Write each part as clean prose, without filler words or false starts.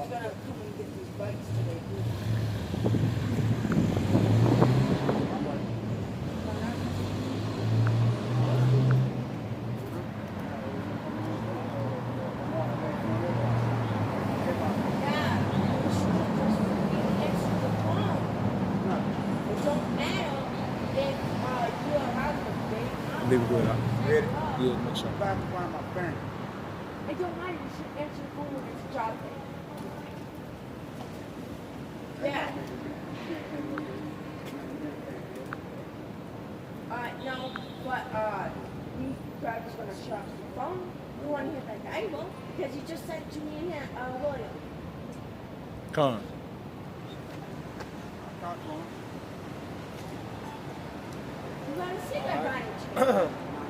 gonna come and get these bikes today. Leave it good out. Ready? Yeah, make sure. Back to find my pen. It don't matter, you should answer the phone when it's dropping. Yeah. No, but you guys are gonna shut off the phone. You want to hit that angle because you just sent to me and William. Con. You gotta see that right.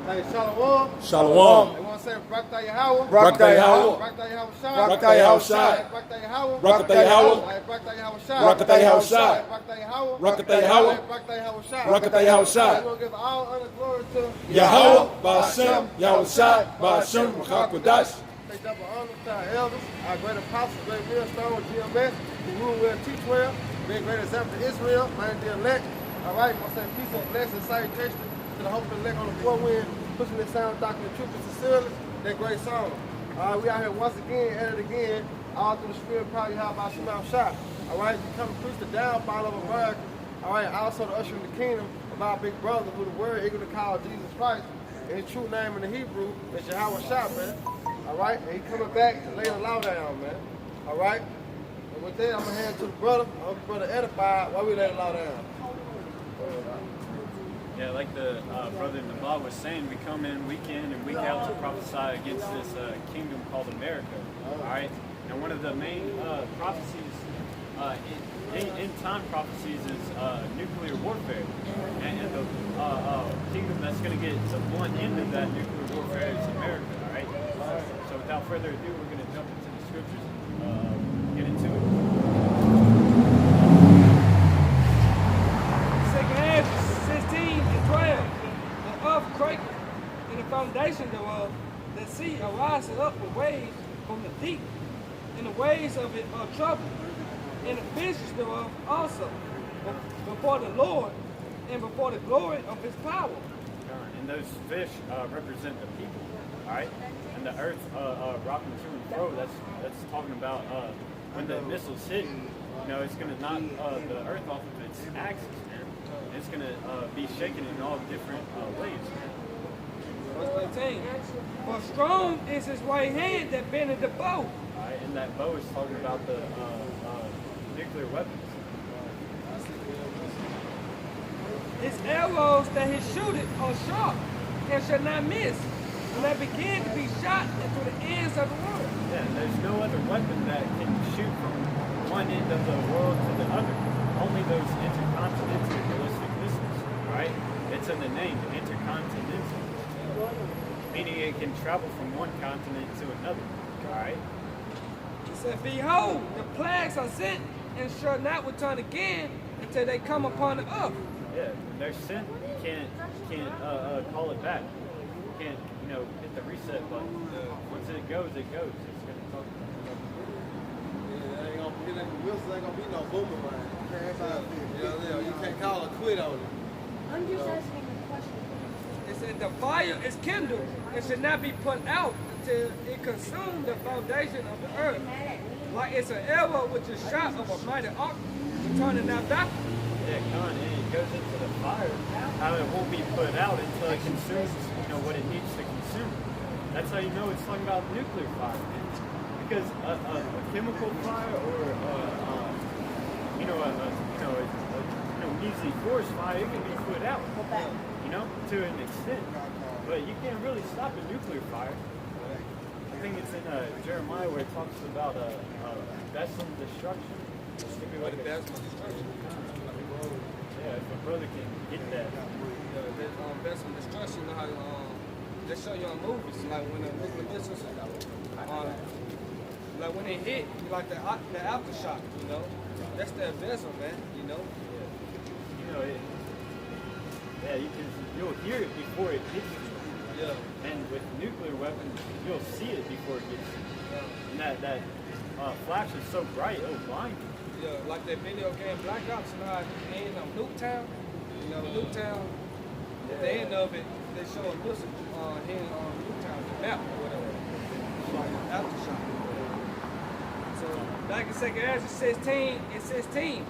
Hey, Shalom. Shalom. They want to say Barakatah Yahweh. Barakatah Yahweh. Barakatah Yahweh Shai. Barakatah Yahweh Shai. Barakatah Yahweh. Barakatah Yahweh. Barakatah Yahweh Shai. Barakatah Yahweh Shai. Barakatah Yahweh. Barakatah Yahweh. Barakatah Yahweh Shai. Barakatah Yahweh Shai. We're going to give all honor glory to Yahweh, Ba'ashem, Yahweh Shai, Ba'ashem, Ruach They double honor to our elders, our great apostles, great millstone with GMS, who rule well, teach well, be a great example to Israel, man, the elect. All right, I'm going to say peace and blessing, salutation to the hope of the elect on the four wind, pushing this sound doctrine of truth and sincerely, that great song. All right, we out here once again, at it again, all through the spirit, probably how about Shema Shah. All right, you come to preach the downfall of America. All right, also to usher in the kingdom of our big brother, who the word eager to call Jesus Christ. And his true name in the Hebrew is Yahweh Shah, man. All right, and he coming back and laying the law down, man. All right, and with that, I'm gonna hand it to the brother. I hope the brother edified while we lay the law down. Yeah, like the brother Nabal was saying, we come in week in and week out to prophesy against this kingdom called America. All right, and one of the main prophecies, in time prophecies, is nuclear warfare, and the kingdom that's going to get the blunt end of that nuclear warfare is America. All right. So without further ado, we're going to jump into the scriptures, get into it. Second half, 16 and 12. The earth quaketh, and the foundation thereof, the sea ariseth up with waves from the deep, and the waves of it are troubled, and the fishes thereof also, before the Lord, and before the glory of his power. And those fish represent the people, all right? And the earth rocking to and fro, that's talking about when the missiles hit, you know, it's going to knock the earth off of its axis, man. It's going to be shaken in all different ways, man. Verse 13. For strong is his right hand that bendeth the bow. All right? And that bow is talking about the nuclear weapons. His arrows that he shooteth are sharp, and shall not miss, and they begin to be shot into the ends of the world. Yeah, and there's no other weapon that can shoot from one end of the world to the other. Only those intercontinental ballistic missiles, right? It's in the name, intercontinental. Meaning it can travel from one continent to another, all right? He said, behold, the plagues are sent, and shall not return again until they come upon the earth. Yeah, when they're sent, you can't call it back. You can't, you know, hit the reset button. Once it goes, it goes. It's going to talk about it. Wilson ain't gonna be no boomerang. You can't call a quit on it. I'm just asking a question. It said, the fire is kindled, and should not be put out until it consume the foundation of the earth. Like it's an arrow which is shot of a mighty arc, returning now backward. Yeah, Con, and it goes into the fire. How it won't be put out until it consumes, you know, what it needs to consume. That's how you know it's talking about nuclear fire. Because a chemical fire or easy forest fire, it can be put out, you know, to an extent. But you can't really stop a nuclear fire. I think it's in Jeremiah where it talks about Beslam destruction. What a Beslam destruction. Yeah, if a brother can get that. Beslam destruction, you know how they show you on movies, like when the nuclear missiles, like when they hit, like the aftershock, you know. That's the Beslam, man, you know. You know, you'll hear it before it hits you. Yeah. And with nuclear weapons, you'll see it before it gets to you. And that flash is so bright, it'll blind you. Yeah, like that video game Black Ops, you know, at the end of Nuketown. You know, Nuketown, at the end of it, they show a missile hitting on Nuketown, the map or whatever. It's like an aftershock. So back in 2nd Ezra 16,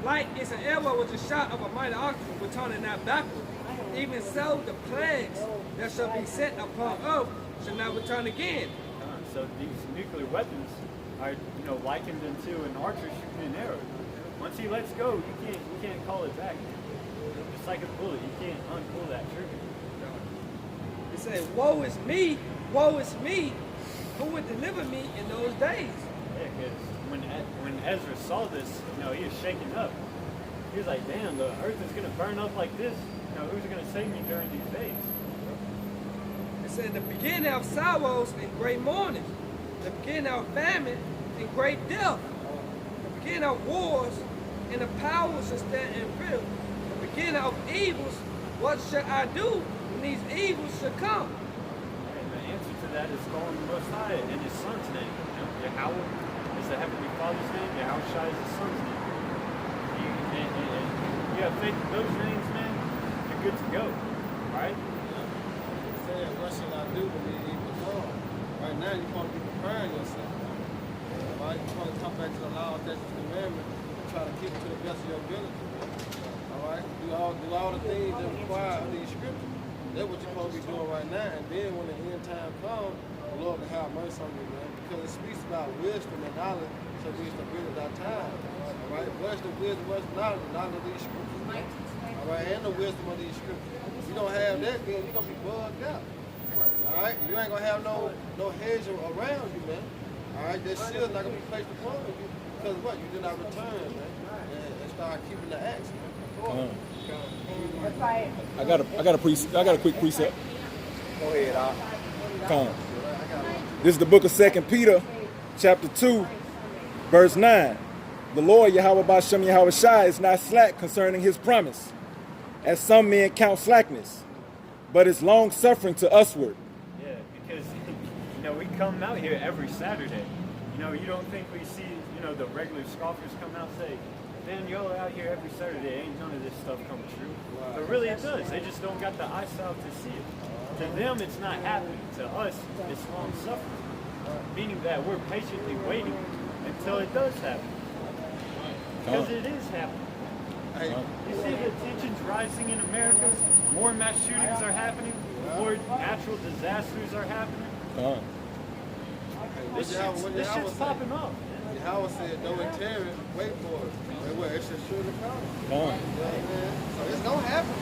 like it's an arrow with a shot of a mighty oxygen returning not backward. Even so, the plagues that shall be sent upon earth shall not return again. So these nuclear weapons are, likened to an archer shooting an arrow. Once he lets go, you can't call it back. Just like a bullet, you can't unpull that trigger. It says, woe is me, who would deliver me in those days? Yeah, because when Ezra saw this, he was shaking up. He was like, damn, the earth is going to burn up like this. Who's going to save me during these days? It said, the beginning of sorrows and great mourning, the beginning of famine and great death, the beginning of wars, and the powers shall stand in fear. The beginning of evils, what shall I do when these evils shall come? And the answer to that is calling the Most High in His Son's name. Yahweh is the Heavenly Father's name. Yahushua is His Son's name. You have faith in those names, man, you're good to go. All right? Saying, what shall I do when these evils come? Right now, you're supposed to be preparing yourself. Right? You're supposed to come back to the law, statutes, and commandments, and try to keep it to the best of your ability. All right? Do all the things that require of these scriptures. That's what you're supposed to be doing right now. And then when the end time comes, the Lord will have mercy on you, man. Because it speaks about wisdom and knowledge, so we should bring it that time. All right? Bless the wisdom, bless the knowledge of these scriptures. All right? And the wisdom of these scriptures. If you don't have that, then you're going to be bugged out. All right? You ain't going to have no hedge around you, man. All right? That shield's not going to be placed upon you. Because what? You did not return, man. And start keeping the axe, man. I got a quick precept. Go ahead, Al. Come. This is the book of 2 Peter, chapter 2, verse 9. The Lord Yahweh Bashem Yahweh Shai is not slack concerning his promise, as some men count slackness, but is long suffering to usward. Yeah, because we come out here every Saturday. You don't think we see the regular scoffers come out and say, man, y'all are out here every Saturday, ain't none of this stuff come true. But really it does. They just don't got the eyesight to see it. To them it's not happening. To us it's long suffering. Meaning that we're patiently waiting until it does happen. Because it is happening. You see the tensions rising in America? More mass shootings are happening. More natural disasters are happening. This shit's popping up. Yahweh said, though it tarry, wait for it. Wait, wait, it should surely come. So it's going to happen.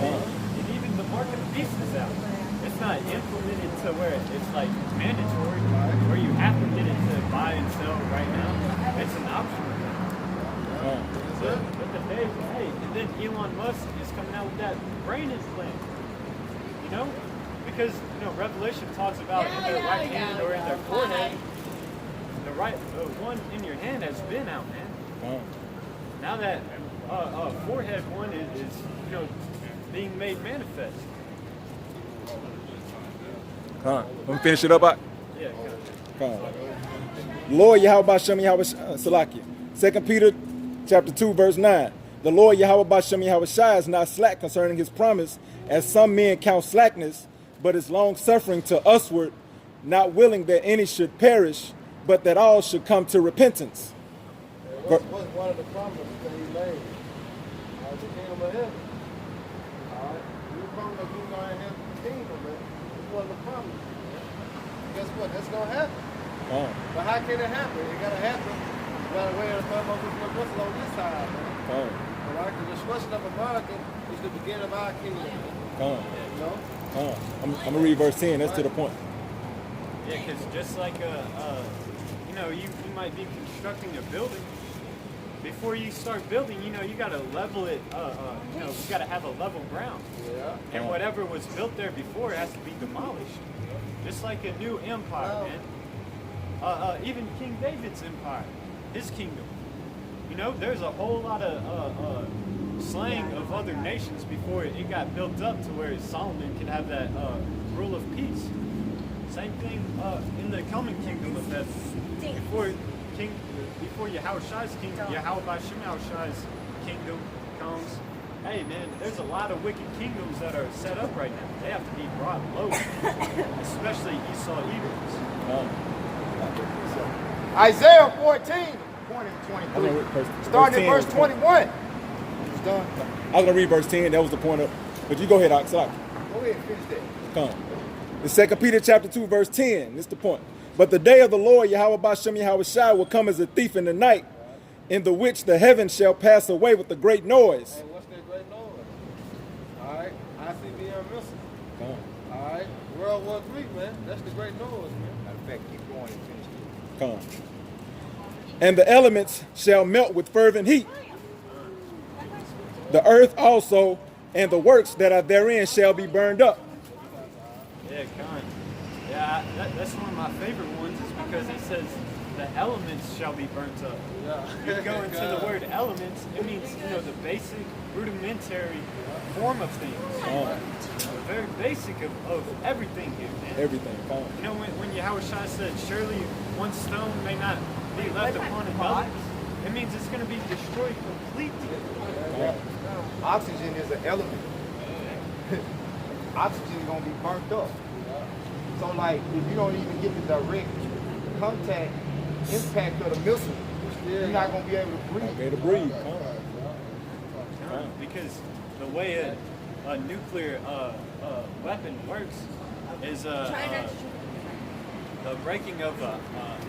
And even the mark of the beast is out. It's not implemented to where it's like mandatory, where you have to get it to buy and sell right now. It's an optional thing. But the day, and then Elon Musk is coming out with that brain implant. Because Revelation talks about in their right hand or in their forehead. The one in your hand has been out, man. Now that forehead one is being made manifest. Let me finish it up. Yeah. Lord Yahweh Bashem Yahweh Salakia. 2 Peter chapter 2, verse 9. The Lord Yahweh Bashem Yahweh Shai is not slack concerning his promise, as some men count slackness, but is long suffering to usward, not willing that any should perish, but that all should come to repentance. What's one of the promises that he made? The kingdom of heaven. All right? You promise that you're going to have the kingdom, man. It's one of the promises. Guess what? That's going to happen. But how can it happen? It got to happen. You got to wait until what's on this side, man. All right? The destruction of America is the beginning of our kingdom. I'm going to read verse 10. That's to the point. Yeah, because just like you might be constructing a building. Before you start building, you got to level it. You got to have a level ground. Yeah. And whatever was built there before has to be demolished. Just like a new empire, man. Even King David's empire, his kingdom. There's a whole lot of slaying of other nations before it got built up to where Solomon could have that rule of peace. Same thing in the coming kingdom of heaven. Before Yahushai's kingdom, Yahweh Bashem Yahushai's kingdom comes. Hey man, there's a lot of wicked kingdoms that are set up right now. They have to be brought low, especially Esau Edoms. Isaiah 14, 20 and 23. Starting at verse 21. It's done. I was going to read verse 10. That was the point of. But you go ahead, Ox. Go ahead, finish that. Come. The 2 Peter chapter 2, verse 10. This is the point. But the day of the Lord, Yahweh Bashem Yahweh Shai, will come as a thief in the night, in the which the heavens shall pass away with a great noise. Hey, what's that great noise? All right, ICBM missile. Come. All right, World War III, man. That's the great noise, man. Matter of fact, keep going and finish it. Come. And the elements shall melt with fervent heat. The earth also and the works that are therein shall be burned up. Yeah, kind. Yeah, that's one of my favorite ones is because it says the elements shall be burnt up. Yeah. You go into the word elements, it means, the basic, rudimentary form of things. The very basic of everything here, man. Everything. Come. When Yahushua said, surely one stone may not be left upon another, it means it's going to be destroyed completely. Oxygen is an element. Oxygen is going to be burnt up. So, like, if you don't even get the direct contact impact of the missile, you're not going to be able to breathe. Okay to breathe. Come. Because the way a nuclear weapon works is the breaking of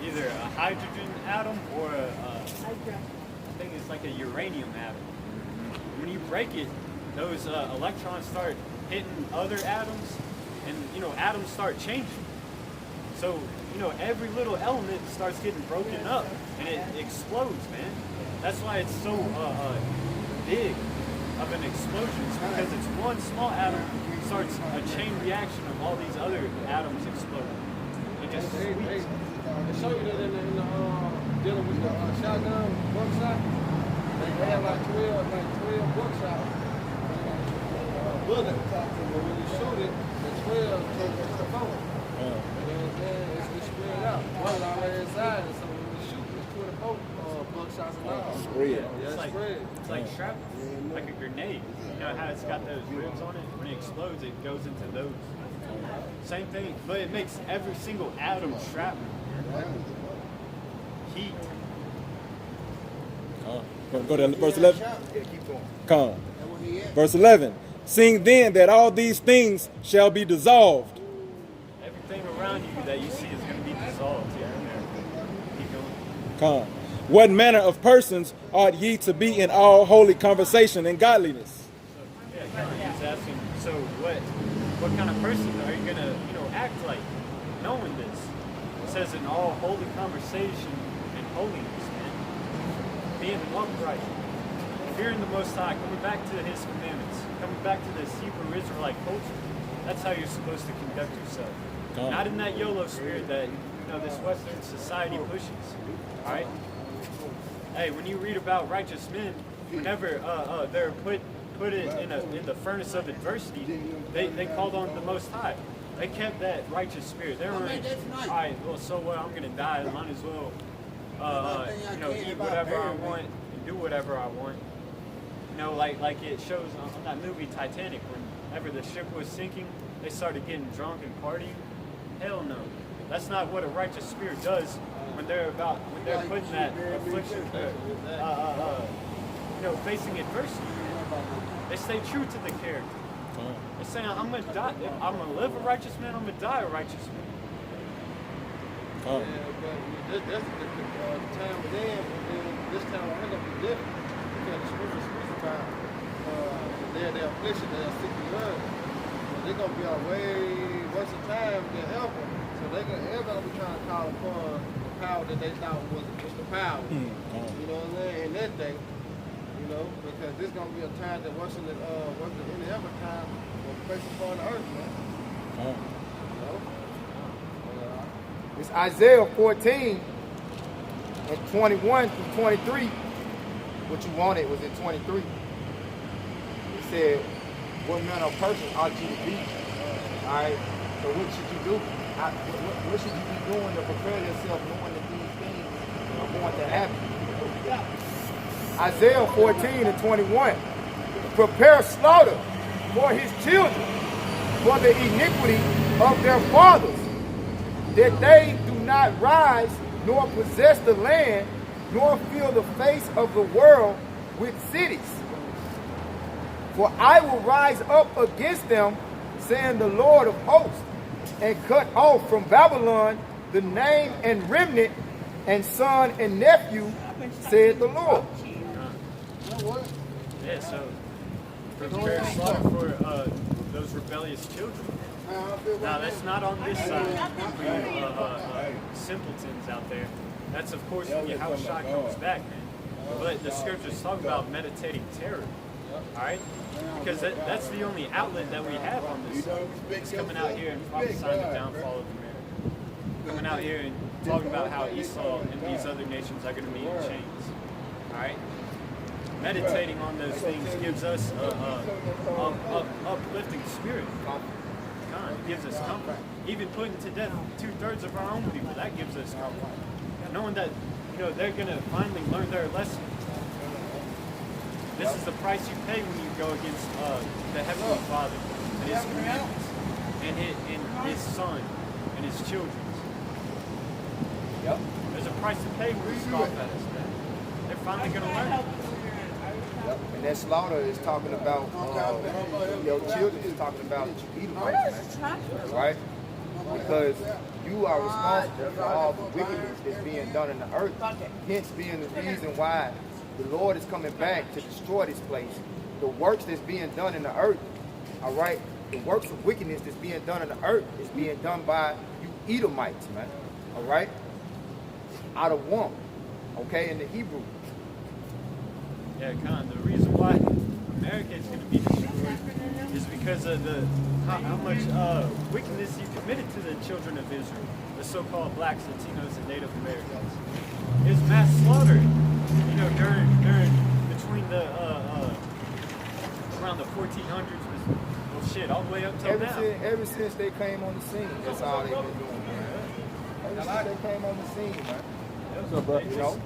either a hydrogen atom or I think it's like a uranium atom. When you break it, those electrons start hitting other atoms, and atoms start changing. So every little element starts getting broken up, and it explodes, man. That's why it's so big of an explosion. It's because it's one small atom starts a chain reaction of all these other atoms exploding. It just Hey, sweeps. they show you that in the dealing with the shotgun buckshot. They have like 12 buckshot bullet. But when you shoot it, the 12 takes it to the phone. You know what I'm saying? It's spread out. One on the inside, and so when you shoot, it's 24 buckshots and all. Spread. Yeah, it's spread. It's like shrapnel, like a grenade. You know how it's got those ribs on it? When it explodes, it goes into those. Same thing, but it makes every single atom shrapnel. Heat. Go to verse 11. Yeah, keep going. Come. Verse 11. Seeing then that all these things shall be dissolved. Everything around you that you see is going to be dissolved here and there. Keep going. Come. What manner of persons ought ye to be in all holy conversation and godliness? Yeah, he's asking, so what kind of person are you going to, act like knowing this? It says in all holy conversation and holiness, man. Being upright, fearing the Most High, coming back to His commandments, coming back to this Hebrew Israelite culture. That's how you're supposed to conduct yourself. Not in that YOLO spirit that this Western society pushes. All right. Hey, when you read about righteous men, whenever they're put it in the furnace of adversity, they called on the Most High. They kept that righteous spirit. They were like, all right, well, so what? I'm gonna die. I might as well, eat whatever I want and do whatever I want. Like it shows on that movie Titanic, whenever the ship was sinking, they started getting drunk and partying. Hell no. That's not what a righteous spirit does when they're putting that affliction, facing adversity. They stay true to the character. They're saying, I'm gonna die. I'm gonna live a righteous man. I'm gonna die a righteous man. Yeah, but that's the time then, and then this time we're gonna be different because the scripture speaks about their affliction, their sickly love. They're gonna be on way worse time than ever. So everybody gonna be trying to call upon the power that they thought was the power. You know what I'm saying? In that day, because this gonna be a time that worse than any other time will face upon the earth, man. It's Isaiah 14 and 21 through 23. What you wanted was in 23. said, what manner of person ought you to be? All right. So what should you do? What should you be doing to prepare yourself, knowing that these things are going to happen? Isaiah 14:21. Prepare slaughter for his children, for the iniquity of their fathers, that they do not rise nor possess the land, nor fill the face of the world with cities. For I will rise up against them, saying the Lord of hosts, and cut off from Babylon the name and remnant, and son and nephew, said the Lord. Yeah, so prepare slaughter for those rebellious children. Now that's not on this side for you simpletons out there. That's of course when Yahushua comes back, man. But the scriptures talk about meditating terror. Alright? Because that's the only outlet that we have on this side. It's coming out here and prophesying the downfall of America. Coming out here and talking about how Esau and these other nations are going to be in chains. Alright? Meditating on those things gives us a uplifting spirit. It gives us comfort. Even putting to death 2/3 of our own people, that gives us comfort. Knowing that, they're going to finally learn their lesson. This is the price you pay when you go against the Heavenly Father and His commandments, and His Son and His children. Yep. There's a price to pay when you scoff at us, man. They're finally going to learn. Yep. And that slaughter is talking about your children, is talking about Edomites, man. Right? Because you are responsible for all the wickedness that's being done in the earth. Hence being the reason why the Lord is coming back to destroy this place. The works that's being done in the earth, all right? The works of wickedness that's being done in the earth is being done by you Edomites, man. All right? Out of one, okay, in the Hebrew. Yeah, Khan, the reason why America is going to be destroyed is because of how much wickedness you committed to the children of Israel, the so-called blacks, Latinos, and Native Americans. It was mass slaughter, between the around the 1400s, well, shit, all the way up till now. Ever since they came on the scene, that's all they've been doing, man. Ever since they came on the scene, man.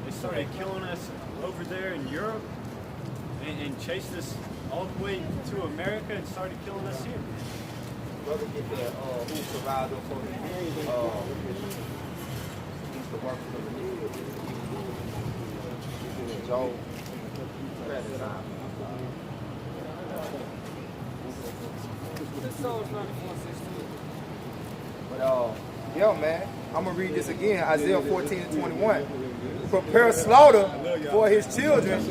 They started killing us over there in Europe and chased us all the way to America and started killing us here. Brother, get that who survived them for used to work for the Joe. But yeah, man, I'm gonna read this again. Isaiah 14:21. Prepare slaughter for his children,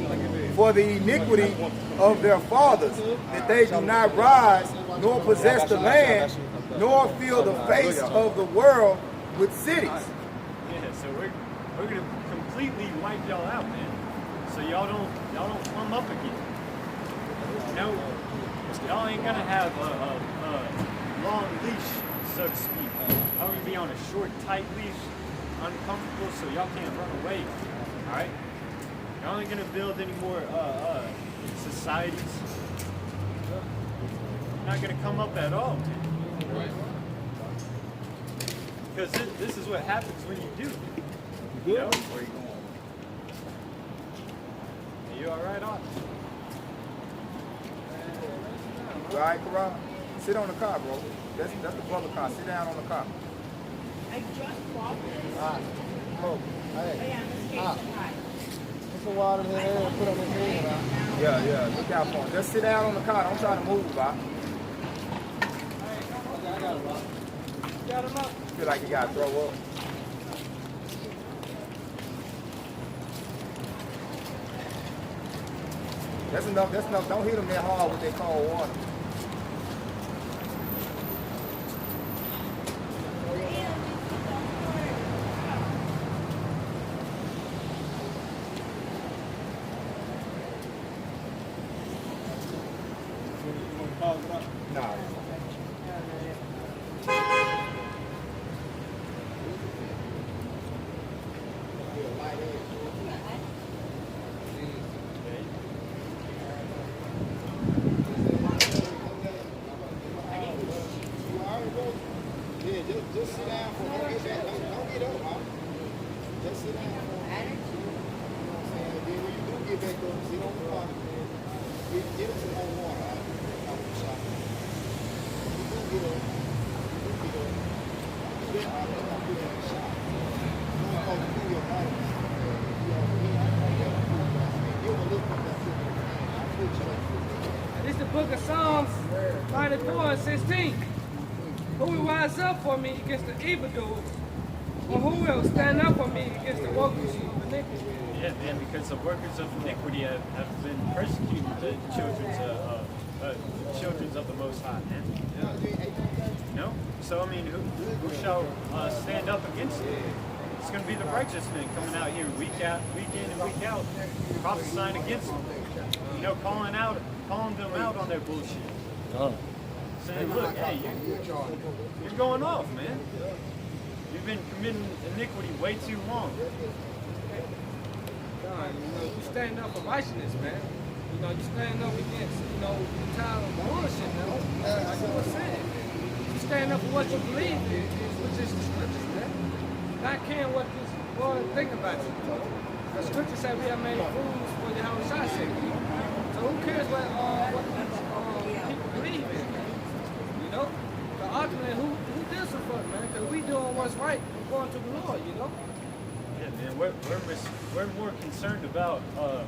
for the iniquity of their fathers, that they do not rise, nor possess the land, nor fill the face of the world with cities. Yeah, so we're gonna completely wipe y'all out, man. So y'all don't come up again. Y'all ain't gonna have a long leash, so to speak. Y'all gonna be on a short, tight leash, uncomfortable, so y'all can't run away. All right? Y'all ain't gonna build any more societies. You're not gonna come up at all, man. Because this is what happens when you do. You know? Where you going? Are you all right, Ox? You all right, Karan? Sit on the car, bro. That's the brother car. Sit down on the car. I just bought this. Oh, hey. Yeah, this case is high. Put some water in there and put on his head. Yeah. Look out for him. Just sit down on the car. Don't try to move, Bob. Got him up. Feel like you gotta throw up. That's enough. Don't hit him that hard with that cold water. Nah. Just sit down for don't get back. Don't get up, huh? Just sit down. Attitude. You know what I'm saying? Then when you do get back up, sit on the car. Get us some more water out of the shop. You do get up. You do get up. Do that. I'll put it in the shop. You don't know to do your body. You know, you got to do it. Give them a little bit of that. I'll put you like This is the book of Psalms 94 and 16. Who will rise up for me against the evildoers? Or who will stand up for me against the workers of iniquity? Yeah, man, because the workers of iniquity have been persecuting the children of the Most High, man. You know? So, I mean, who shall stand up against it? It's going to be the righteous men coming out here week in and week out, prophesying against them. You know, calling them out on their bullshit. Saying, look, hey, you're going off, man. You've been committing iniquity way too long. God, you stand up for righteousness, man. You stand up against, the time of bullshit, man. Like you were saying. You stand up for what you believe in, which is the scriptures, man. Not caring what this world think about you. The scriptures say we have made fools for the Yahweh Shai sake. So who cares what people believe in? But ultimately, who gives a fuck, man? Because we doing what's right, going to the Lord, Yeah, man, we're more concerned about how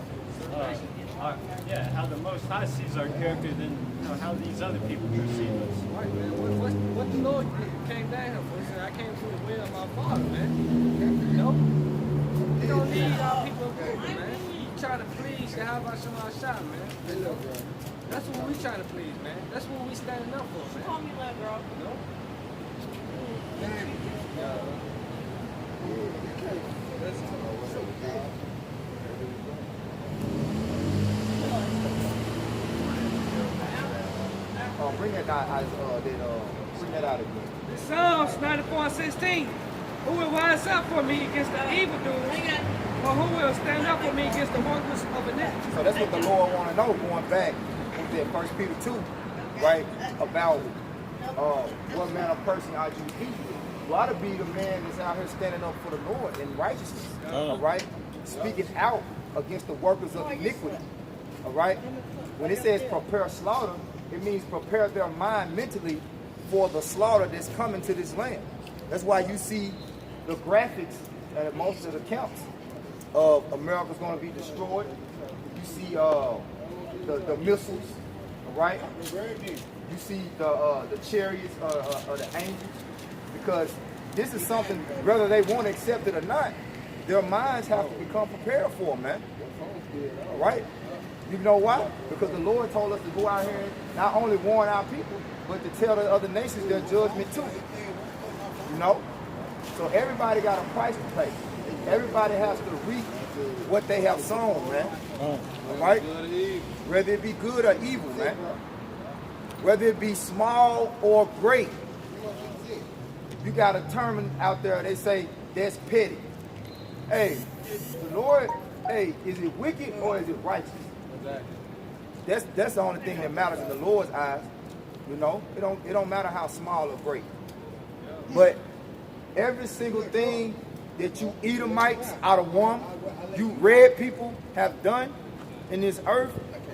the Most High sees our character than how these other people perceive us. Right, man. What the Lord came down here for? He said, I came to the will of my Father, man. We don't need our people approval, man. We try to please the Yahweh Shai, man. That's what we trying to please, man. That's what we standing up for, man. Call me little girl. bring that out again. The Psalms 94 and 16. Who will rise up for me against the evildoers? Or who will stand up for me against the workers of iniquity? So that's what the Lord want to know, going back to 1 Peter 2, right? About what manner of person are you be? You ought to be the man that's out here standing up for the Lord in righteousness, all right? Speaking out against the workers of iniquity, all right? When it says prepare slaughter, it means prepare their mind mentally for the slaughter that's coming to this land. That's why you see the graphics at most of the camps of America's going to be destroyed. You see the missiles, right? You see the chariots of the angels, because this is something, whether they want to accept it or not, their minds have to become prepared for, man. All right? You know why? Because the Lord told us to go out here and not only warn our people, but to tell the other nations their judgment too. You know? So everybody got a price to pay. Everybody has to reap what they have sown, man. All right? Whether it be good or evil, man. Whether it be small or great. You got a term out there, they say, that's petty. Hey, the Lord, hey, is it wicked or is it righteous? That's the only thing that matters in the Lord's eyes. You know, it don't matter how small or great. But every single thing that you Edomites out of one, you red people have done in this earth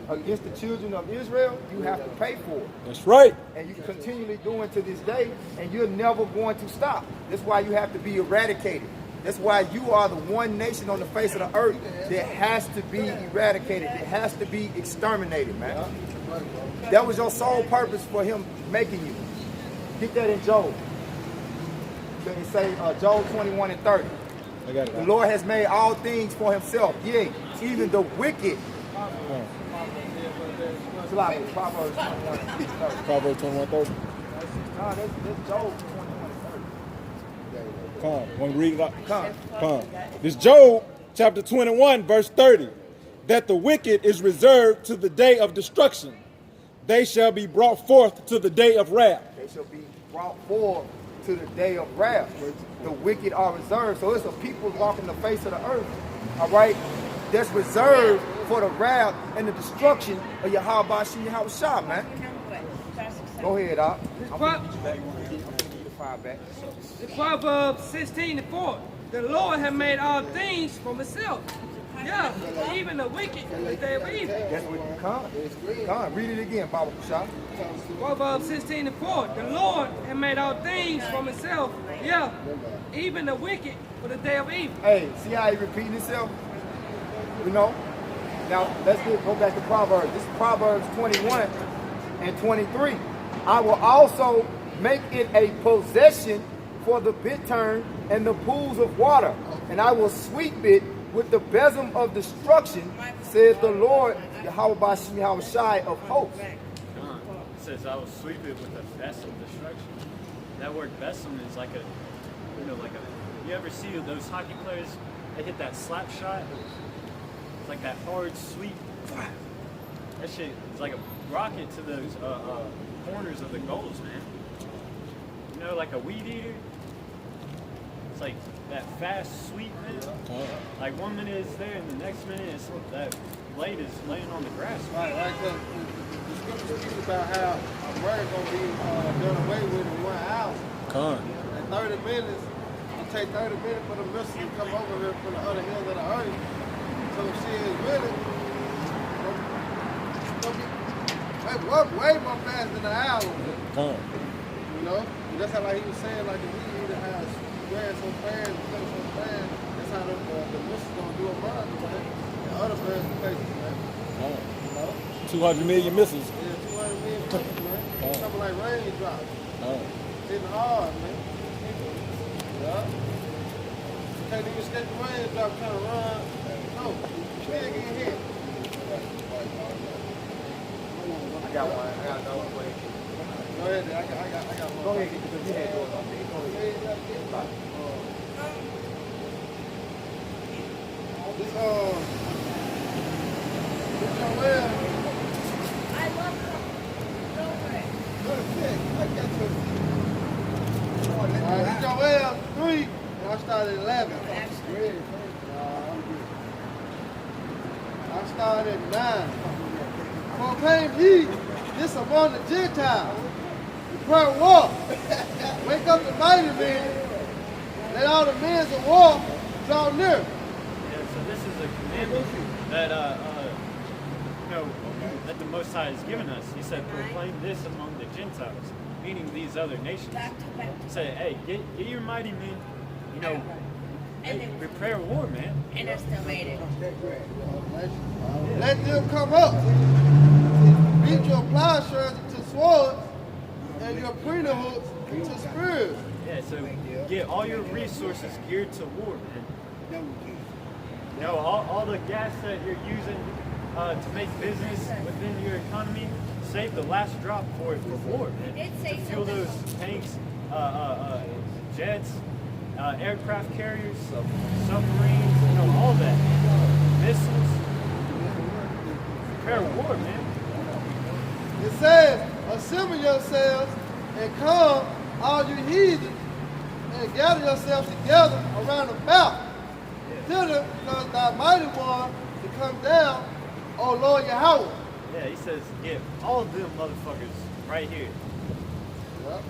against the children of Israel, you have to pay for it. That's right. And you continually doing to this day, and you're never going to stop. That's why you have to be eradicated. That's why you are the one nation on the face of the earth that has to be eradicated. It has to be exterminated, man. That was your sole purpose for him making you. Get that in Job. It say Job 21 and 30. I got it. The Lord has made all things for himself. Yea, even the wicked. It's like Proverbs 21 and 30. Proverbs 21:30. No, that's Job 21 and 30. Come, want to read it out? Come. This Job chapter 21 verse 30. That the wicked is reserved to the day of destruction. They shall be brought forth to the day of wrath. They shall be brought forth to the day of wrath. The wicked are reserved. So it's a people walking the face of the earth, all right, that's reserved for the wrath and the destruction of Yahweh Shai, man. Go ahead, Doc. fire back. In Proverbs 16:4, the Lord had made all things from himself. Yeah, even the wicked from the day of evil. That's what come. Read it again, Baba Shah. Proverbs 16:4, the Lord had made all things from himself. Yeah, even the wicked for the day of evil. Hey, see how he repeating himself? You know? Now, let's go back to Proverbs. This is Proverbs 21 and 23. I will also make it a possession for the bittern and the pools of water, and I will sweep it with the besom of destruction, says the Lord, Yahweh Bashim Yahweh Shai of hosts. It says, I will sweep it with a besom destruction. That word besom is like a, you ever see those hockey players, they hit that slap shot? It's like that hard, sweep. That shit is like a rocket to those corners of the goals, man. You know, like a weed eater? It's like that fast sweep, man. Like 1 minute it's there and the next minute it's that blade is laying on the grass. Right, the scripture speaks about how a murder gonna be done away with in 1 hour. In 30 minutes, it take 30 minutes for the missiles to come over here from the other hills of the earth. So she is really way more fast than an hour. You know? And that's how like he was saying, like the weed eater has spread so fast and so fast. That's how the missiles gonna do a murder, man. And other birds and places, man. You know? 200 million missiles. Yeah, 200 million missiles, man. Something like raindrops. Hitting hard, man. Yeah. Can't even escape the raindrop trying to run. No, still getting hit. I got one. I got another one. Go ahead, I got one. Go ahead, because you had yours on there. Go ahead. This Joel. I love them. Go for it. Alright, this Joel 3, and I started at 11. I started at 9. Proclaim ye this among the Gentiles. Prepare war. Wake up the mighty men. Let all the men of war draw near. Yeah, so this is a commandment that that the Most High has given us. He said, proclaim this among the Gentiles, meaning these other nations. Say, hey, get your mighty men, prepare war, man. And I still made it. Let them come up. Beat your plowshares into swords and your pruning hooks into spears. Yeah, so get all your resources geared to war, man. All the gas that you're using to make business within your economy, save the last drop for war, man. To fuel those tanks, jets, aircraft carriers, submarines, all that. Missiles. Prepare war, man. It says, assemble yourselves and come, all you heathens, and gather yourselves together around about. Thither because thy mighty one to come down, O Lord Yahweh. Yeah, he says, get all of them motherfuckers right here. Yep.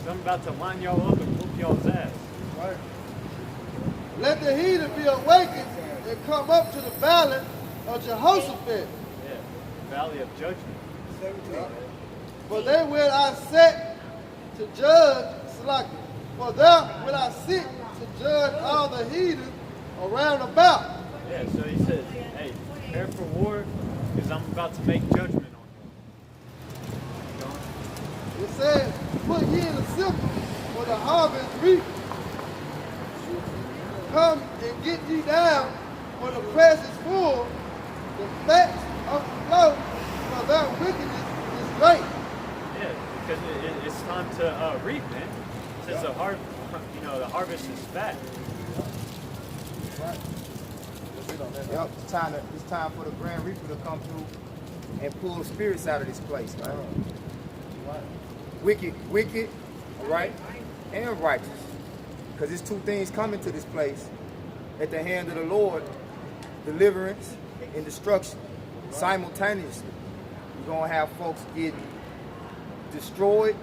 So I'm about to line y'all up and whoop y'all's ass. Right. Let the heathen be awakened and come up to the valley of Jehoshaphat. Yeah, valley of judgment. For there will I set to judge Salaki. For there will I sit to judge all the heathen around about. Yeah, so he says, hey, prepare for war, because I'm about to make judgment on you. It says, put ye in the sickle, for the harvest reap. Come and get ye down, for the press is full, the fats of the flow, for their wickedness is great. Yeah, because it's time to reap, man. It says the harvest is fat. Right. Yep, it's time for the Grand Reaper to come through and pull the spirits out of this place, man. Right. Wicked, right, and righteous. Because there's two things coming to this place at the hand of the Lord: deliverance and destruction. Simultaneously, you're going to have folks get destroyed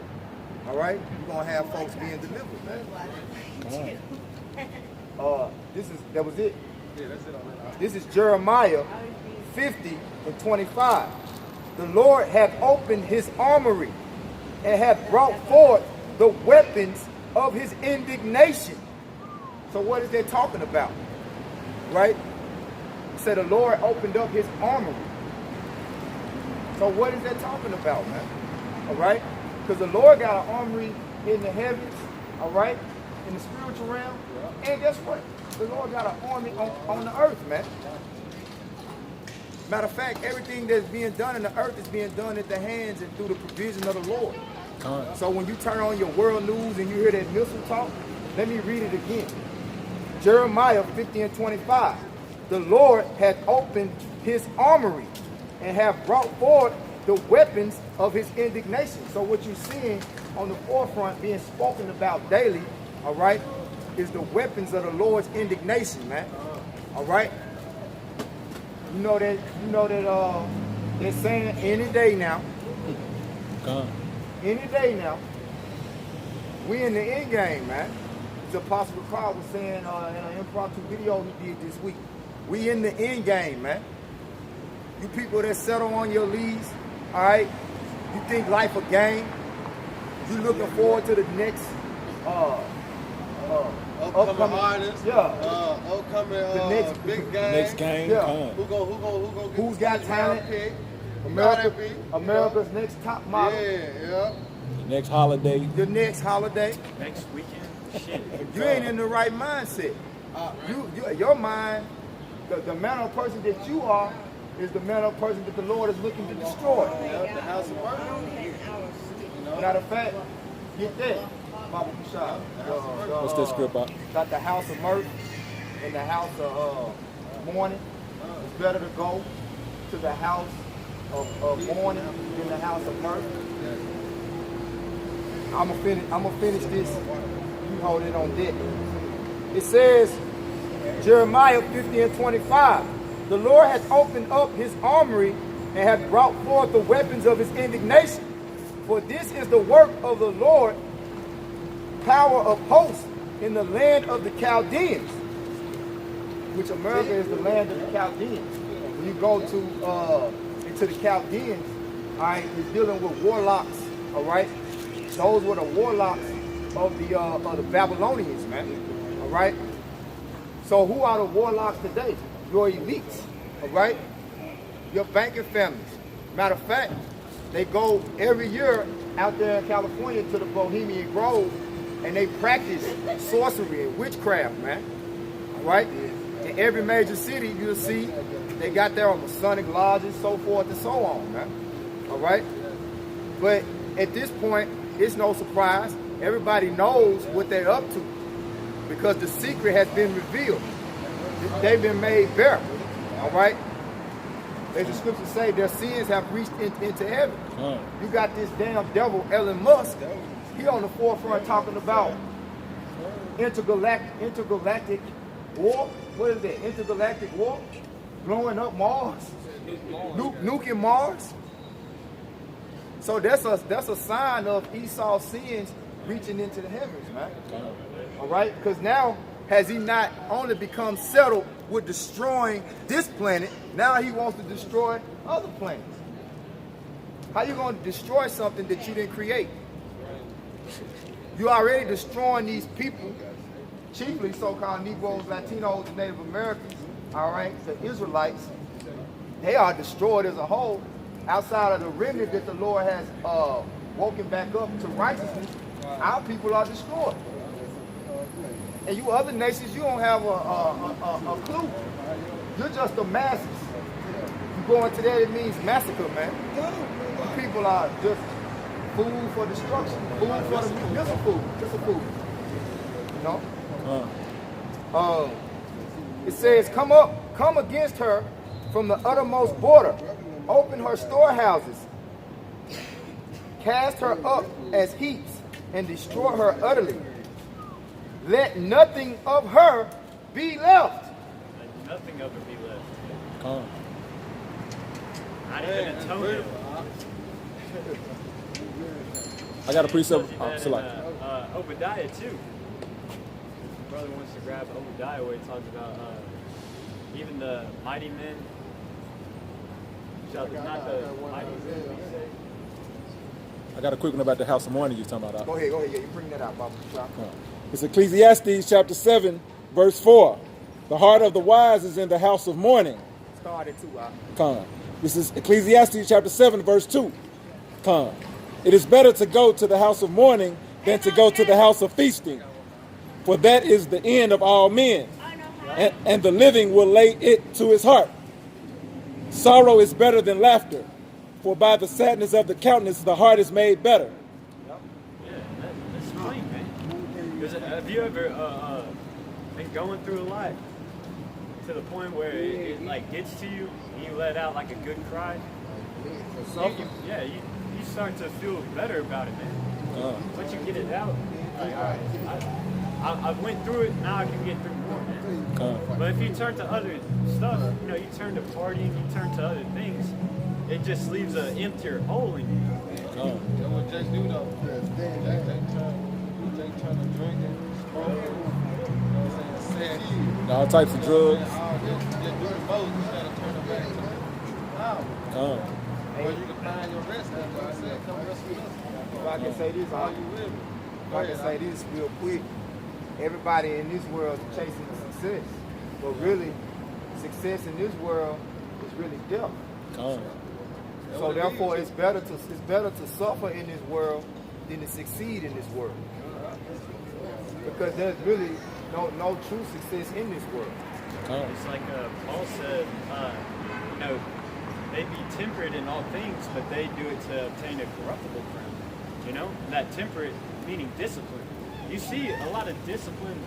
All right? You're going to have folks being delivered, man. That was it. Yeah, that's it on that. This is Jeremiah 50 and 25. The Lord hath opened his armory and hath brought forth the weapons of his indignation. So what is that talking about? Right? It said the Lord opened up his armory. So what is that talking about, man? All right? Because the Lord got an armory in the heavens, all right? In the spiritual realm. And guess what? The Lord got an army on the earth, man. Matter of fact, everything that's being done in the earth is being done at the hands and through the provision of the Lord. So when you turn on your world news and you hear that missile talk, let me read it again. Jeremiah 50 and 25. The Lord hath opened his armory and have brought forth the weapons of his indignation. So what you're seeing on the forefront being spoken about daily, all right, is the weapons of the Lord's indignation, man. All right? You know that they're saying any day now. Any day now. We in the end game, man. The Apostle Carl was saying in an impromptu video he did this week. We in the end game, man. You people that settle on your leads, all right? You think life a game? You looking forward to the next Upcoming artists. Yeah. Upcoming The next big game. Next game. Yeah. Who go get Who's got the talent? pick? America's next top model. Yeah. The next holiday. The next holiday. Next weekend, shit. You ain't in the right mindset. Your mind, the manner of person that you are, is the manner of person that the Lord is looking to destroy. The house of worship. Matter of fact, get that. Baba Kushai. What's that script out? Got the house of mirth and the house of mourning. It's better to go to the house of mourning than the house of mirth. I'm gonna finish this. You hold it on deck. It says, Jeremiah 50 and 25. The Lord hath opened up his armory and hath brought forth the weapons of his indignation. For this is the work of the Lord, power of hosts in the land of the Chaldeans, which America is the land of the Chaldeans. When you go to into the Chaldeans, all right, it's dealing with warlocks, all right. Those were the warlocks of the Babylonians, man, all right. So who are the warlocks today? Your elites, all right. Your banking families. Matter of fact, they go every year out there in California to the Bohemian Grove and they practice sorcery and witchcraft, man. All right? In every major city, you'll see they got their Masonic lodges, so forth and so on, man. All right? But at this point, it's no surprise. Everybody knows what they're up to because the secret has been revealed. They've been made bare. All right? As the scriptures say, their sins have reached into heaven. You got this damn devil, Elon Musk. He on the forefront talking about intergalactic war. What is that? Intergalactic war? Blowing up Mars? Nuking Mars? So that's a sign of Esau's sins reaching into the heavens, man. All right? Because now, has he not only become settled with destroying this planet, now he wants to destroy other planets. How you going to destroy something that you didn't create? You already destroying these people, chiefly so-called Negroes, Latinos, and Native Americans, all right, the Israelites. They are destroyed as a whole. Outside of the remnant that the Lord has woken back up to righteousness, our people are destroyed. And you other nations, you don't have a clue. You're just the masses. You go into that, it means massacre, man. You people are just food for destruction, food for the missile food, missile food. You know? It says, come against her from the uttermost border. Open her storehouses. Cast her up as heaps and destroy her utterly. Let nothing of her be left. Let nothing of it be left. Not even a toenail. I got a precept. It tells you that in, Obadiah too. Brother wants to grab Obadiah where he talks about even the mighty men shall not the mighty men be saved. I got a quick one about the house of mourning you was talking about. Go ahead. Yeah, you bring that out, Baba. It's Ecclesiastes chapter 7, verse 4. The heart of the wise is in the house of mourning. Started too. Con. This is Ecclesiastes chapter 7, verse 2. Con. It is better to go to the house of mourning than to go to the house of feasting. For that is the end of all men. And the living will lay it to his heart. Sorrow is better than laughter. For by the sadness of the countenance, the heart is made better. Yeah, that's plain, man. Because have you ever been going through a lot to the point where it like gets to you and you let out like a good cry? You start to feel better about it, man. Once you get it out, like, all right, I went through it, now I can get through more, man. But if you turn to other stuff, you know, you turn to partying, you turn to other things, it just leaves an emptier hole in you. That's what Jake do though. They turn to drinking, smoking, you know what I'm saying, sex. All types of drugs. Just doing both instead of turning back to wow. Or you can find your rest. That's what I said. Come rest with us. If I can say this, All you with me. if I can say this real quick, everybody in this world is chasing success, but really, success in this world is really death. So therefore, it's better to suffer in this world than to succeed in this world, because there's really no true success in this world. It's like Paul said, you know, they be temperate in all things, but they do it to obtain a corruptible crown. You know, and that temperate meaning discipline. You see a lot of disciplined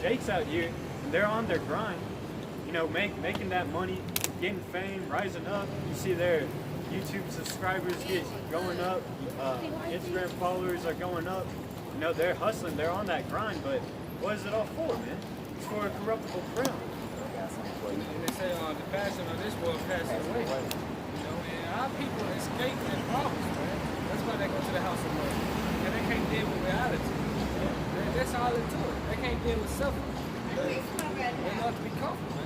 jakes out here, and they're on their grind. You know, making that money, getting fame, rising up. You see their YouTube subscribers going up, Instagram followers are going up. You know, they're hustling, they're on that grind, but what is it all for, man? It's for a corruptible crown. And they say the passion of this world passes away. You know, and our people escape their problems, man. That's why they go to the house of money. And they can't deal with reality. That's all they do. They can't deal with suffering. They love to be comfortable.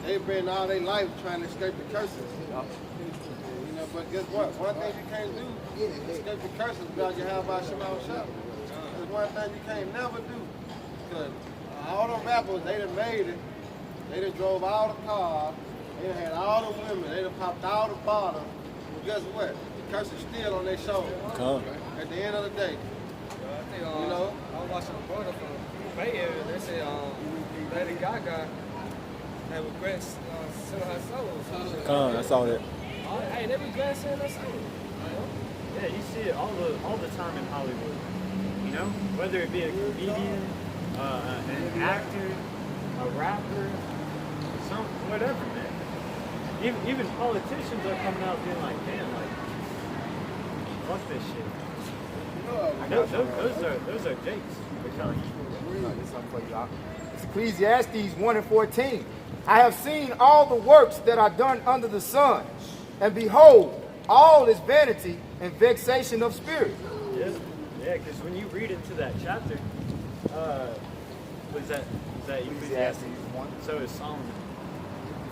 They've been all their life trying to escape the curses. You know, but guess what? One thing you can't do is escape the curses without you have about Shema Shop. There's one thing you can't never do. Because all them rappers, they done made it. They done drove all the cars. They done had all the women. They done popped all the bottles. But guess what? The curse is still on their shoulder. At the end of the day. I think, you know? I was watching a brother from the Bay Area. They say Lady Gaga had regrets selling her soul. I saw that. Hey, they regret selling their soul. Yeah, you see it all the time in Hollywood. You know, whether it be a comedian, an actor, a rapper, whatever, man. Even politicians are coming out being like, damn, like, fuck this shit. Those are jakes. They're telling you. It's Ecclesiastes 1:14. I have seen all the works that are done under the sun, and behold, all is vanity and vexation of spirit. Yeah, because when you read into that chapter, was that Ecclesiastes 1? So it's Solomon.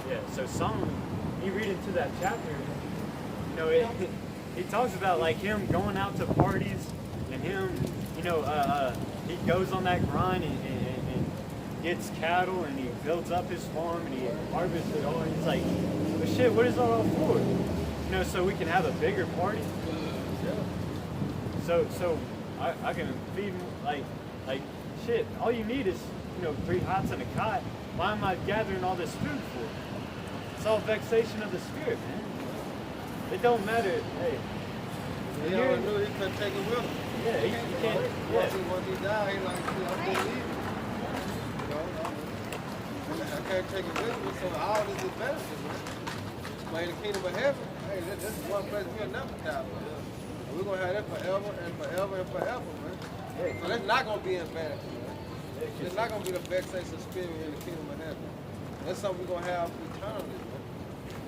Yeah, so Solomon, you read into that chapter, you know, he talks about like him going out to parties and him, you know, he goes on that grind and gets cattle and he builds up his farm and he harvests it all. And he's like, well, shit, what is that all for? You know, so we can have a bigger party. So I can feed like shit. All you need is, you know, 3 hots and a cot. Why am I gathering all this food for? It's all vexation of the spirit, man. It don't matter. Hey, He already knew he couldn't take it with him. yeah, you can't. Yeah. Once he died, he like, I'm gonna leave. You know, I can't take it with me, so all this is benefit, man. Explain the kingdom of heaven. Hey, this is one place we'll never die, man. And we're gonna have that forever and forever and forever, man. So that's not gonna be in vanity, man. It's not gonna be the vexation spirit in the kingdom of heaven. That's something we're gonna have eternally, man.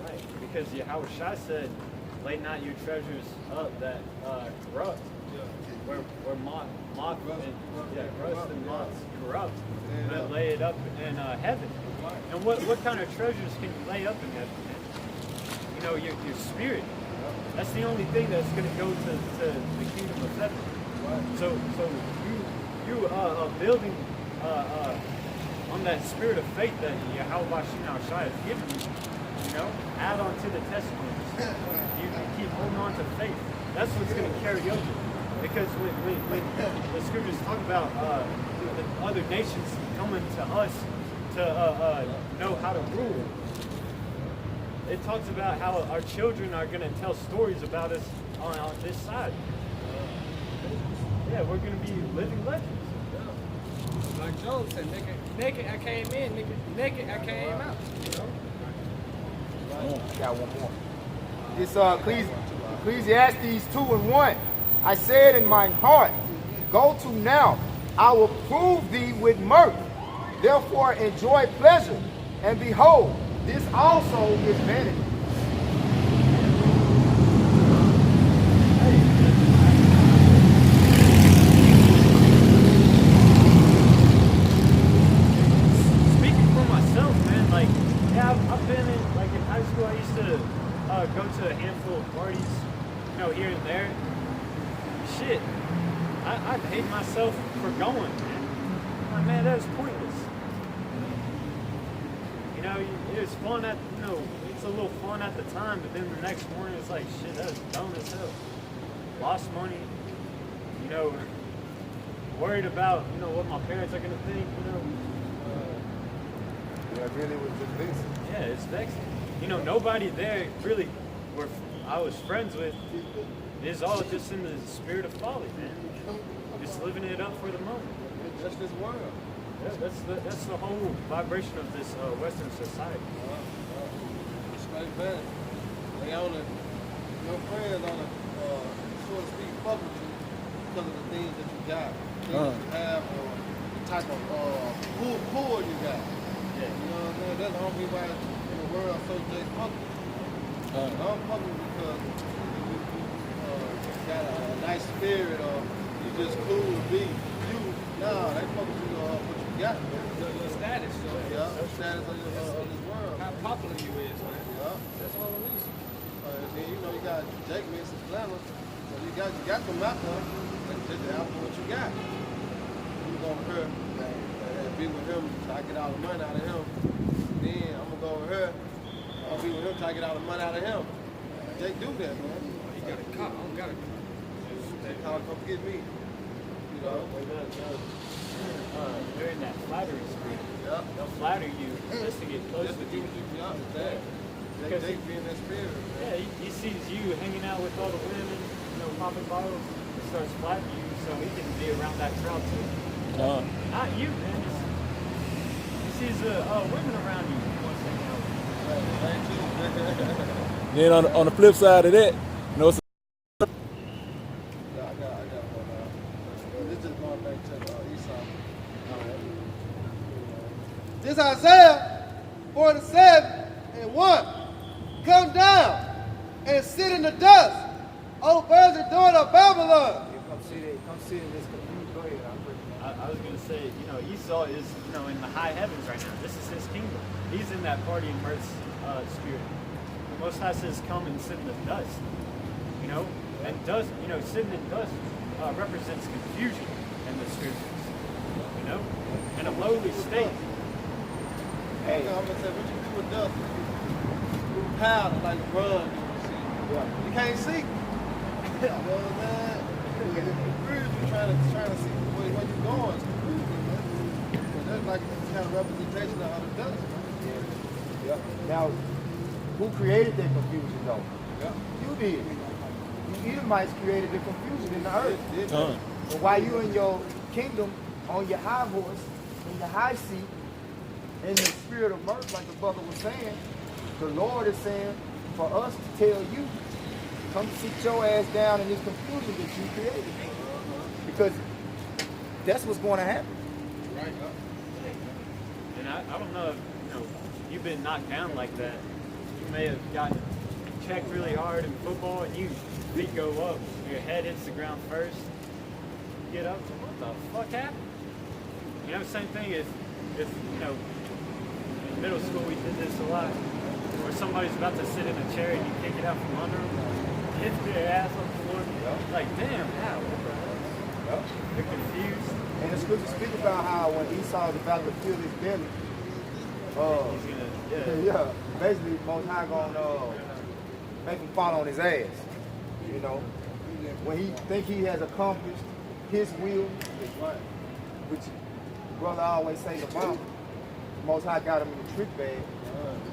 Right, because Yahweh Shai said, lay not your treasures up that corrupt, where moth and rust and moths corrupt, but lay it up in heaven. And what kind of treasures can you lay up in heaven? You know, your spirit. That's the only thing that's going to go to the kingdom of heaven. So you are building on that spirit of faith that Yahweh Bashim Shai has given you. You know, add on to the testimonies. You keep holding on to faith. That's what's going to carry over. Because when the scriptures talk about the other nations coming to us to know how to rule, it talks about how our children are going to tell stories about us on this side. Yeah, we're going to be living legends. Like Job said, naked I came in, naked I came out. Got one more. It's Ecclesiastes 2:1. I said in mine heart, go to now, I will prove thee with mirth. Therefore enjoy pleasure, and behold, this also is vanity. Speaking for myself, man, like, yeah, I've been in, like, in high school, I used to go to a handful of parties, you know, here and there. Shit, I hate myself for going, man. Like, man, that was pointless. You know, it was fun it's a little fun at the time, but then the next morning it's like, shit, that was dumb as hell. Lost money, you know, worried about, you know, what my parents are gonna think, you know. That really was just vexing. Yeah, it's vexing. You know, nobody there really I was friends with. It's all just in the spirit of folly, man. Just living it up for the moment. That's this world. Yeah, that's the whole vibration of this Western society. It's like that. They on it. Your friends on it, so to speak, fuck with you because of the things that you got, things that you have, or the type of pull you got. Yeah. You know what I'm saying? That's the only reason why in the world associates fuck with you. I'm fucking because you got a nice spirit or you just cool to be. You, nah, they fuck with you what you got. Your status, so Yeah, the status of this world. how popular you is, man. Yeah. That's all it is. Then you know you got Jake Mix Atlanta, so you got them out there. Just out for what you got. You gonna hurt and be with him, try to get all the money out of him. Then I'm gonna go over here. I'll be with him, try to get all the money out of him. Jake do that, man. He got a car. I don't got a car. They call, come get me. You know. During that flattery spree, Yeah. they'll flatter you just to get close Just to to get you. what you got. That. Because Jake be in that spirit. Yeah, he sees you hanging out with all the women, you know, popping bottles. He starts flattering you so he can be around that crowd too. Not you, man. He sees women around you. He wants to hang out with. Thank you. Then on the flip side of that, you know, I got one. This is going back to Esau. This Isaiah 47:1. Come down and sit in the dust, O virgin daughter of Babylon. Come sit in this confused. Go ahead. I was gonna say, you know, Esau is, you know, in the high heavens right now. This is his kingdom. He's in that party and mirth spirit. The Most High says, "Come and sit in the dust." You know, and dust, you know, sitting in dust represents confusion in the scriptures. You know, in a lowly state. Hey, I'm gonna say, what you do with dust? You powder like run. You can't see. You know what I'm saying? You're trying to see where you're going. So that's like kind of representation of how the dust. Yeah. Now, who created that confusion though? Yeah. You did. You Edomites created the confusion in the earth. Did But while you in your kingdom, on your high horse, in your high seat, in the spirit of mirth, like the brother was saying, the Lord is saying for us to tell you, come sit your ass down in this confusion that you created. Because that's what's going to happen. Right. And I don't know if, you know, you've been knocked down like that. You may have gotten check really hard in football and feet go up, your head hits the ground first, you get up, what the fuck happened? You know, same thing if you know, in middle school we did this a lot, where somebody's about to sit in a chair and you kick it out from under them, hit their ass on the floor, like, damn, how? What the hell? They're confused. And the scripture speak about how when Esau is about to fill his belly, He's gonna, basically Most High gonna make him fall on his ass. You know, when he think he has accomplished his will, which brother always say the bomb, Most High got him in the trick bag.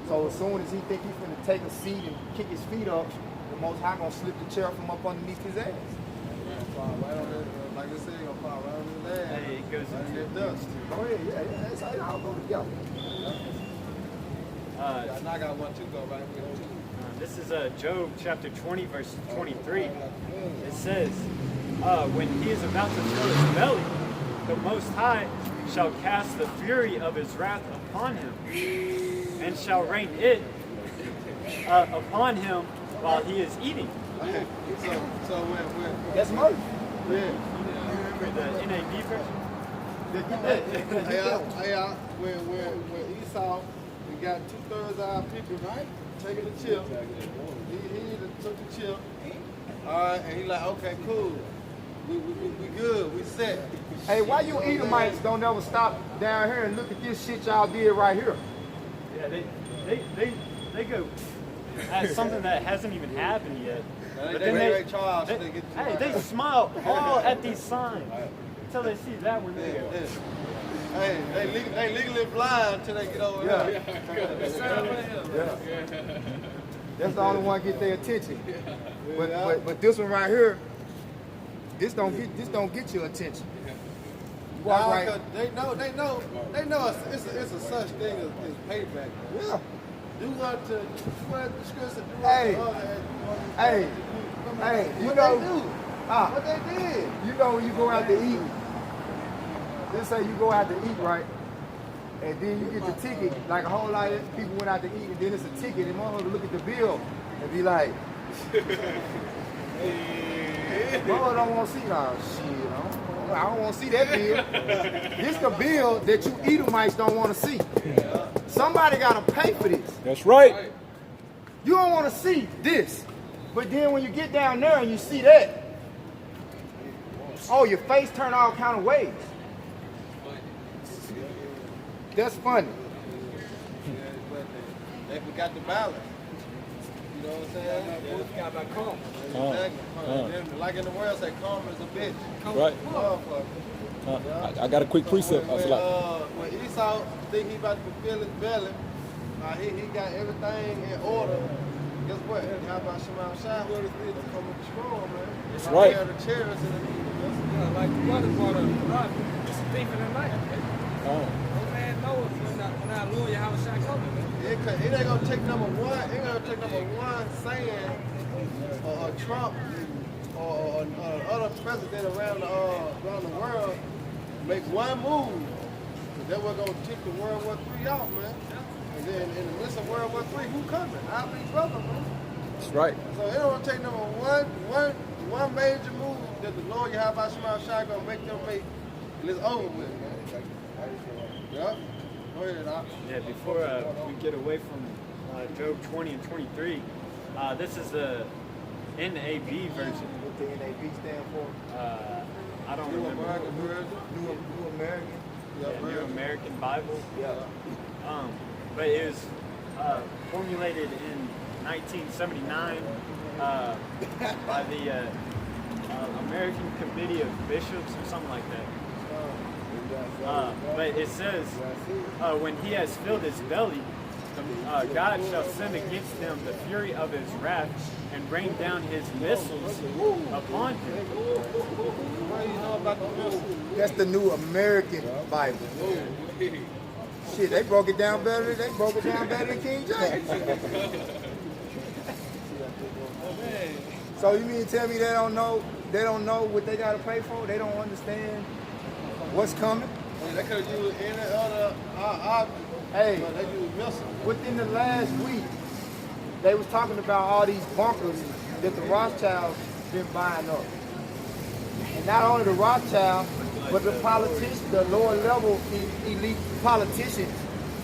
So as soon as he think he's gonna take a seat and kick his feet up, the Most High gonna slip the chair from up underneath his ass. Right on it, like I said, gonna fall right on his ass. Hey, it goes into the dust. Oh yeah, that's how it all go together. And I got one to go right with it too. This is Job chapter 20, verse 23. It says, when he is about to fill his belly, the Most High shall cast the fury of his wrath upon him, and shall rain it upon him while he is eating. So when That's murder. Remember the NAB version? when Esau, we got 2/3 of our people, right? Taking the chip. He took the chip. Alright, and he like, okay, cool. We good, we set. Hey, why you Edomites don't ever stop down here and look at this shit y'all did right here? Yeah, they go at something that hasn't even happened yet. But then they smile all at these signs until they see that one there. Hey, they legally blind until they get over there. That's the only one get their attention. But this one right here, this don't get your attention. You walk Nah, right. 'cause they know it's a such thing as payback. Yeah. Do what the scripture do. Hey, you What know, they do? What they did? you know when you go out to eat, let's say you go out to eat, right? And then you get the ticket, like a whole lot of people went out to eat, and then it's a ticket, and motherfucker look at the bill and be like, mother don't want to see that shit, I don't want to see that bill. This the bill that you Edomites don't want to see. Somebody got to pay for this. That's right. You don't want to see this. But then when you get down there and you see that, oh, your face turn all kind of ways. That's funny. They forgot the balance. You know what I'm saying? What you got about karma? Exactly. Like in the world, say karma is a bitch. Right. Motherfucker. I got a quick precept. When Esau think he about to fulfill his belly, he got everything in order. Guess what? How about Shema Shai? What is this? Coming strong, man. That's right. He had the chariots in the Yeah, like the brother brought up, it's a thief in the night. No man knows when our Lord Yahweh Shai coming, man. It ain't gonna take number one. It ain't gonna take number one saying or Trump or other president around the world make one move. That was gonna tip the World War III off, man. And then in the midst of World War III, who coming? Our big brother, man. That's right. So it don't take number one major move that the Lord Yahweh Shema Shai gonna make them make, and it's over with, man. Yep. Go ahead, Doc. Yeah, before we get away from Job 20 and 23, this is the NAB version. What the NAB stand for? I don't New remember. American version. New American. Yeah, New American Bible. Yeah. But it was formulated in 1979 by the American Committee of Bishops or something like that. But it says, when he has filled his belly, God shall send against him the fury of his wrath and rain down his missiles upon him. What do you know about the missiles? That's the New American Bible. Shit, they broke it down better. They broke it down better than King James. So you mean to tell me they don't know what they gotta pay for? They don't understand what's coming? They could have used any other object, Hey, but they used missiles. within the last week, they was talking about all these bunkers that the Rothschilds been buying up. And not only the Rothschild, but the politicians, the lower level elite politicians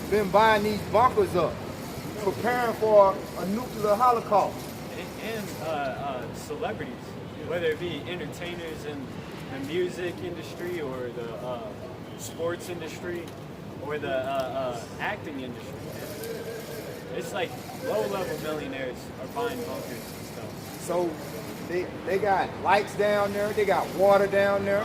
been buying these bunkers up, preparing for a nuclear holocaust. And celebrities, whether it be entertainers in the music industry or the sports industry or the acting industry. It's like low-level millionaires are buying bunkers and stuff. So they got lights down there, they got water down there.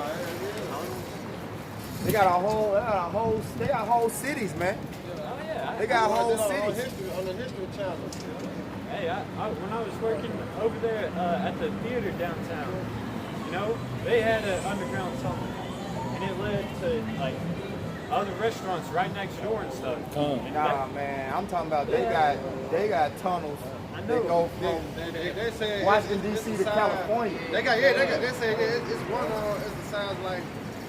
They got whole cities, man. Oh yeah. They got whole On cities. the History Channel. Hey, when I was working over there at the theater downtown, you know, they had an underground tunnel, and it led to like other restaurants right next door and stuff. And Nah, man, I'm talking about they got tunnels I that know. go from They say Washington it's D.C. the to size- California. They say it's one it's the size like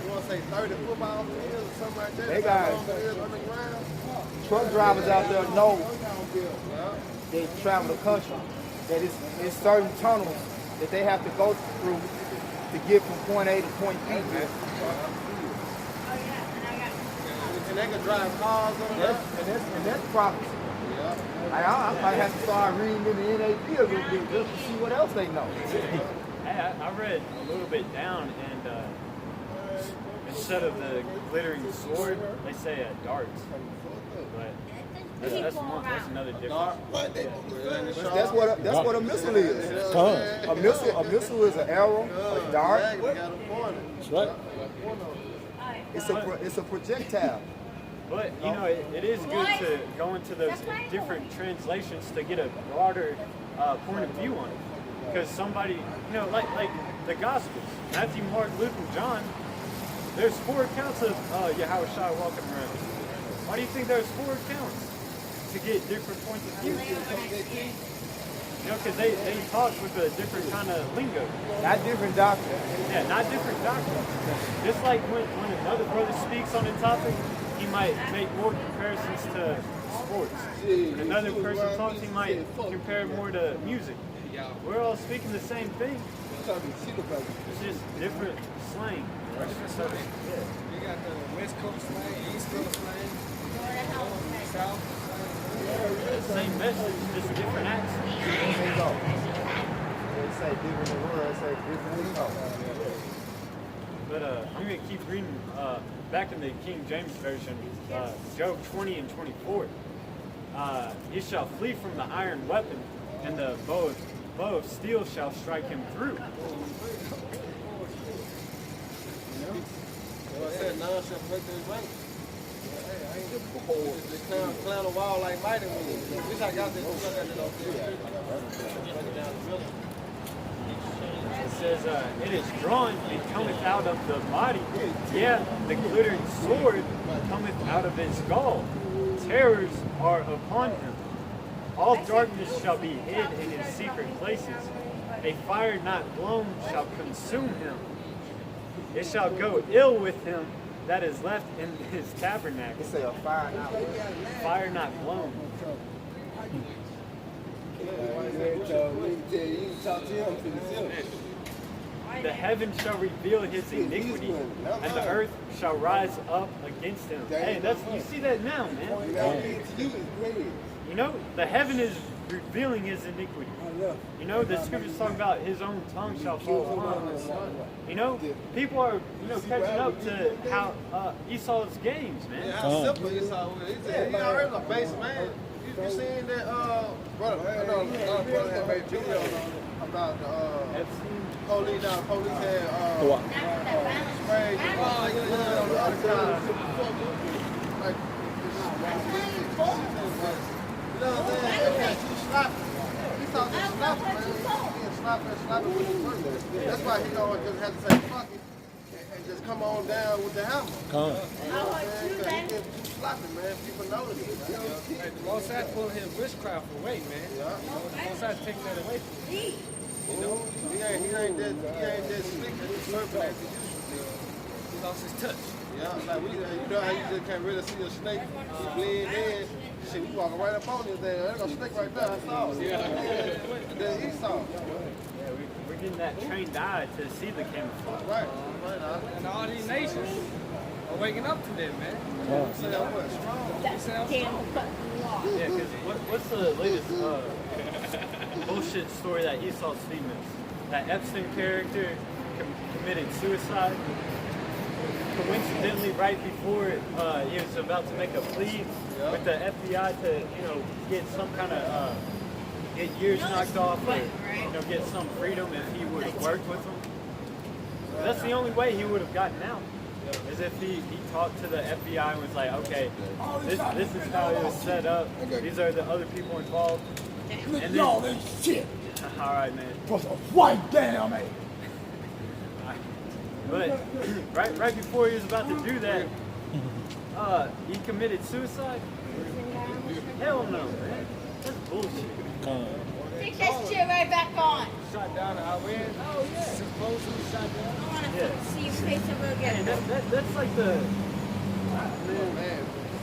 you want to say 30 football fields or something like that. They That's how got- long it is underground. Truck drivers out there know they travel the country that it's certain tunnels that they have to go through to get from point A to point B. Man. Oh yeah, and I got. And they can drive cars on that. And that's prophecy. I might have to start reading in the NAB a little bit just to see what else they know. Hey, I read a little bit down, and instead of the glittering sword, they say darts. But that's another difference. That's what a missile is. A missile is an arrow, a dart. That's right. It's a projectile. But you know, it is good to go into those different translations to get a broader point of view on it. Because somebody, you know, like the Gospels, Matthew, Mark, Luke, and John, there's 4 accounts of Yahushua walking around. Why do you think there's 4 accounts? To get different points of view. You know, because they talk with a different kind of lingo. Not different doctrine. Yeah, not different doctrines. Just like when another brother speaks on a topic, he might make more comparisons to sports. When another person talks, he might compare more to music. We're all speaking the same thing. It's just different slang. You got the West Coast slang, East Coast slang, South. Same message, just different accents. They go. They say different in word, they say different in talk. But I'm going to keep reading back in the King James Version, Job 20 and 24. He shall flee from the iron weapon, and the bow of steel shall strike him through. I said none shall break their rank. Just clown a wall like Mighty Wings. Wish I got this. It says, it is drawn and cometh out of the body. Yeah, the glittering sword cometh out of his gall. Terrors are upon him. All darkness shall be hid in his secret places. A fire not blown shall consume him. It shall go ill with him that is left in his tabernacle. They say a fire not lit. Fire not blown. The heaven shall reveal his iniquity, and the earth shall rise up against him. Hey, you see that now, man. You know, the heaven is revealing his iniquity. You know, the scriptures talk about his own tongue shall fall upon him. You know, people are, catching up to how Esau's games, man. Yeah, how simple Esau was. He already a base man. You seen that, brother? I know another brother had made video about the police. Now, police had sprayed the other guy. Like, you know what I'm saying? He slapped. He thought they slapped him, man. He slapping with his bird. That's why he always just had to say fuck it and just come on down with the hammer. You know what I'm saying? 'Cause he get too slapping, man. People notice it. Hey, the Most High put his witchcraft away, man. The Most High take that away from him. You know, he ain't that slick as the serpent as he used to be. He lost his touch. Yeah, like you know how you just can't really see a snake blend in. Shit, we walking right up on this there. There's a snake right there. I saw it. And then Esau. Yeah, we're getting that trained eye to see the camouflage. Right. And all these nations are waking up to that, man. See that what? Strong. That's damn fucking law. Yeah, because what's the latest bullshit story that Esau's feeding us? That Epstein character committed suicide. Coincidentally, right before he was about to make a plea with the FBI to, get some kind of get years knocked off, or get some freedom if he would have worked with them. That's the only way he would have gotten out. Is if he talked to the FBI and was like, okay, this is how it was set up. These are the other people involved. And then, all this shit. all right, man. Was a white damn man. But right before he was about to do that, he committed suicide. Hell no, man. That's bullshit. Take that shit right back on. Shot down in Iran. Oh, yeah. Supposedly shot down. I want to Yeah. see your face ever Hey, again. that's like the. Man.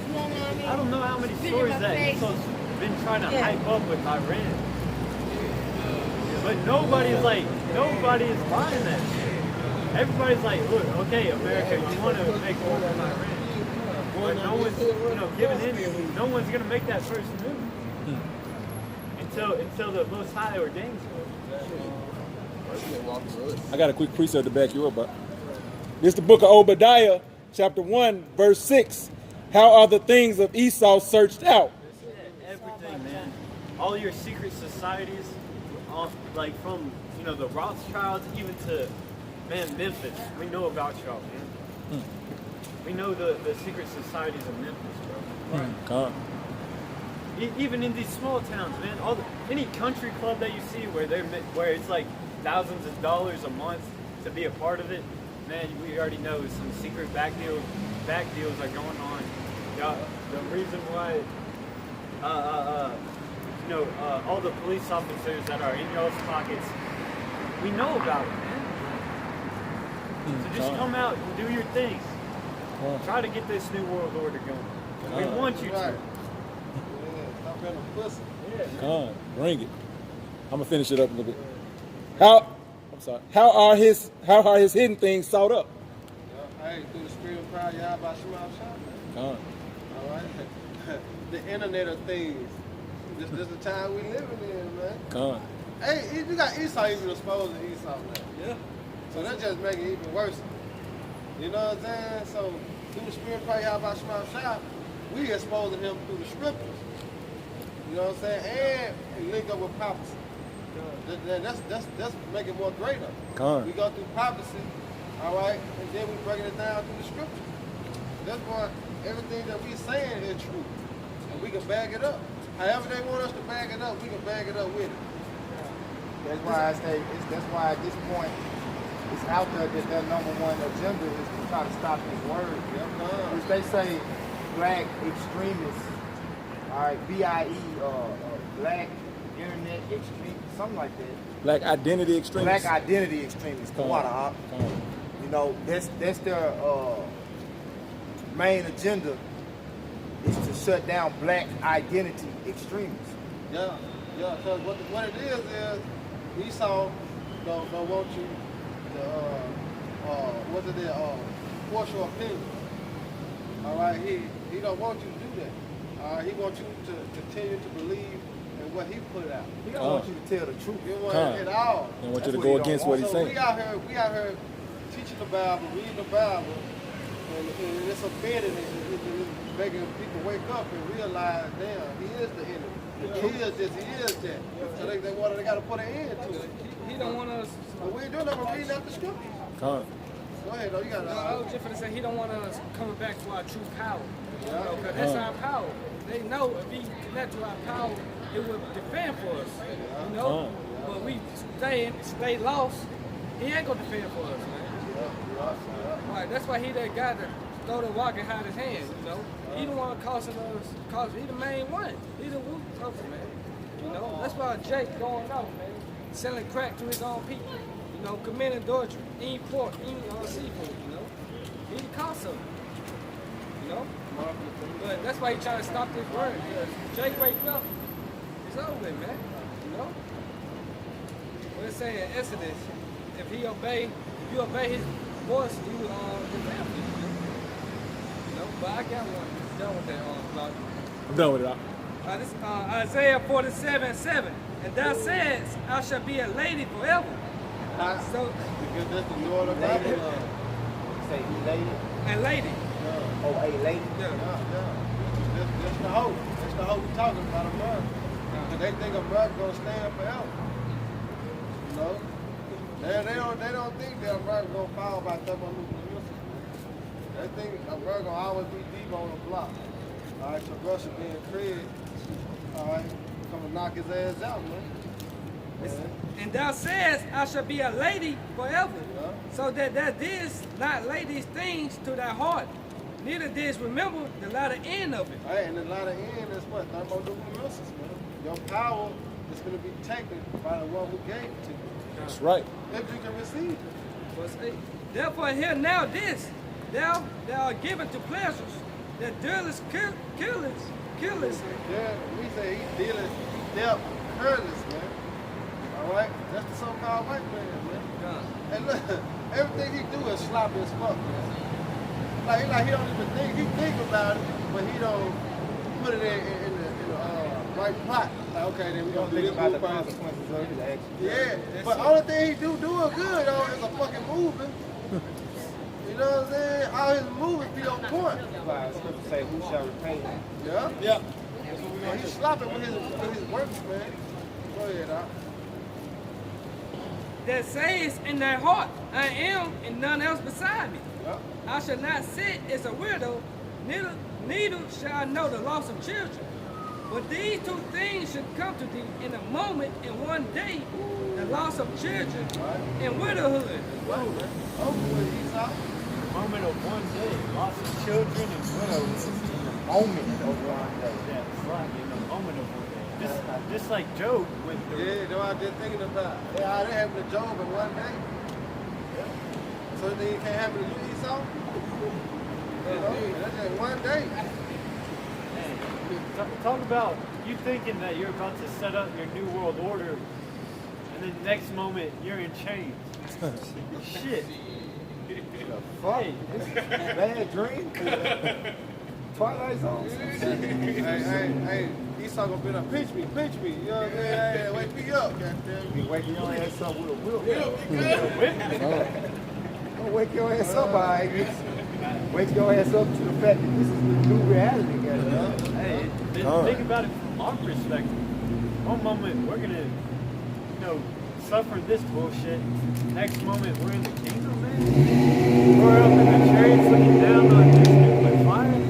You know what I mean? I don't know how many Spit in stories my that face. Esau's been trying to Yeah. hype up with Iran. But nobody's is buying that shit. Everybody's like, look, okay, America, you want to make war with Iran. But no one's, giving in. No one's going to make that first move. Until the Most High ordains it. I got a quick precept to back you up, but this is the book of Obadiah, chapter 1, verse 6. How are the things of Esau searched out? Yeah, everything, man. All your secret societies, like from the Rothschilds even to Memphis. We know about y'all, man. We know the secret societies of Memphis, bro. Come. Even in these small towns, man. Any country club that you see where it's like thousands of dollars a month to be a part of it, man, we already know some secret back deals are going on. The reason why all the police officers that are in y'all's pockets, we know about it, man. So just come out and do your thing. Try to get this new world order going. We want you Right. to. Stop being a pussy. Come on, bring it. I'm gonna finish it up a little bit. How are his hidden things sought up? Hey, through the spirit of pride, y'all about Shema Shah. Come on. All right. The internet of things. This is the time we living in, man. Come on. Hey, you got Esau even exposed to Esau now. Yeah. So that just make it even worse. You know what I'm saying? So through the spirit of pride, y'all about Shema Shah, we exposing him through the scriptures. You know what I'm saying? And link up with prophecy. That's make it more greater. Come on. We go through prophecy, all right, and then we breaking it down through the scripture. That's why everything that we saying is true, and we can back it up. However they want us to back it up, we can back it up with it. That's why I say that's why at this point it's out there that their number one agenda is to try to stop his word. Because they say black extremists, all right, BIE, black internet extremists, something like that. Black identity extremists. Black identity extremists. Come on. You know, that's their main agenda is to shut down black identity extremists. Yeah, because what it is Esau don't want you to, force your opinion. All right, he don't want you to do that. He wants you to continue to believe in what he put out. He don't want you to tell the truth. He don't want it at all. I want you to That's go what he against don't what want. he's So saying. we out here teaching the Bible, reading the Bible, and it's offending it's making people wake up and realize, damn, he is the enemy. He is this, he is that. So they got to put an end to it. He don't want us. But we ain't doing that. We're reading out the scriptures. Come on. Go ahead, though. You got I to. was just gonna say he don't want us coming back to our true power. You Yeah. know, 'cause that's our power. They know if we connect to our power, it will defend for us. You know, but we stay lost. He ain't gonna defend for us, man. Right, that's why he that guy that throw the rock and hide his hand. You know, he the one causing us. He the main one. He the root of it, man. You know, that's why Jake going out, man, selling crack to his own people. You know, committing adultery, eating pork, eating seafood. You know, he the cause of it. You know. But that's why he trying to stop this word. Because Jake wake up, it's over with, man. You know? What it's saying in Exodus, if you obey his voice, you deliver. You know? But I got one. Done with that, Claude. I'm done with it. This Isaiah 47:7. And thou says, I shall be a lady forever. So, because that's the Lord of Babylon. Say lady. and lady. Oh, a lady. Yeah. That's the hope. That's the hope we're talking about America. Because they think America gonna stand forever. You know? They don't think that America gonna fall by thermonuclear missiles. They think America gonna always be deep on the block. Alright, so Russia being Craig, alright, come and knock his ass out, man. And thou says, I shall be a lady forever. Yeah. So that thou didst not lay these things to thy heart, neither didst remember the latter end of it. Hey, and the latter end is what? Thermonuclear missiles, man. Your power is going to be taken by the one who gave it to you. That's right. If you can receive it. Verse 8. Therefore hear now this, thou art given to pleasures, that dealest killers. Yeah, we say he dealt careless, man. Alright? That's the so-called white man, man. And look, everything he do is sloppy as fuck, man. Like he don't even think, he think about it, but he don't put it in the right pot. Like, okay, then we gonna do this about the move first. consequences of his action. Yeah, but only thing he do it good though is a fucking moving. You know what I'm saying? All his movies be on point. Why scripture say, who shall repay him? Yeah? Yeah. So he's sloppy with his works, man. Go ahead, Doc. That says in thy heart, I am and none else beside me. Yeah. I shall not sit as a widow, neither shall I know the loss of children. But these two things should come to thee in a moment, in one day, the loss of children and widowhood. Over with Esau. Moment of one day, loss of children and widows. Moment of one day. Yeah, it's like in a moment of one day. Just like Job went through. Yeah, that's what I just thinking about. Yeah, how that happened to Job in one day. So you think it can't happen to you, Esau? You know, that's just one day. Hey, talk about you thinking that you're about to set up your new world order, and then next moment you're in chains. Shit. Fuck. Bad dream. Twilight Zone. Hey, Esau gonna be like, pinch me. You know what I'm saying? Hey, wake me up, goddamn. You wake your ass up with a whip. Oh. Don't wake your ass up, all right? Wake your ass up to the fact that this is the new reality, guys. Hey, think about it from our perspective. One moment we're gonna, suffer this bullshit. Next moment we're in the kingdom, man. We're up in the chariots looking down on this nuclear fire.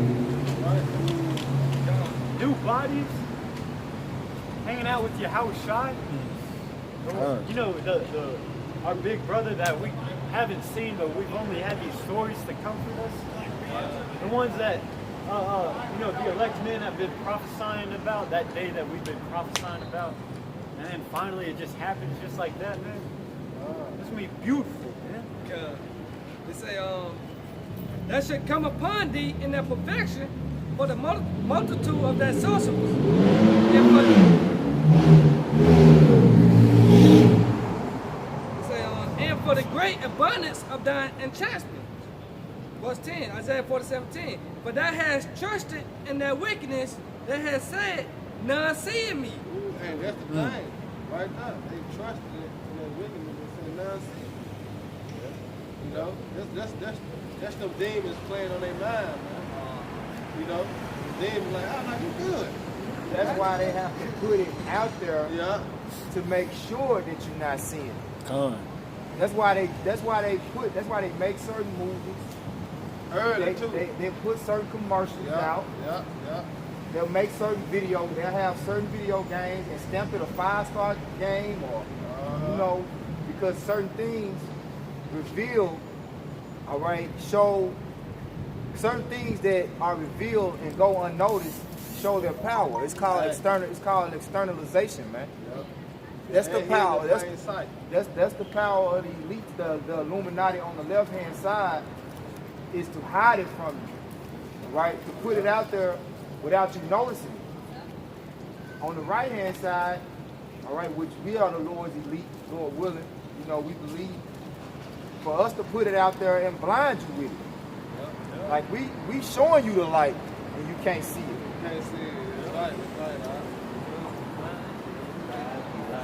New bodies. Hanging out with Yahushua. Our big brother that we haven't seen, but we've only had these stories to comfort us. The ones that, the elect men have been prophesying about, that day that we've been prophesying about. And then finally it just happens just like that, man. It's gonna be beautiful, man. They say, that should come upon thee in their perfection for the multitude of thy sorcerers. And for the great abundance of thine enchantment. Verse 10, Isaiah 47:10. But thou hast trusted in their wickedness, that has said, none seeing me. Hey, that's the thing. Right now, they trusted it in their wickedness and said, none see. You know, that's them demons playing on their mind, man. You know, the demons like, oh, no, you good. That's why they have to put it out there to make sure that you're not seeing it. That's why they make certain movies. They put certain commercials out. They'll make certain videos. They'll have certain video games and stamp it a 5-star game, or because certain things reveal, show certain things that are revealed and go unnoticed, show their power. It's called externalization, man. That's the power. That's the power of the elites, the Illuminati on the left hand side, is to hide it from you. right? To put it out there without you noticing it. On the right-hand side, all right, which we are the Lord's elite, Lord willing, you know, we believe, for us to put it out there and blind you with it. Like we showing you the light and you can't see it. Can't see it. It's right.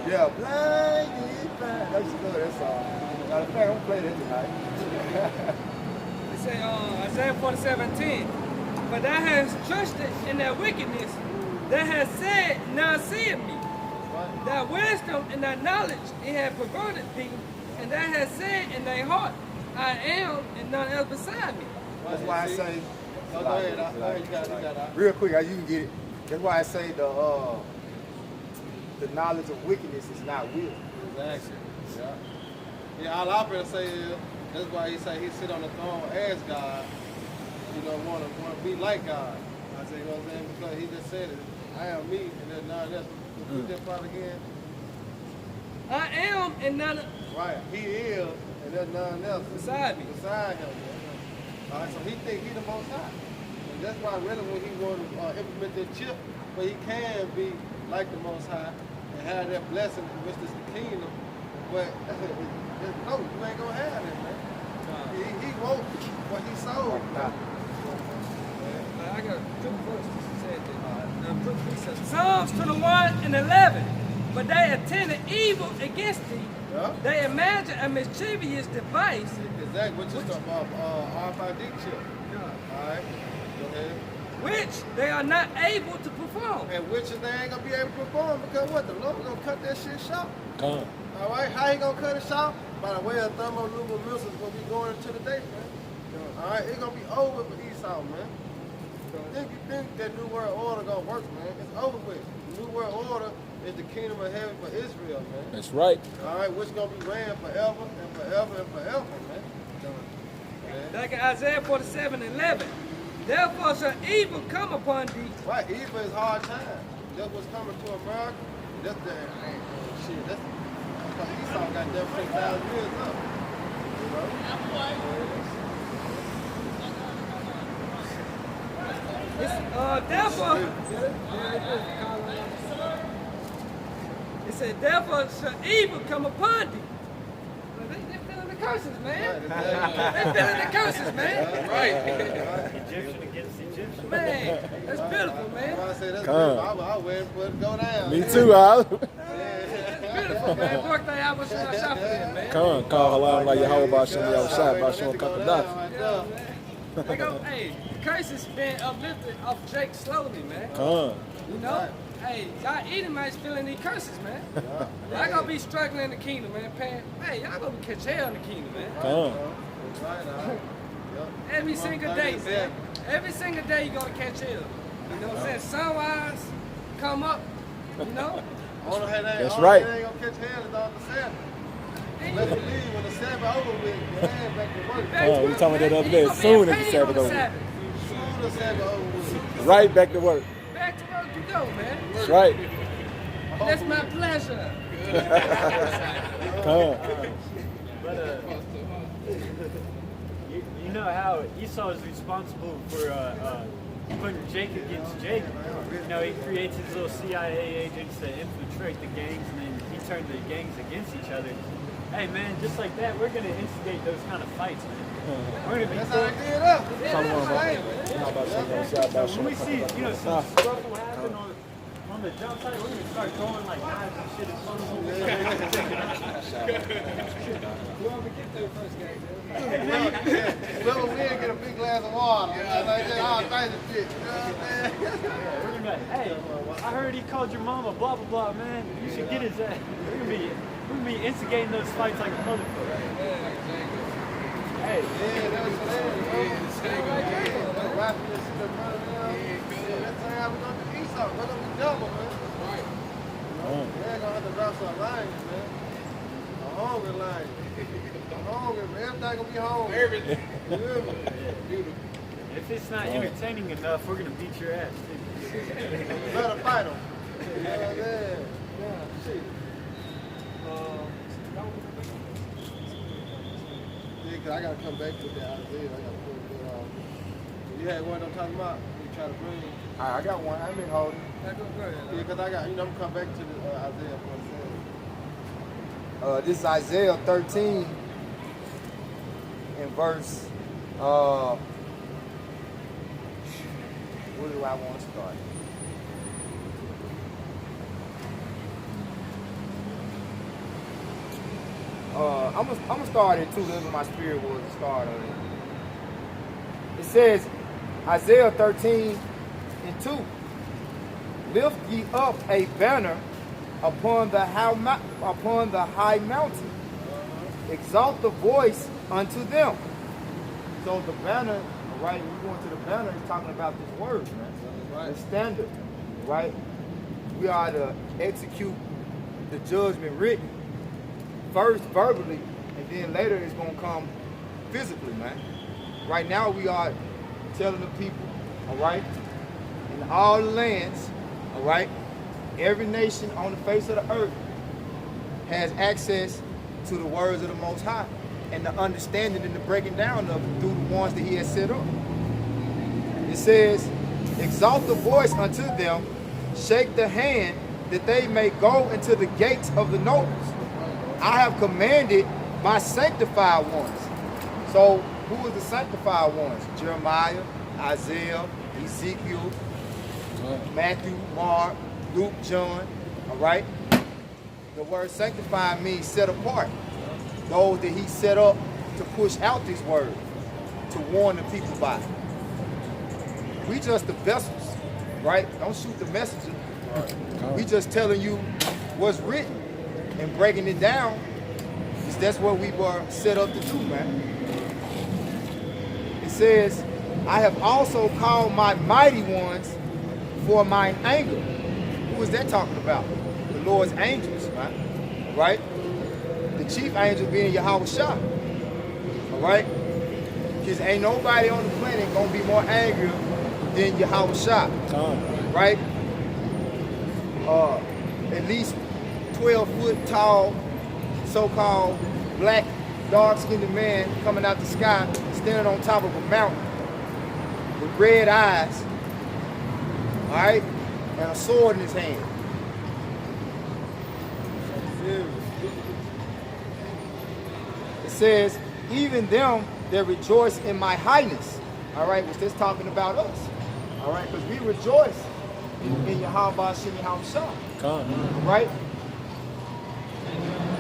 Yeah, blinded by. That's good, that's all. Matter of fact, I'm gonna play that tonight. It say Isaiah 47:10. But thou hast trusted in their wickedness, that has said, now seeth me. Thy wisdom and thy knowledge, it hath perverted thee, and thou hast said in thy heart, I am, and none else beside me. That's why I say, Go ahead. You got it. real quick, you can get it. That's why I say the knowledge of wickedness is not will. Exactly. Yeah, all I'm gonna say is that's why he say he sit on the throne as God. You know, want to be like God. I say, you know what I'm saying? Because he just said it. I am me, and there's none else. Repeat that part again. I am, and none Right. He is, and there's none else beside me. beside him. All right. So he think he the Most High, and that's why really when he want to implement that chip, but he can be like the Most High and have that blessing, which is the kingdom. But no, you ain't gonna have that, man. He won't what he sold. I got two verses that said that. Psalms 21:11. But they intended evil against thee. Yeah. They imagine a mischievous device. Exactly, which is the RFID chip. All right, go ahead. Which they are not able to perform. And which they ain't gonna be able to perform because what? The Lord gonna cut that shit short. Come. All right, how he gonna cut it short? By the way of thermonuclear missiles gonna be going into the day, man. All right, it's gonna be over for Esau, man. You think that New World Order gonna work, man? It's over with. The New World Order is the kingdom of heaven for Israel, man. That's right. All right, which gonna be ran forever and forever and forever, man. Like in Isaiah 47:11. Therefore shall evil come upon thee. Right, evil is hard time. That's what's coming to America. That's the shit. That's because Esau got them 6,000 years up. You know? Therefore, it said, therefore shall evil come upon thee. Well, they feeling the curses, man. They feeling the curses, man. Egyptian against Egyptian. Man, that's beautiful, man. I say that's Come. beautiful. I wait for it to go down. Me too, Al. That's beautiful, man. Birthday album should I shop for them, man. Come, call Halam like Yahweh Bashem Yahushua Bashem Kakadafi. They go, hey, the curses been uplifted off Jake slowly, man. Come. You know? Hey, y'all Edomites feeling these curses, man. Y'all gonna be struggling in the kingdom, man. Hey, y'all gonna catch hell in the kingdom, man. Come. Every single day, man. Every single day you gonna catch hell. You know what I'm saying? Sunrise, come up, you know? That's right. They ain't gonna catch hell is on the Sabbath. Let's believe when the Sabbath over with, your hand back to work. Back to we work, talking about that man. the other day. You As gonna soon be as the paid Sabbath on the over. Sabbath. Soon as the Sabbath over with. Right back to work. Back to work you go, man. That's right. That's my pleasure. Come. But you know how Esau is responsible for putting Jacob against Jacob. You know, he creates his little CIA agents to infiltrate the gangs, and then he turns the gangs against each other. Hey man, just like that, we're gonna instigate those kind of fights, man. We're gonna be That's how they did up. when we see, you know, some scuffle happen on the jump site, we're gonna start throwing like knives and shit at some Whoever get there first, guys. Whoever win get a big glass of water. Like that, all kinds of shit. You know what I'm saying? We're gonna be like, hey, I heard he called your mama blah blah blah, man. You should get his ass. We're gonna be instigating those fights like a motherfucker. Hey, Yeah, that's what it is. Rapping this shit up front of them. That's how we're gonna do Esau. We're gonna be double, man. Right. They're gonna have to drop some lines, man. A hungry line. Hungry, man. Everything gonna be hungry. Everything. Beautiful. if it's not entertaining enough, we're gonna beat your ass too. Better fight them. You know what I'm saying? Yeah, shit. Yeah, cause I gotta come back with that Isaiah. I gotta put it You had one I'm talking about. You try to bring. All right, I got one. I've been holding. Yeah, because I got, I'm going to come back to the Isaiah 47. This is Isaiah 13 in verse, where do I want to start? I'm gonna start at 2. That's what my spirit was to start on it. It says, Isaiah 13 and 2. Lift ye up a banner upon the high mountain. Exalt the voice unto them. So the banner, right? We're going to the banner. It's talking about this word, man. The standard, right? We are to execute the judgment written first verbally, and then later it's going to come physically, man. Right now we are telling the people, all right, in all the lands, all right, every nation on the face of the earth has access to the words of the Most High and the understanding and the breaking down of it through the ones that He has set up. It says, exalt the voice unto them, shake the hand, that they may go into the gates of the nobles. I have commanded my sanctified ones. So who is the sanctified ones? Jeremiah, Isaiah, Ezekiel, Matthew, Mark, Luke, John, all right? The word sanctified means set apart. Those that He set up to push out this word, to warn the people by. We just the vessels, right? Don't shoot the messenger. We just telling you what's written and breaking it down. Because that's what we were set up to do, man. It says, I have also called my mighty ones for mine anger. Who is that talking about? The Lord's angels, man. Right? The chief angel being Yahweh Shah. All right? Because ain't nobody on the planet gonna be more angry than Yahweh Shah. Right? At least 12-foot tall, so-called black, dark-skinned man coming out the sky, standing on top of a mountain with red eyes, all right, and a sword in his hand. It says, even them that rejoice in my highness, all right, which that's talking about us, all right, because we rejoice in Yahweh Shem Yahweh Shah, right?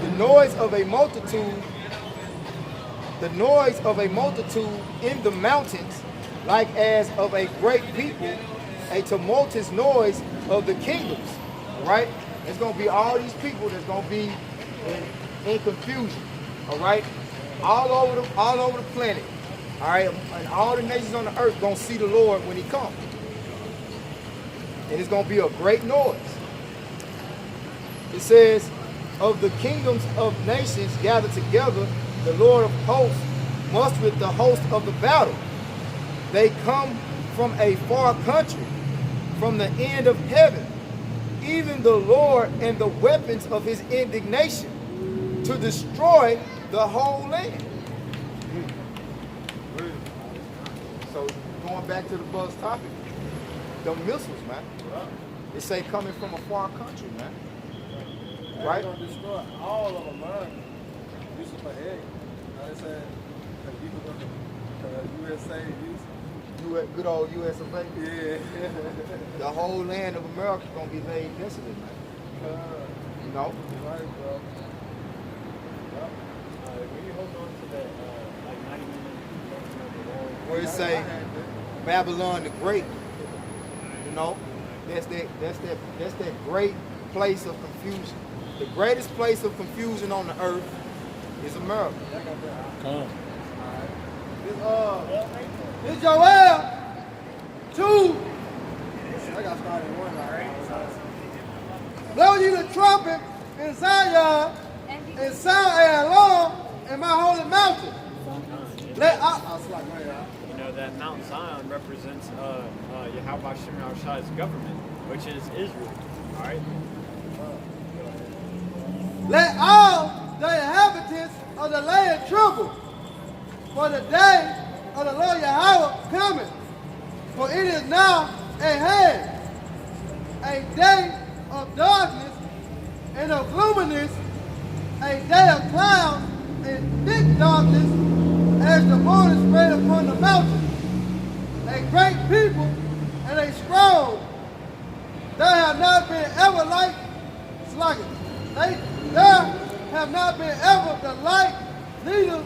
The noise of a multitude in the mountains, like as of a great people, a tumultuous noise of the kingdoms, right? There's going to be all these people that's going to be in confusion, all right? All over the planet, all right? And all the nations on the earth going to see the Lord when He comes. And it's going to be a great noise. It says, of the kingdoms of nations gathered together, the Lord of hosts mustereth the host of the battle. They come from a far country, from the end of heaven, even the Lord and the weapons of His indignation, to destroy the whole land. So going back to the buzz topic, the missiles, man. They say coming from a far country, man. Right? They're going to destroy all of them, man. Use it for egg. They said, people go to USA use Good old US of A. Yeah. The whole land of America is going to be laid desolate, man. You know? Right, bro. When you hold on to that, like 90 minutes, Where it say Babylon the Great, you know, that's that great place of confusion. The greatest place of confusion on the earth is America. This Joel 2. I got started in 1 already. Blow you the trumpet in Zion and sound an alarm in my holy mountain. you know that Mount Zion represents Yahweh Shem Shah's government, which is Israel. All right. Let all the inhabitants of the land tremble, for the day of the Lord Yahweh cometh For it is now at hand, a day of darkness and of gloominess, a day of clouds and thick darkness, as the morning spread upon the mountain. A great people and a strong. There have not been ever like sluggish. There have not been ever the like, neither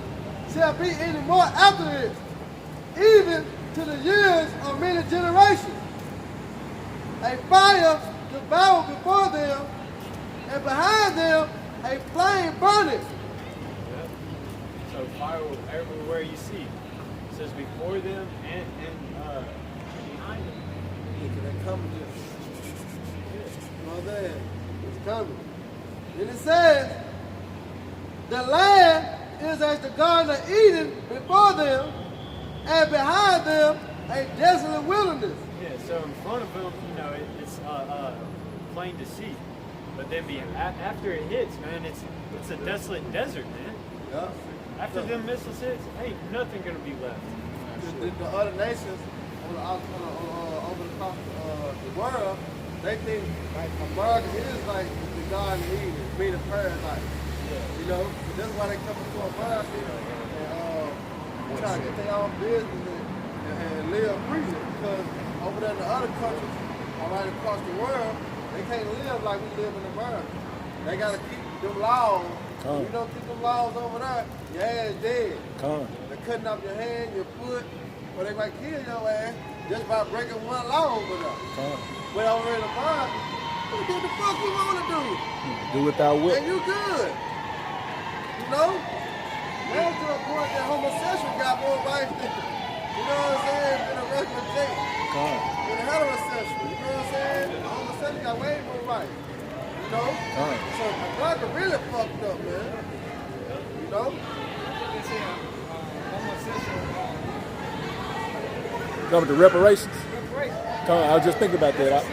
shall be any more after this, even to the years of many generations. A fire devoured before them, and behind them a flame burning. Yeah. So fire everywhere you see. It says before them and behind them. They're coming here. You know what I'm saying? It's coming. Then it says, the land is as the Garden of Eden before them, and behind them a desolate wilderness. Yeah, so in front of them, it's plain to see. But then after it hits, man, it's a desolate desert, man. Yeah. After them missiles hits, ain't nothing gonna be left. The other nations over across the world, they think like America is like the Garden of Eden, being a paradise. Yeah. You know, that's why they come to America and try to get their own business and live freely. Because over there in the other countries, all right across the world, they can't live like we live in America. They gotta keep them laws. If you don't keep them laws over there, your ass dead. They're cutting off your hand, your foot, or they might kill your ass just by breaking one law over there. But over in America, you do what the fuck you wanna do. Do without will. And you good. You know? Now to a point that homosexual got more rights than, you know what I'm saying, than a regular J. Than a heterosexual, you know what I'm saying? A homosexual got way more rights. You know? So America really fucked up, man. You know? Come with the reparations. Come on, I was just thinking about that.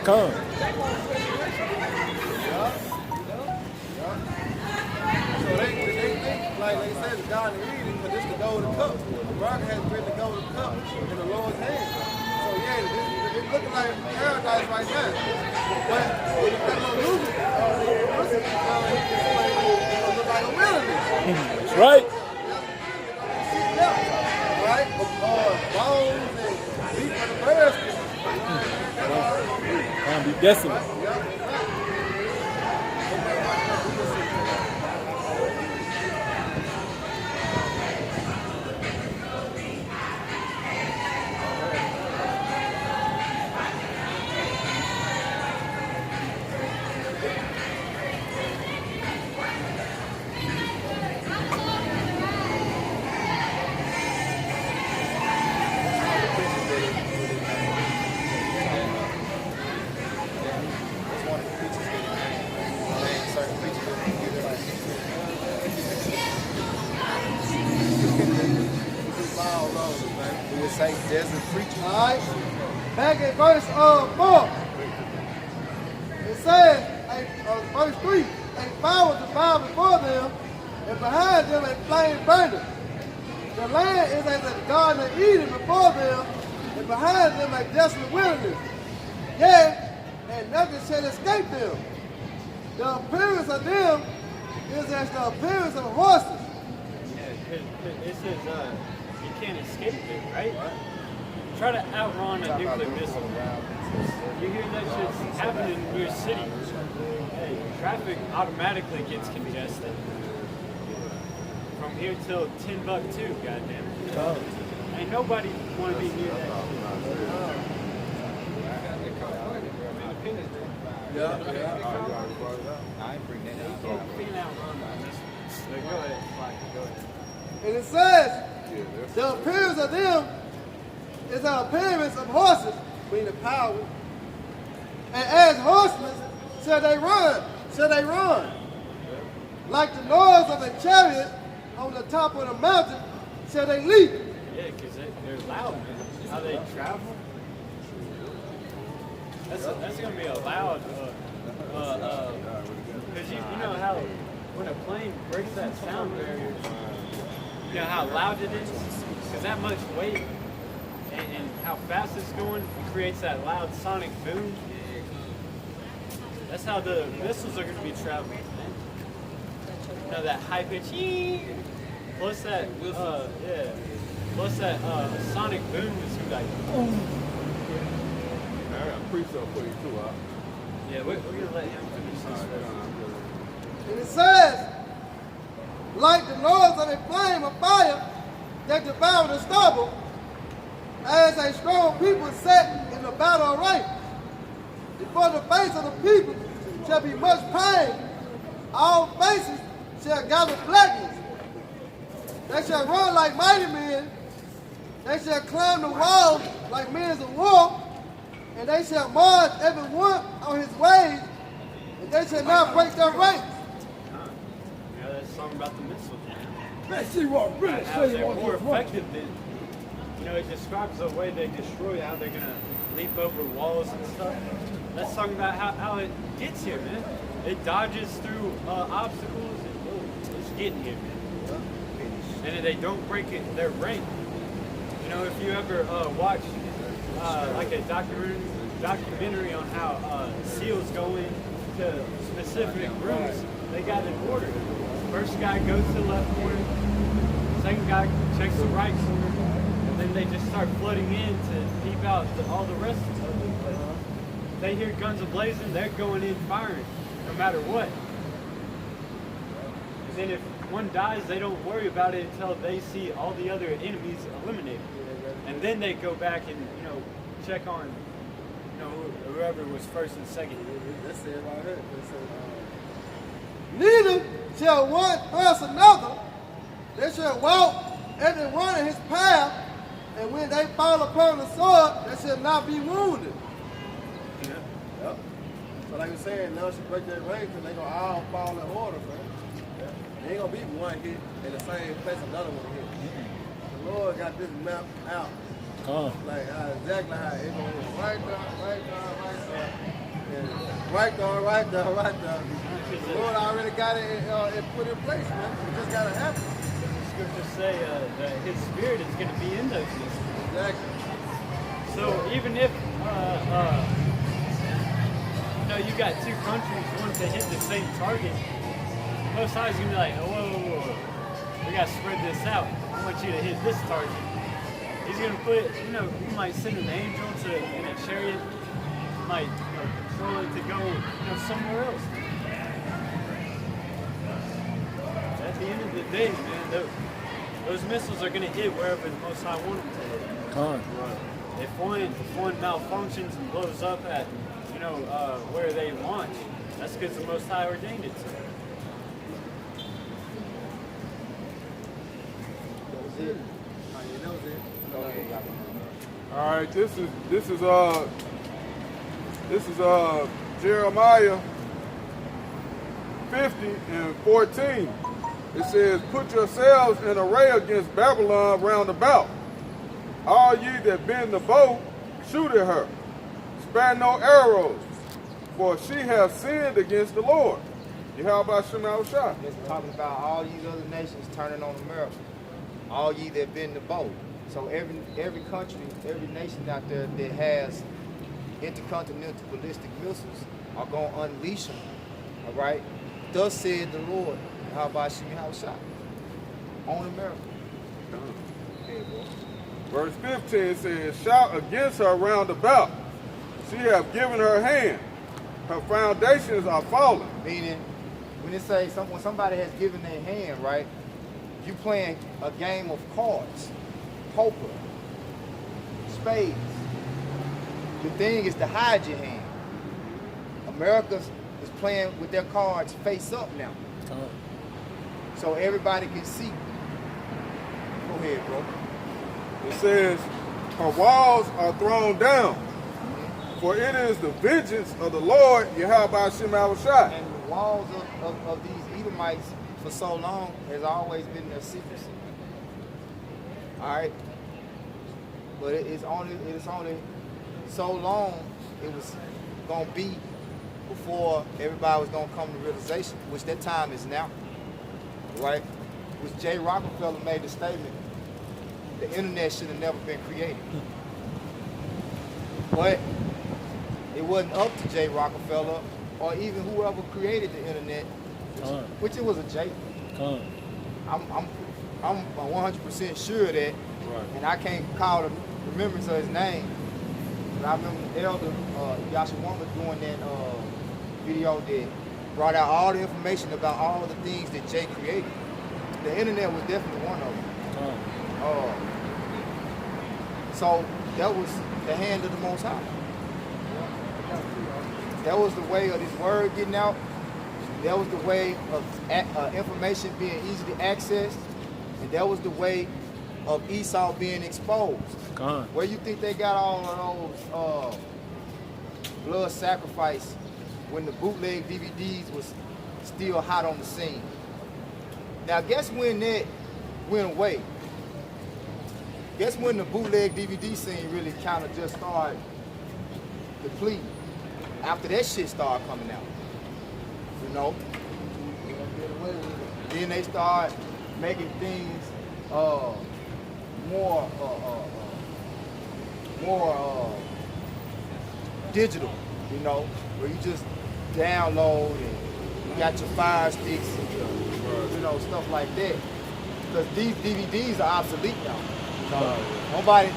Come. So they think, like they said, the Garden of Eden, but this the golden cup. America has been the golden cup in the Lord's hand. So yeah, it's looking like paradise right now. But when you got no music, it look like a wilderness. That's right. Right? Bones and meat for the birds. Gonna be desolate. Desert preaching. All right. Back in verse 4, it says, verse 3, a fire was devoured before them, and behind them a flame burning. The land is as the Garden of Eden before them, and behind them a desolate wilderness. Yea, and nothing shall escape them. The appearance of them is as the appearance of horses. Yeah, because it says you can't escape it, right? Try to outrun a nuclear missile. You hear that shit's happening in your city. Hey, traffic automatically gets congested. From here till Timbuktu, goddamn. Ain't nobody want to be near that shit. I ain't bring that You can't outrun a missile. So go ahead, Mike, go ahead. And it says, the appearance of them is the appearance of horses, meaning power. And as horsemen, shall they run. Like the noise of a chariot on the top of the mountain, shall they leap. Yeah, because they're loud, man. How they travel. That's going to be a loud, because you know how when a plane breaks that sound barrier, you know how loud it is? Because that much weight and how fast it's going, it creates that loud sonic boom. That's how the missiles are going to be traveling. You know, that high pitch, plus that, plus that sonic boom is going to be like, I got a precept for you too, huh? yeah, we're going to let him finish this first. And it says, like the noise of a flame of fire that devoured the stubble, as a strong people set in the battle array. Before the face of the people shall be much pain. All faces shall gather blackness. They shall run like mighty men. They shall climb the walls like men of war. And they shall march every one on his ways. And they shall not break their ranks. Yeah, that's talking about the missiles. Let's see what really How they're more effective than, you know, it describes the way they destroy, how they're going to leap over walls and stuff. That's talking about how it gets here, man. It dodges through obstacles and it's getting here, man. And they don't break their rank. You know, if you ever watch like a documentary on how SEALs go into specific rooms, they got an order. First guy goes to the left corner, second guy checks the right corner, and then they just start flooding in to peep out all the rest of them. But they hear guns ablazing, they're going in firing, no matter what. And then if one dies, they don't worry about it until they see all the other enemies eliminated. And then they go back and, you know, check on, you know, whoever was first and second. That's it right here. Neither shall one pass another. They shall walk every one in his path, and when they fall upon the sword, they shall not be wounded. Yeah. Yep. So like I was saying, now she break their ranks and they gonna all fall in order, man. They ain't gonna be one hit in the same place another one hit. The Lord got this map out. Like exactly how it going right down, right down, right down. And right down, right down, right down. The Lord already got it put in place, man. It just gotta happen. The scriptures say that His Spirit is going to be in those systems. Exactly. So even if you know you got two countries wanting to hit the same target, Most High is going to be like, oh, whoa, we got to spread this out. I want you to hit this target. He's going to put, you know, he might send an angel in a chariot, he might, you know, control it to go, you know, somewhere else. At the end of the day, man, those missiles are going to hit wherever the Most High wants them to hit. If one malfunctions and blows up at, you know, where they launch, that's because the Most High ordained it to. All right, this is Jeremiah 50 and 14. It says, "Put yourselves in array against Babylon round about. All ye that bend the bow, shoot at her. Spare no arrows, for she hath sinned against the Lord." Yahweh Shem Shah. It's talking about all these other nations turning on America. All ye that bend the bow. So every country, every nation out there that has intercontinental ballistic missiles are going to unleash them. All right? Thus said the Lord, Yahweh Shem Shah, on America. Verse 15 says, "Shout against her round about. She hath given her hand. Her foundations are fallen." Meaning, when it says when somebody has given their hand, right? You playing a game of cards, poker, spades. The thing is to hide your hand. America is playing with their cards face up now, so everybody can see. Go ahead, bro. It says, "Her walls are thrown down, for it is the vengeance of the Lord, Yahweh Shem Shah." And the walls of these Edomites for so long has always been their secrecy. All right, but it's only so long it was gonna be before everybody was gonna come to realization, which that time is now. Right? Which Jay Rockefeller made the statement the internet should have never been created. But it wasn't up to Jay Rockefeller or even whoever created the internet, which it was a Jay. I'm 100% sure of that, and I can't call the remembrance of his name. But I remember the elder Yashawama doing that video that brought out all the information about all the things that Jay created. The internet was definitely one of them. So that was the hand of the Most High. That was the way of this word getting out. That was the way of information being easily accessed. And that was the way of Esau being exposed. Where you think they got all of those blood sacrifice when the bootleg DVDs was still hot on the scene? Now guess when that went away? Guess when the bootleg DVD scene really kind of just started depleting? After that shit started coming out, you know? Then they start making things more digital, you know, where you just download and you got your Fire Sticks and your, you know, stuff like that. Because these DVDs are obsolete now. Nobody,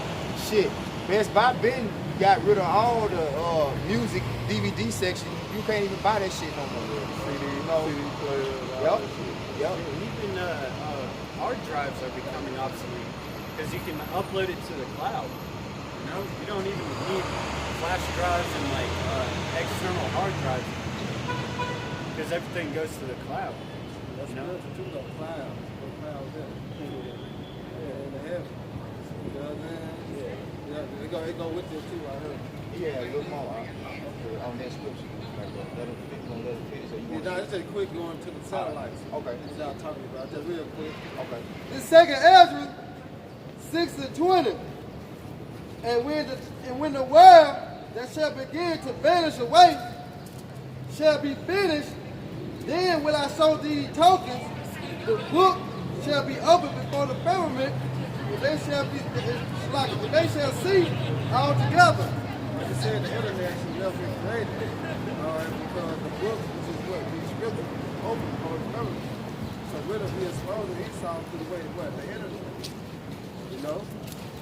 shit. Best Buy been got rid of all the music DVD section. You can't even buy that shit no more. You know? Yep. Even hard drives are becoming obsolete because you can upload it to the cloud. You know, you don't even need flash drives and like external hard drives because everything goes to the cloud. That's another too, though. Cloud. What cloud is that? Yeah, in the heaven. You know what I'm saying? Yeah. It go with it too, I heard. Yeah, a little more on that scripture. Let him finish. No, it's just quick going to the satellites. Okay. That's what y'all talking about. Just real quick. Okay. This second Ezra 6:20. And when the world that shall begin to vanish away shall be finished, then will I show thee tokens. The book shall be opened before the firmament, and they shall see all together. Like I said, the internet should never be created. Because the book, which is what these scriptures, open before the firmament. So we'll be exposed to Esau through the way of what? The internet. You know?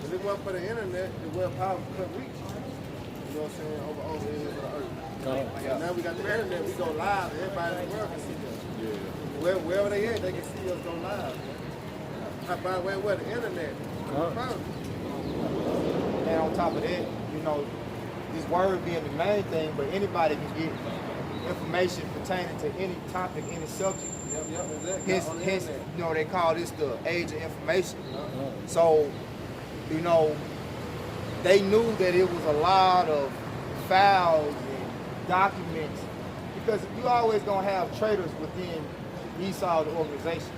If it wasn't for the internet, the web power couldn't reach. You know what I'm saying? Over here to the earth. So now we got the internet, we go live, everybody in the world can see us. Yeah. Wherever they at, they can see us go live. By the way, where the internet? And on top of that, you know, this word being the main thing, but anybody can get information pertaining to any topic, any subject. Exactly. Hence, you know, they call this the age of information. So, you know, they knew that it was a lot of files and documents, because you always gonna have traitors within Esau's organization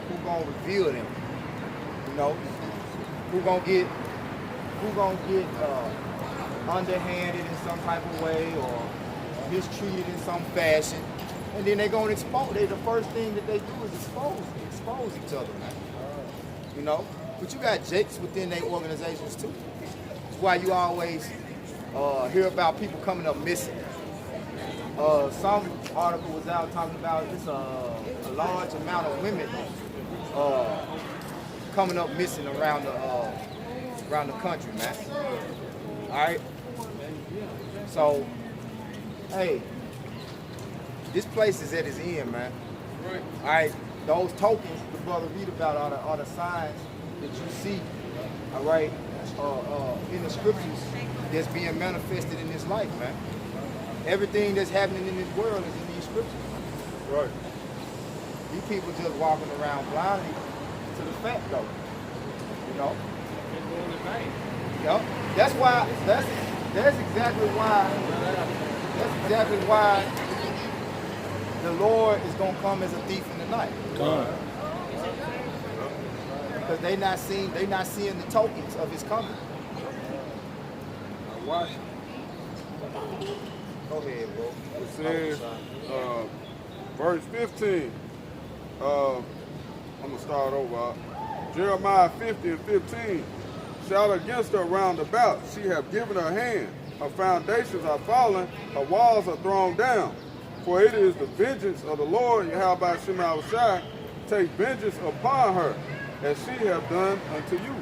who gonna reveal them. You know, who gonna get underhanded in some type of way or mistreated in some fashion, and then they're gonna expose. The first thing that they do is expose each other, man. You know, but you got jakes within their organizations too. That's why you always hear about people coming up missing. Some article was out talking about it's a large amount of women coming up missing around the country, man. All right. So, hey, this place is at its end, man. Right. All right. Those tokens the brother read about are the signs that you see. All right. In the scriptures that's being manifested in this life, man. Everything that's happening in this world is in these scriptures. Right. These people just walking around blindly to the fact, though. You know. Yep. That's exactly why the Lord is gonna come as a thief in the night. Because they not seeing the tokens of his coming. Watch. Go ahead, bro. It says, verse 15. I'm gonna start over. Jeremiah 50 and 15. Shout against her round about. She hath given her hand. Her foundations are fallen. Her walls are thrown down. For it is the vengeance of the Lord, Yahweh Shem Shai, take vengeance upon her, as she have done unto you.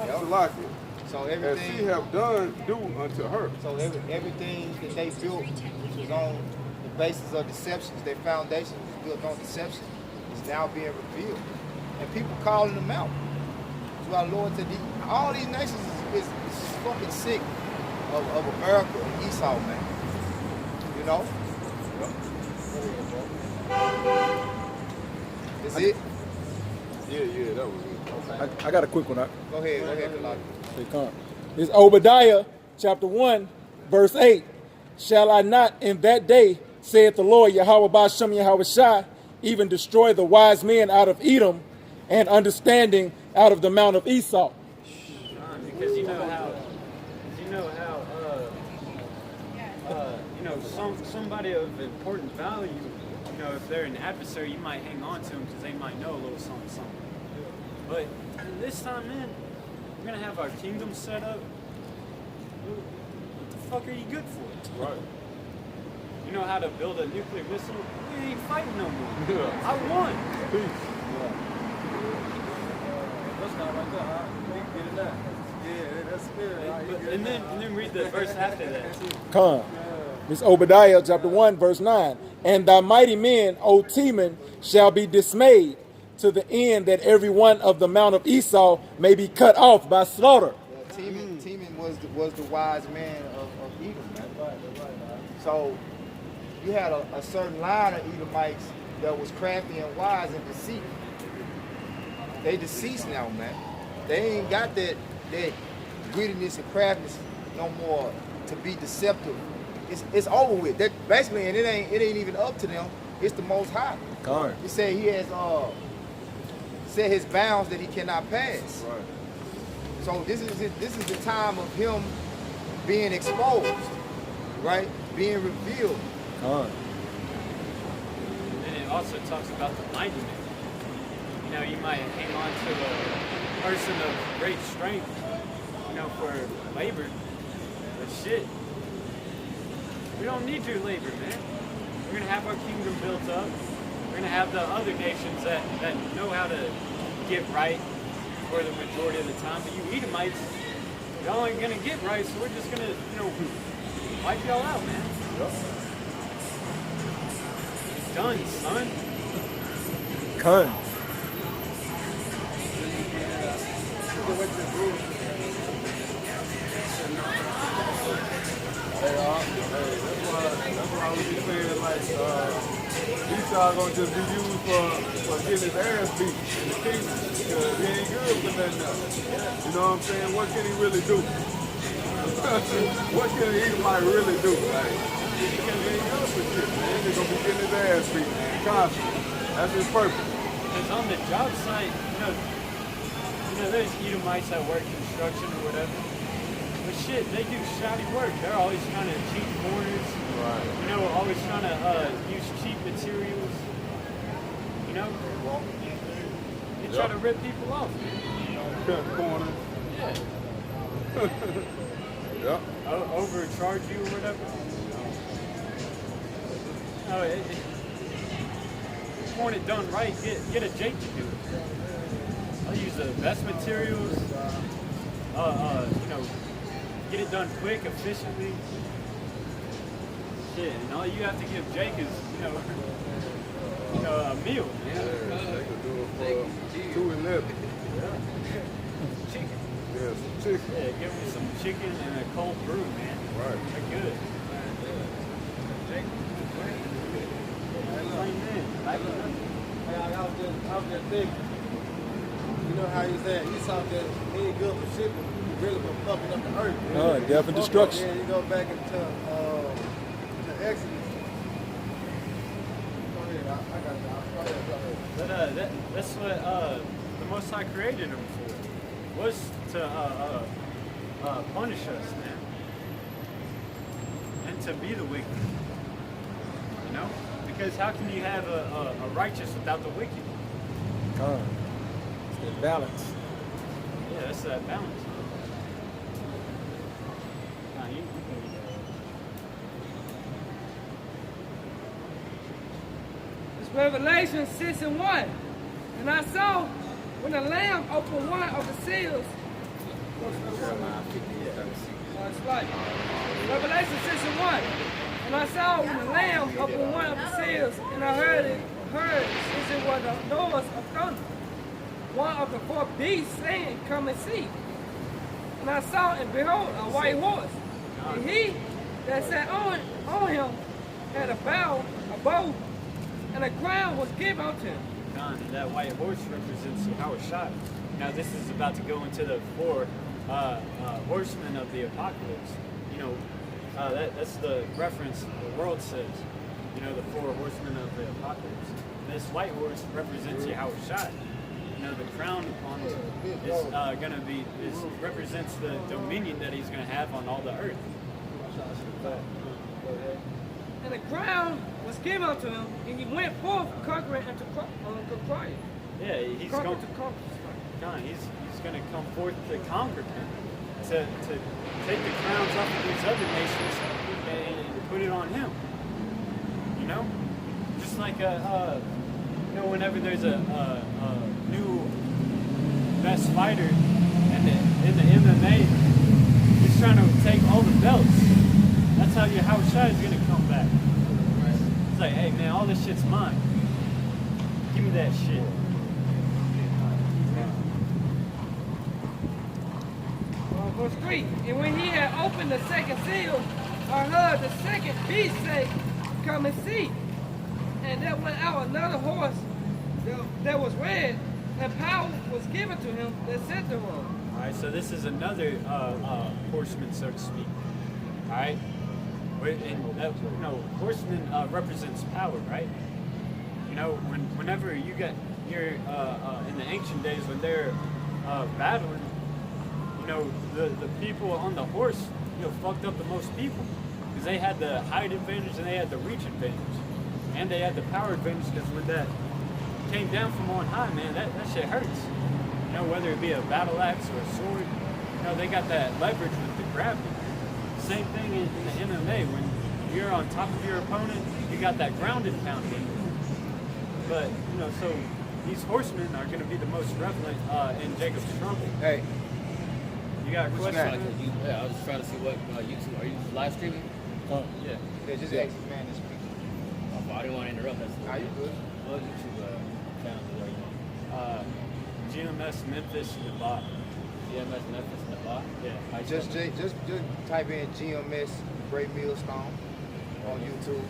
Salakia. So As she everything, have done, do unto her. so everything that they built, which was on the basis of deceptions, their foundation was built on deception, is now being revealed, and people calling them out. That's why the Lord said, all these nations is fucking sick of America and Esau, man. You know. Is it? Yeah, that was it. I got a quick one. Go ahead, Kalaki. They come. It's Obadiah chapter 1, verse 8. Shall I not in that day, saith the Lord, Yahweh Bashem Yahweh Shai, even destroy the wise men out of Edom and understanding out of the mount of Esau? Because you know how somebody of important value, if they're an adversary, you might hang on to them because they might know a little something. But this time, man, we're gonna have our kingdom set up. What the fuck are you good for? Right. You know how to build a nuclear missile? We ain't fighting no more. Yeah. I won. Peace. That's not right there, huh? You can get it now. Yeah, that's good. And then read the verse after that. Come. It's Obadiah chapter 1, verse 9. And thy mighty men, O Teman, shall be dismayed to the end that every one of the mount of Esau may be cut off by slaughter. Teman was the wise man of Edom, man. So you had a certain line of Edomites that was crafty and wise and deceit. They deceased now, man. They ain't got that greediness and craftiness no more to be deceptive. It's over with. That basically, and it ain't even up to them. It's the Most High. Come. He said he has set his bounds that he cannot pass. Right. So this is the time of him being exposed, right? Being revealed. Come. And it also talks about the mighty man. You might hang on to a person of great strength, for labor. But shit, we don't need your labor, man. We're gonna have our kingdom built up. We're gonna have the other nations that know how to get right for the majority of the time. But you Edomites, y'all ain't gonna get right, so we're just gonna, wipe y'all out, man. It's done, son. Come. That's why we be saying like Esau gonna just be used for getting his ass beat in the kingdom because he ain't good for nothing else. You know what I'm saying? What can he really do? What can an Edomite really do? Like, he ain't good for shit, man. He's gonna be getting his ass beat, man, constantly. That's his purpose. Because on the job site, there's Edomites that work construction or whatever. But shit, they do shoddy work. They're always trying to cheat corners. Right. Always trying to use cheap materials. They try to rip people off. Cut corners. Yeah. Yep. Overcharge you or whatever. No, if you want it done right, get a Jake to do it. I'll use the best materials. Get it done quick, efficiently. Shit, and all you have to give Jake is, a meal. Yeah, they could do it for $2.11. Chicken. Yeah, some chicken. Yeah, give me some chicken and a cold brew, man. Right. They're good. I was just thinking, you know how he said, Esau just, he ain't good for shit, but he really been fucking up the earth. Death and destruction. Yeah, you go back into Exodus. Go ahead, I got it. Go ahead. But that's what the Most High created him for, was to punish us, man, and to be the wicked. Because how can you have a righteous without the wicked? Come. The balance. Yeah, that's that balance. Nah, you can read that. It's Revelation 6:1. And I saw when the Lamb opened one of the seals. It's like Revelation 6:1. And I saw when the Lamb opened one of the seals, and I heard as it was the noise of thunder. One of the four beasts saying, "Come and see." And I saw and behold a white horse. And he that sat on him had a bow, and a crown was given unto him. And that white horse represents Yahushua. Now this is about to go into the four horsemen of the apocalypse. You know, that's the reference the world says. You know, the four horsemen of the apocalypse. This white horse represents Yahushua. You know, the crown on is represents the dominion that he's going to have on all the earth. And the crown was given unto him, and he went forth conquering and to conquer. Yeah, he's going to come forth to conquer them, to take the crowns off of these other nations and put it on him. You know, just like you know, whenever there's a new best fighter in the MMA, he's trying to take all the belts. That's how Yahushua is going to come back. It's like, hey man, all this shit's mine. Give me that shit. Verse 3. And when he had opened the second seal, I heard the second beast say, "Come and see." And there went out another horse that was red, and power was given to him that sat thereon. All right, so this is another horseman, so to speak. All right, and that, you know, horseman represents power, right? You know, whenever you get here in the ancient days when they're battling, you know, the people on the horse, you know, fucked up the most people because they had the height advantage and they had the reach advantage, and they had the power advantage because when that came down from on high, man, that shit hurts. You know, whether it be a battle axe or a sword, you know, they got that leverage with the gravity. Same thing in the MMA. When you're on top of your opponent, you got that grounded pounding. But, you know, so these horsemen are going to be the most prevalent in Jacob's trouble. Hey, You got a What's question? next? Yeah, I was just trying to see what YouTube. Are you live streaming? Yeah. yeah, just ask this man to speak. Oh, I didn't want to interrupt. That's How you good? What YouTube channel are you on? GMS Memphis Nabat. CMS Memphis and the Bot? Yeah. Just type in GMS Great Millstone on YouTube.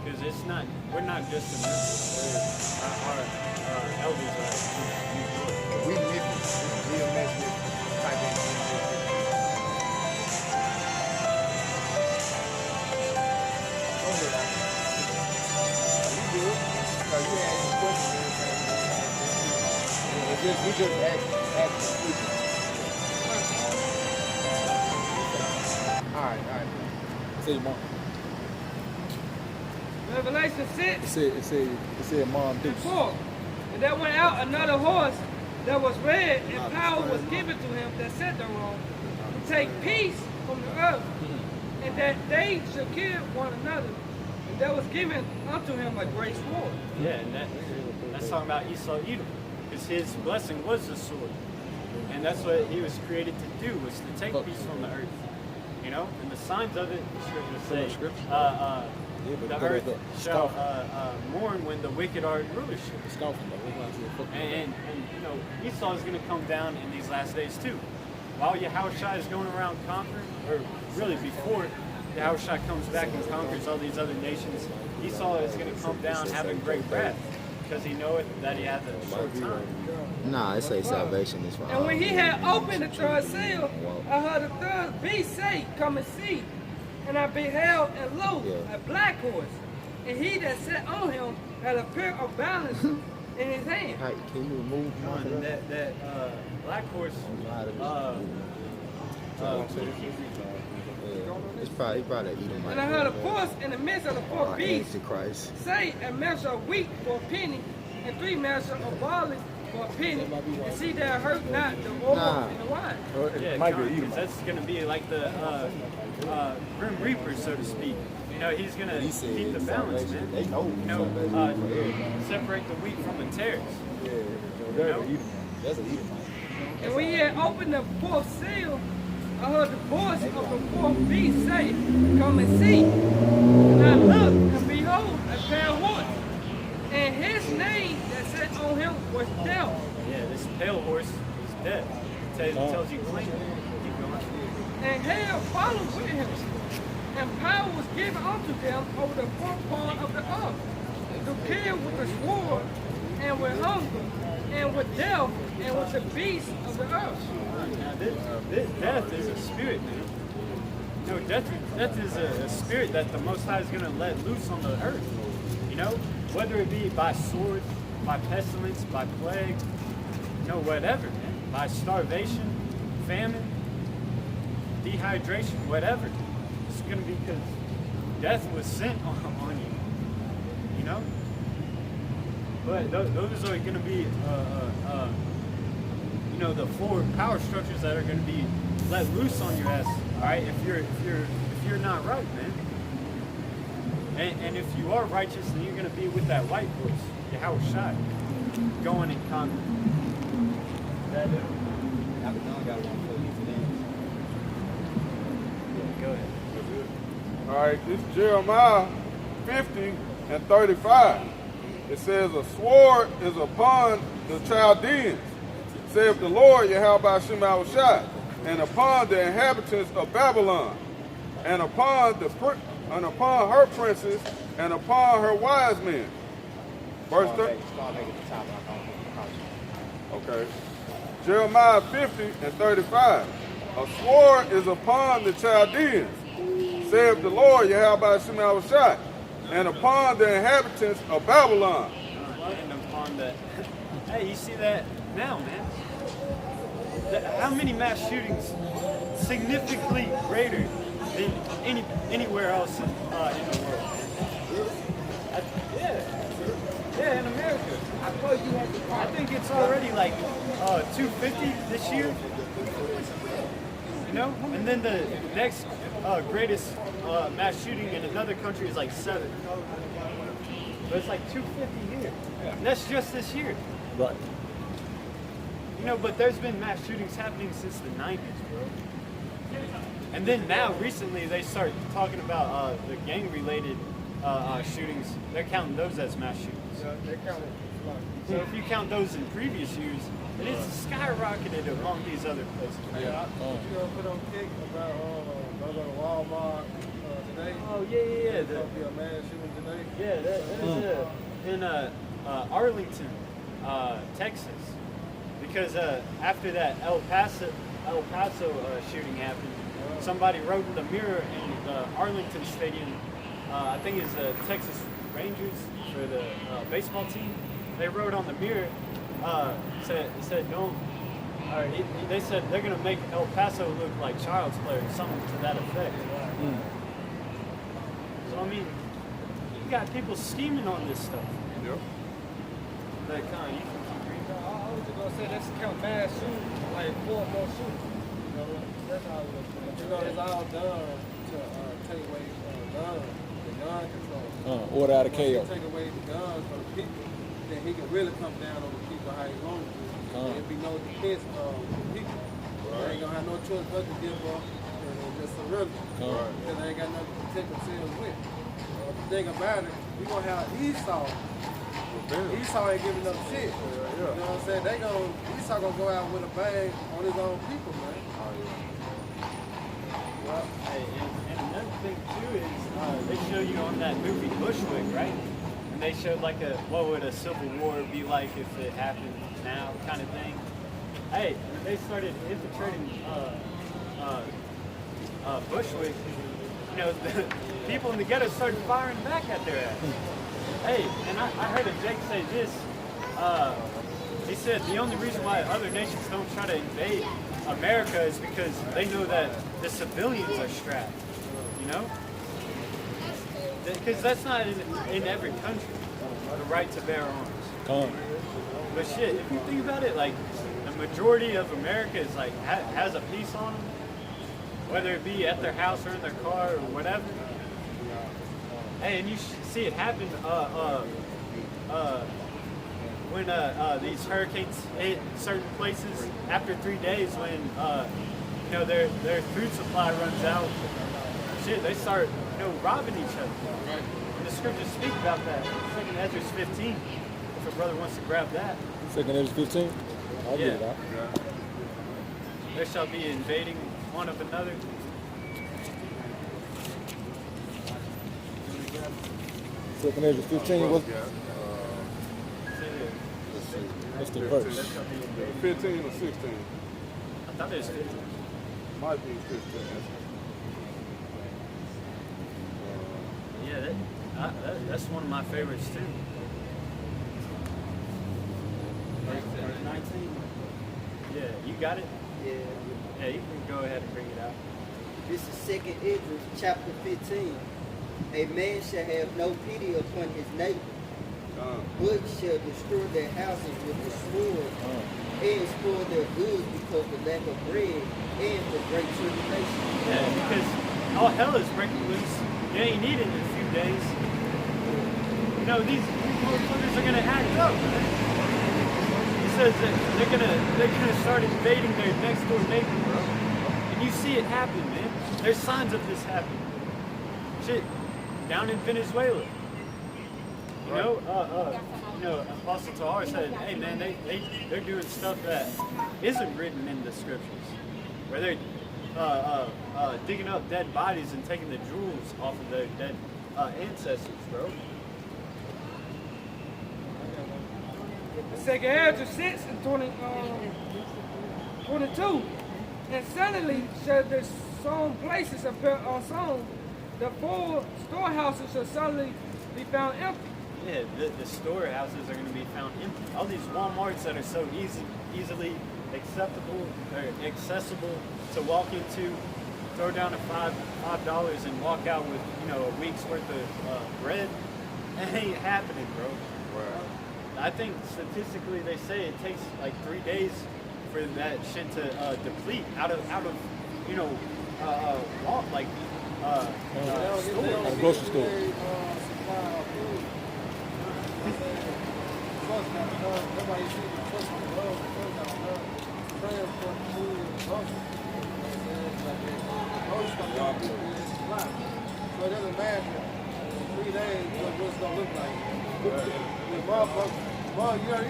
Because it's not, we're not just in Memphis. Our elders are. We Memphis. GMS Memphis. Type in GMS. Go ahead. You good? No, you had any questions? We just asked people. All right. Say your mom. Revelation 6. It said mom And Deuce. 4. And there went out another horse that was red, and power was given to him that sat thereon to take peace from the earth, and that they should kill one another. And there was given unto him a great sword. Yeah, and that's talking about Esau Edom. Because his blessing was the sword. And that's what he was created to do, was to take peace from the earth. You know? And the signs of it, the scripture say, the earth shall mourn when the wicked are in rulership. And you know, Esau is going to come down in these last days too. While Yahushua is going around conquering, or really before Yahushua comes back and conquers all these other nations, Esau is going to come down having great wrath, because he knoweth that he hath a short time. Nah, it say salvation is for all. And when he had opened the third seal, I heard the third beast say, "Come and see." And I beheld, and lo, a black horse. And he that sat on him had a pair of balance in his hand. Hey, can you remove And that black horse, It's probably Edomite. And I heard a voice in the midst of the four beasts Antichrist. say, "A measure of wheat for a penny, and 3 measures of barley for a penny, and see that hurt not the oil and the wine. Yeah, Might be because Edomite. that's going to be like the Grim Reaper, so to speak. You know, he's going to He said keep the balance, salvation. man. They know You know, salvation. separate the wheat from the tares. Yeah, You that's know? an Edomite. That's an Edomite. And when he had opened the fourth seal, I heard the voice of the fourth beast say, "Come and see." And I looked, and behold, a pale horse. And his name that sat on him was Death. Yeah, this pale horse is dead. It tells you plainly. Keep going. And hell followed with him. And power was given unto them over the fourth part of the earth, to kill with the sword, and with hunger, and with death, and with the beasts of the earth. Now, this death is a spirit, man. You know, death is a spirit that the Most High is going to let loose on the earth. You know, whether it be by sword, by pestilence, by plague, you know, whatever, man. By starvation, famine, dehydration, whatever. It's going to be because death was sent on you. You know? But those are going to be, you know, the four power structures that are going to be let loose on your ass. All right, if you're not right, man. And if you are righteous, then you're going to be with that white horse, Yahweh Shai, going and conquering. That it. Abaddon got one for you today. Yeah, go ahead. All right, this is Jeremiah 50 and 35. It says, "A sword is upon the Chaldeans, saith the Lord Yahweh Shema Shai, and upon the inhabitants of Babylon, and upon her princes, and upon her wise men." Verse 30. Okay. Jeremiah 50 and 35. "A sword is upon the Chaldeans, saith the Lord Yahweh Shema Shai, and upon the inhabitants of Babylon." And upon the, hey, you see that now, man? How many mass shootings significantly greater than anywhere else in the world? Yeah, in America. I think it's already like 250 this year. You know, and then the next greatest mass shooting in another country is like 7. But it's like 250 here. And that's just this year. Right. You know, but there's been mass shootings happening since the 90s, bro. And then now, recently, they start talking about the gang-related shootings. They're counting those as mass shootings. Yeah, they count it. So if you count those in previous years, it is skyrocketed among these other places. Yeah, you know, put on kick about go to Walmart today. Oh, yeah. There's gonna be a mass shooting today. Yeah, there's in Arlington, Texas, because after that El Paso shooting happened, somebody wrote in the mirror in the Arlington Stadium. I think it's the Texas Rangers for the baseball team. They wrote on the mirror, said don't. Or they said they're gonna make El Paso look like child's play or something to that effect. So I mean, you got people scheming on this stuff. Yep. That kind, you can keep reading. I was just gonna say let's count mass shootings, like 4 more shootings. You know, that's how it looks. You know, it's all done to take away the gun control. Order out of Once you chaos. take away the guns from the people, then he can really come down on the people how he wants to. There'll be no defense of the people. They ain't gonna have no choice but to give up and just surrender. Because they ain't got nothing to protect themselves with. The thing about it, we gonna have Esau. Esau ain't giving up shit. You know what I'm saying? Esau gonna go out with a bang on his own people, man. Well, hey, and another thing too is they show you on that movie Bushwick, right? And they showed like what would a civil war be like if it happened now, kind of thing. Hey, when they started infiltrating Bushwick, you know, the people in the ghetto started firing back at their ass. Hey, and I heard a Jake say this. He said the only reason why other nations don't try to invade America is because they know that the civilians are strapped, you know? Because that's not in every country, the right to bear arms. Come. But shit, if you think about it, like the majority of America is like has a piece on them, whether it be at their house or in their car or whatever. Hey, and you see it happen when these hurricanes hit certain places after 3 days when you know their food supply runs out. Shit, they start robbing each other. And the scriptures speak about that. 2 Ezra 15. If a brother wants to grab that. 2 Ezra 15. I'll get it out. There shall be invading one of another. Second Ezra 15. What's the verse? 15 or 16? I thought it was 15. Might be 15. Yeah, that's one of my favorites too. Verse 19. Yeah, you got it? Yeah. Yeah, you can go ahead and bring it out. This is 2 Ezra chapter 15. A man shall have no pity upon his neighbor, but shall destroy their houses with the sword, and spoil their goods because of lack of bread and the great tribulation. Yeah, because all hell is breaking loose. You ain't need it in a few days. You know, these motherfuckers are gonna act up. It says that they're gonna start invading their next door neighbor, bro. And you see it happen, man. There's signs of this happening. Shit, down in Venezuela. You know, Apostle Tahar said, hey man, they're doing stuff that isn't written in the scriptures. Where they're digging up dead bodies and taking the jewels off of their dead ancestors, bro. 2 Ezra 6 and 22. And suddenly shall the sown places appear unsown. The full storehouses shall suddenly be found empty. Yeah, the storehouses are going to be found empty. All these Walmarts that are so easily accessible to walk into, throw down $5 and walk out with a week's worth of bread. That ain't happening, bro. Right. I think statistically they say it takes like 3 days for that shit to deplete out of Grocery store. So it doesn't matter 3 days what it's gonna look like. The motherfuckers,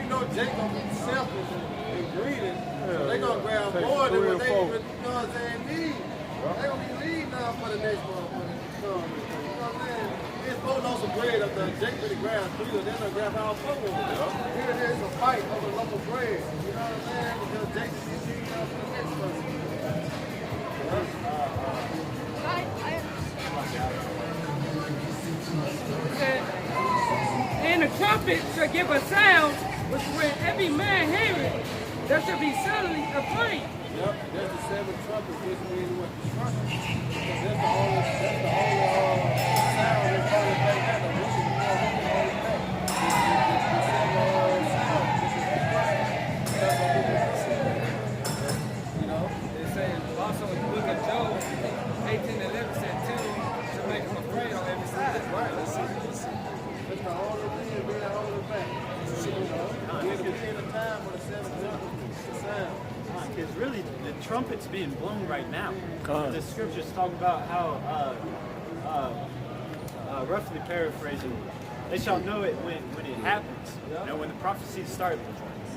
you know Jake gonna be selfish and greedy. So they gonna grab more than what they need. They gonna be leading now for the next motherfucker. You know what I'm saying? It's supposed to know some bread up there. Jake really grab 3, or they're gonna grab all 4 of them. Here it is, a fight over local bread. You know what I'm saying? Because Jake is leading now for the next person. And the trumpet shall give a sound, which when every man hear it, there shall be suddenly a flame. Yep, that's the 7 trumpets, which means what the trumpet. Because that's the only sound that's holding back that. The roof is more holding back. You know, they say also in the book of Job, 18:11 said, "Two to make them afraid on every side." Right, that's the only thing being holding back. We're in a time when the 7 trumpets sound. Because really, the trumpet's being blown right now. The scriptures talk about how, roughly paraphrasing, they shall know it when it happens. You know, when the prophecies start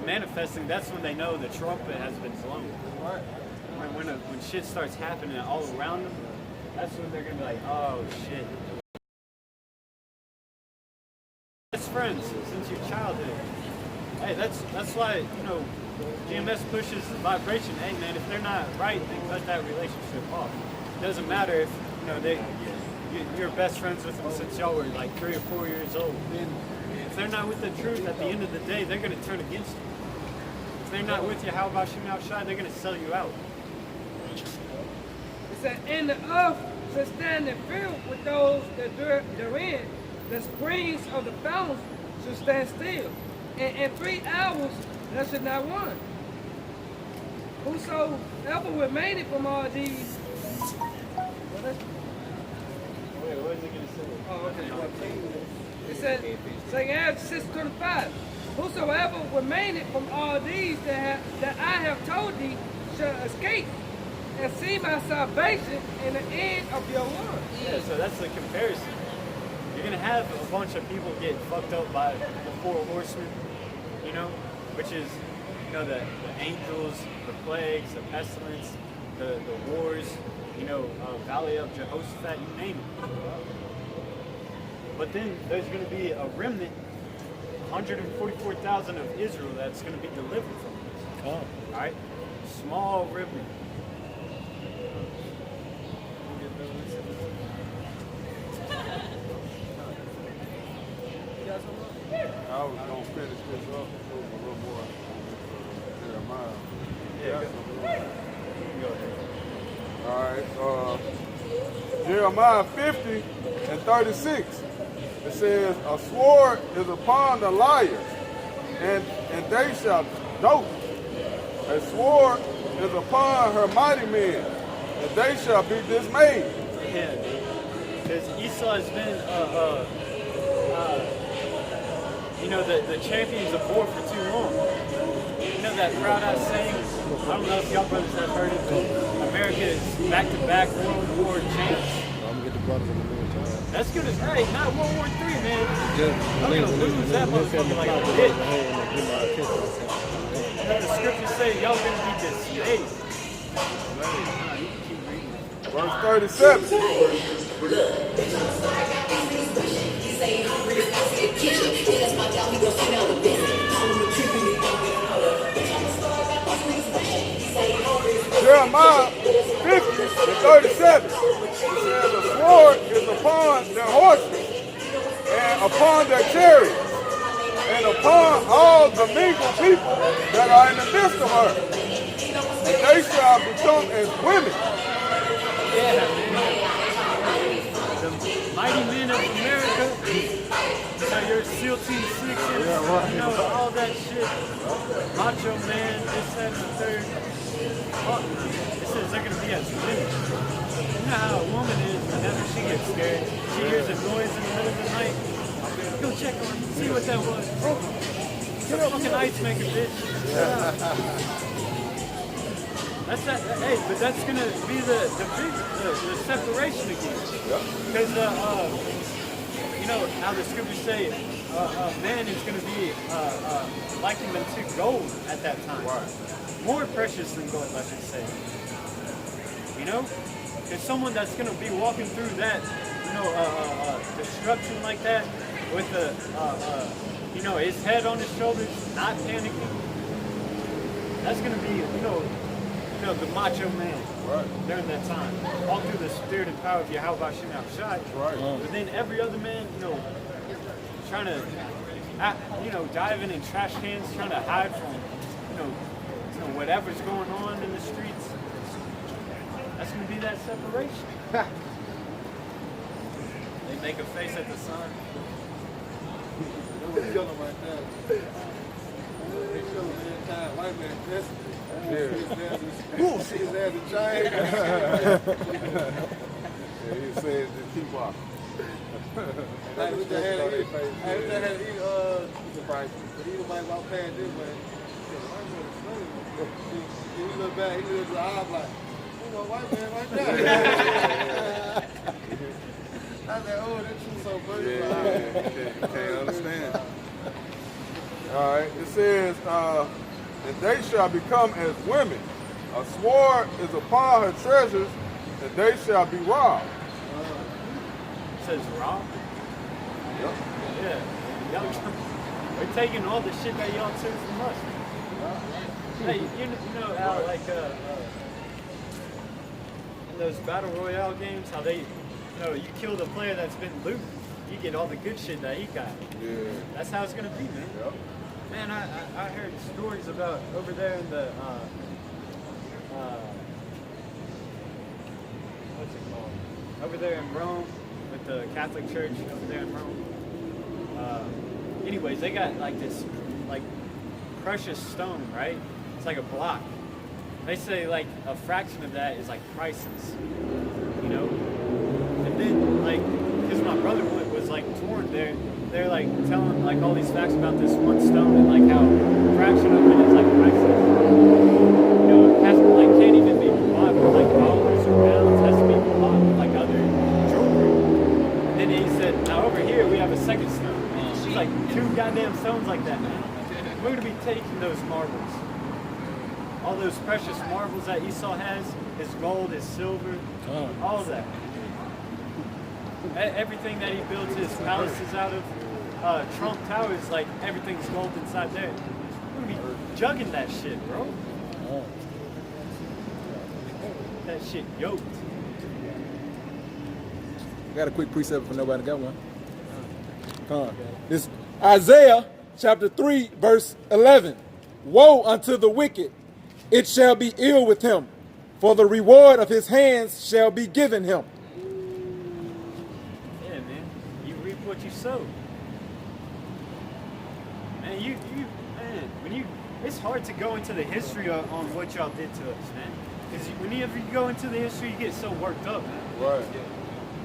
manifesting, that's when they know the trumpet has been blown. When shit starts happening all around them, that's when they're gonna be like, oh shit. Best friends since your childhood. Hey, that's why GMS pushes vibration. Hey man, if they're not right, then cut that relationship off. It doesn't matter if you're best friends with them since y'all were like 3 or 4 years old. If they're not with the truth, at the end of the day, they're gonna turn against you. If they're not with you, how about Shimei Shai? They're gonna sell you out. It said, "And the earth shall stand and fill with those that therein, the springs of the fountains shall stand still." In 3 hours, there should not one. Whosoever remaineth from all these. Well, that's, Wait, what is it going to say? oh, okay. It said, St. 6:25. Whosoever remaineth from all these that I have told thee shall escape and see my salvation in the end of your world. Yeah, so that's the comparison. You're going to have a bunch of people get fucked up by the 4 horsemen, you know, which is, you know, the angels, the plagues, the pestilence, the wars, you know, Valley of Jehoshaphat, you name it. But then there's going to be a remnant, 144,000 of Israel that's going to be delivered from this. Oh. All right? Small remnant. I was gonna finish this up a little more. Jeremiah. All right. Jeremiah 50 and 36. It says, "A sword is upon the liars, and they shall know. A sword is upon her mighty men, and they shall be dismayed." Yeah, because Esau has been, you know, the champions of war for too long. You know that proud-eyed saying? I don't know if y'all brothers have heard it, but America is back-to-back World War champs. I'm gonna get the brothers in the military. That's good as, hey, not World War III, man. I'm gonna lose that motherfucker like a bitch. You know, the scriptures say y'all gonna be dismayed. Verse 37. Jeremiah 50 and 37. It says, "A sword is upon their horses, and upon their chariots, and upon all the mingled people that are in the midst of her. And they shall become as women." Yeah, man. The mighty men of America. You know, your SEAL Team 6, you know, all that shit. Macho Man, this, that, and the third. Oh, it says they're going to be as women. You know how a woman is whenever she gets scared. She hears a noise in the middle of the night. Go check on it, see what that was. It's a fucking ice maker, bitch. That's that. Hey, but that's gonna be the separation again. Because you know how the scriptures say man is gonna be likened unto gold at that time. Right. More precious than gold, I should say. You know, there's someone that's gonna be walking through that, you know, destruction like that with the you know, his head on his shoulders, not panicking. That's gonna be, you know, the macho man during that time. All through the spirit and power of Yahweh Shem Shai. Right. But then every other man, you know, trying to, you know, diving in trash cans, trying to hide from, you know, whatever's going on in the streets. That's going to be that separation. They make a face at the sun. They kill him right there. They kill him anytime. White man, that's his ass a giant. Yeah, he said just keep walking. Hey, we just had to eat. Hey, we just had to eat. But he was like, walk past this way. He looked back. He looked at the eye like, you know, white man right there. I said, oh, that truth so pretty. Yeah, you can't understand. All right, it says, "And they shall become as women. A sword is upon her treasures, and they shall be robbed." It says rob. Yep. Yeah. Y'all, we're taking all the shit that y'all took from us. Hey, you know how, like, in those Battle Royale games, how they, you know, you kill the player that's been looted, you get all the good shit that he got. Yeah. That's how it's gonna be, man. Yep. Man, I heard stories about over there in the, what's it called? Over there in Rome, with the Catholic Church over there in Rome. Anyways, they got like this like precious stone, right? It's like a block. They say like a fraction of that is like priceless, you know. And then like, because my brother was like torn, they're like telling like all these facts about this one stone and like how a fraction of it is like priceless. You know, it has to, like can't even be bought with like dollars or pounds. It has to be bought with like other jewelry. And then he said, now over here we have a second stone. It's like 2 goddamn stones like that, man. We're gonna be taking those marbles. All those precious marbles that Esau has, his gold, his silver, all of that. Everything that he builds his palaces out of, Trump Towers, like everything's gold inside there. We're gonna be jugging that shit, bro. That shit yoked. I got a quick precept for nobody got one. Come on. This Isaiah chapter 3, verse 11. Woe unto the wicked, it shall be ill with him, for the reward of his hands shall be given him. Yeah, man. You reap what you sow. Man, man, it's hard to go into the history on what y'all did to us, man. Because whenever you go into the history, you get so worked up, man. Right.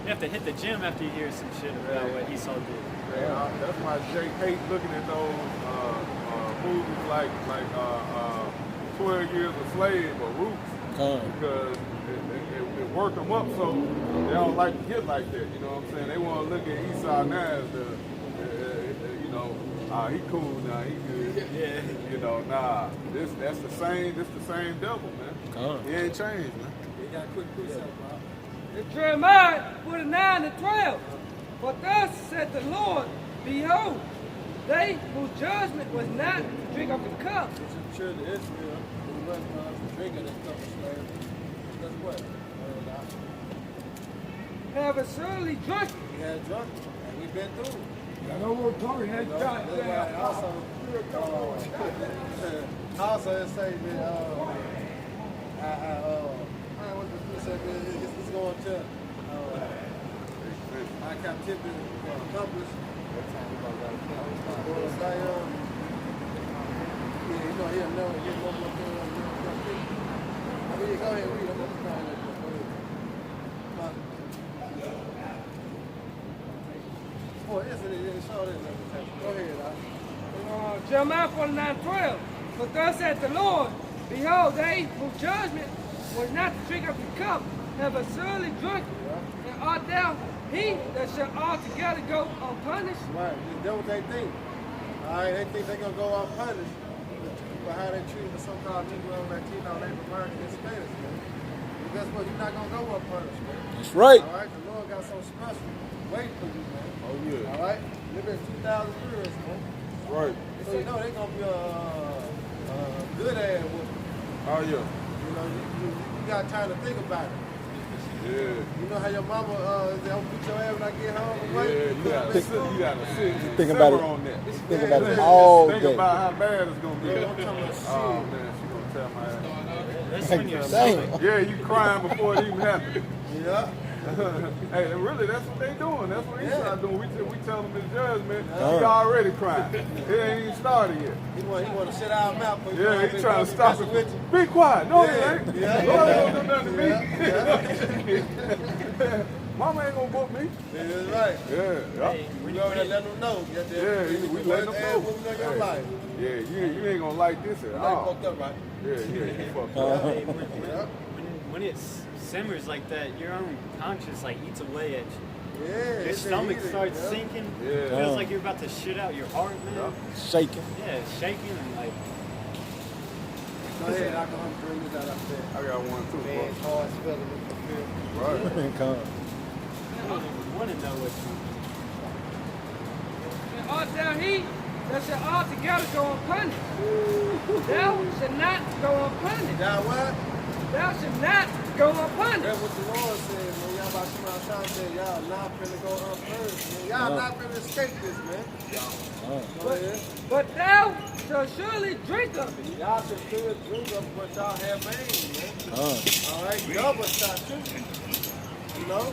You have to hit the gym after you hear some shit about what Esau did. Yeah, that's why Jake hates looking at those movies like 12 Years a Slave or Roots, because it worked them up so they don't like to get like that. You know what I'm saying? They want to look at Esau now as the, you know, he cool now, he good. Yeah. You know, nah, that's the same devil, man. He ain't changed, man. He got a quick precept, bro. In Jeremiah 49 and 12, for thus said the Lord, behold, they whose judgment was not to drink of the cup. It's the children of Israel who wasn't drinking this cup of slavery. That's what? Have assuredly drunk. We had drunk, and we've been through. I know what Tony had shot That's why also it say that what the precept is, it's going to our captivity accomplished. Yeah, you know, he'll never get one more thing on the I mean, go ahead and read. I'm going to try and oh, isn't it? It sure is. Go ahead, Jeremiah 49:12. For thus said the Lord, behold, they whose judgment was not to drink of the cup have assuredly drunk, and art thou he that shall altogether go unpunished? right. That's what they think. All right, they think they're going to go unpunished for how they treat the so-called Negro, Latino, Native American, and Spanish, man. But guess what? You're not going to go unpunished, man. That's right. All right, the Lord got something special waiting for you, man. Oh, yeah. All right? Live in 2,000 years, man. Right. So you know they're going to be a good ass with you. Oh, yeah. You know, you got time to think about it. Yeah. You know how your mama is going to beat your ass when I get home? Yeah, you gotta sit and Think about it. on that. Think about it all Think day. about how bad it's gonna be. Yeah, I'm talking about Oh shit. man, she gonna tell my ass. That's when you're Damn. Yeah, you crying before it even happened. Yeah. Hey, really, that's what they doing. That's what Esau doing. We tell them in judgment, Yeah. he already crying. It ain't even started yet. He want to shut our mouth. For Yeah, he trying to stop it. with you. Be quiet. No, Yeah. it ain't. Yeah. No, it don't do nothing to me. Mama ain't gonna whoop me. That's right. Yeah. We already let them know. Yeah, we let them know. Whooping on your life. Yeah, you ain't gonna like this at You all. fucked up, right? Yeah, you fucked up. Hey, when it simmers like that, your own conscience like eats away at you. Yeah. Your stomach starts sinking. Yeah. Feels like you're about to shit out your heart, man. Shaking. Yeah, it's shaking and like. Go ahead, I can bring this out up there. I got one too, Man, bro. hard spelling with the fear. Right. Come. I don't even want to know what you. And art thou he that shall altogether go unpunished? Thou shalt not go unpunished. Y'all what? Thou shalt not go unpunished. That's what the Lord said, man. Y'all about to come outside and say, y'all not finna go unpunished, man. Y'all not finna escape this, man. Go ahead. But thou shalt surely drink of it. Y'all should still drink up what y'all have made, man. All right, double shot too. You know?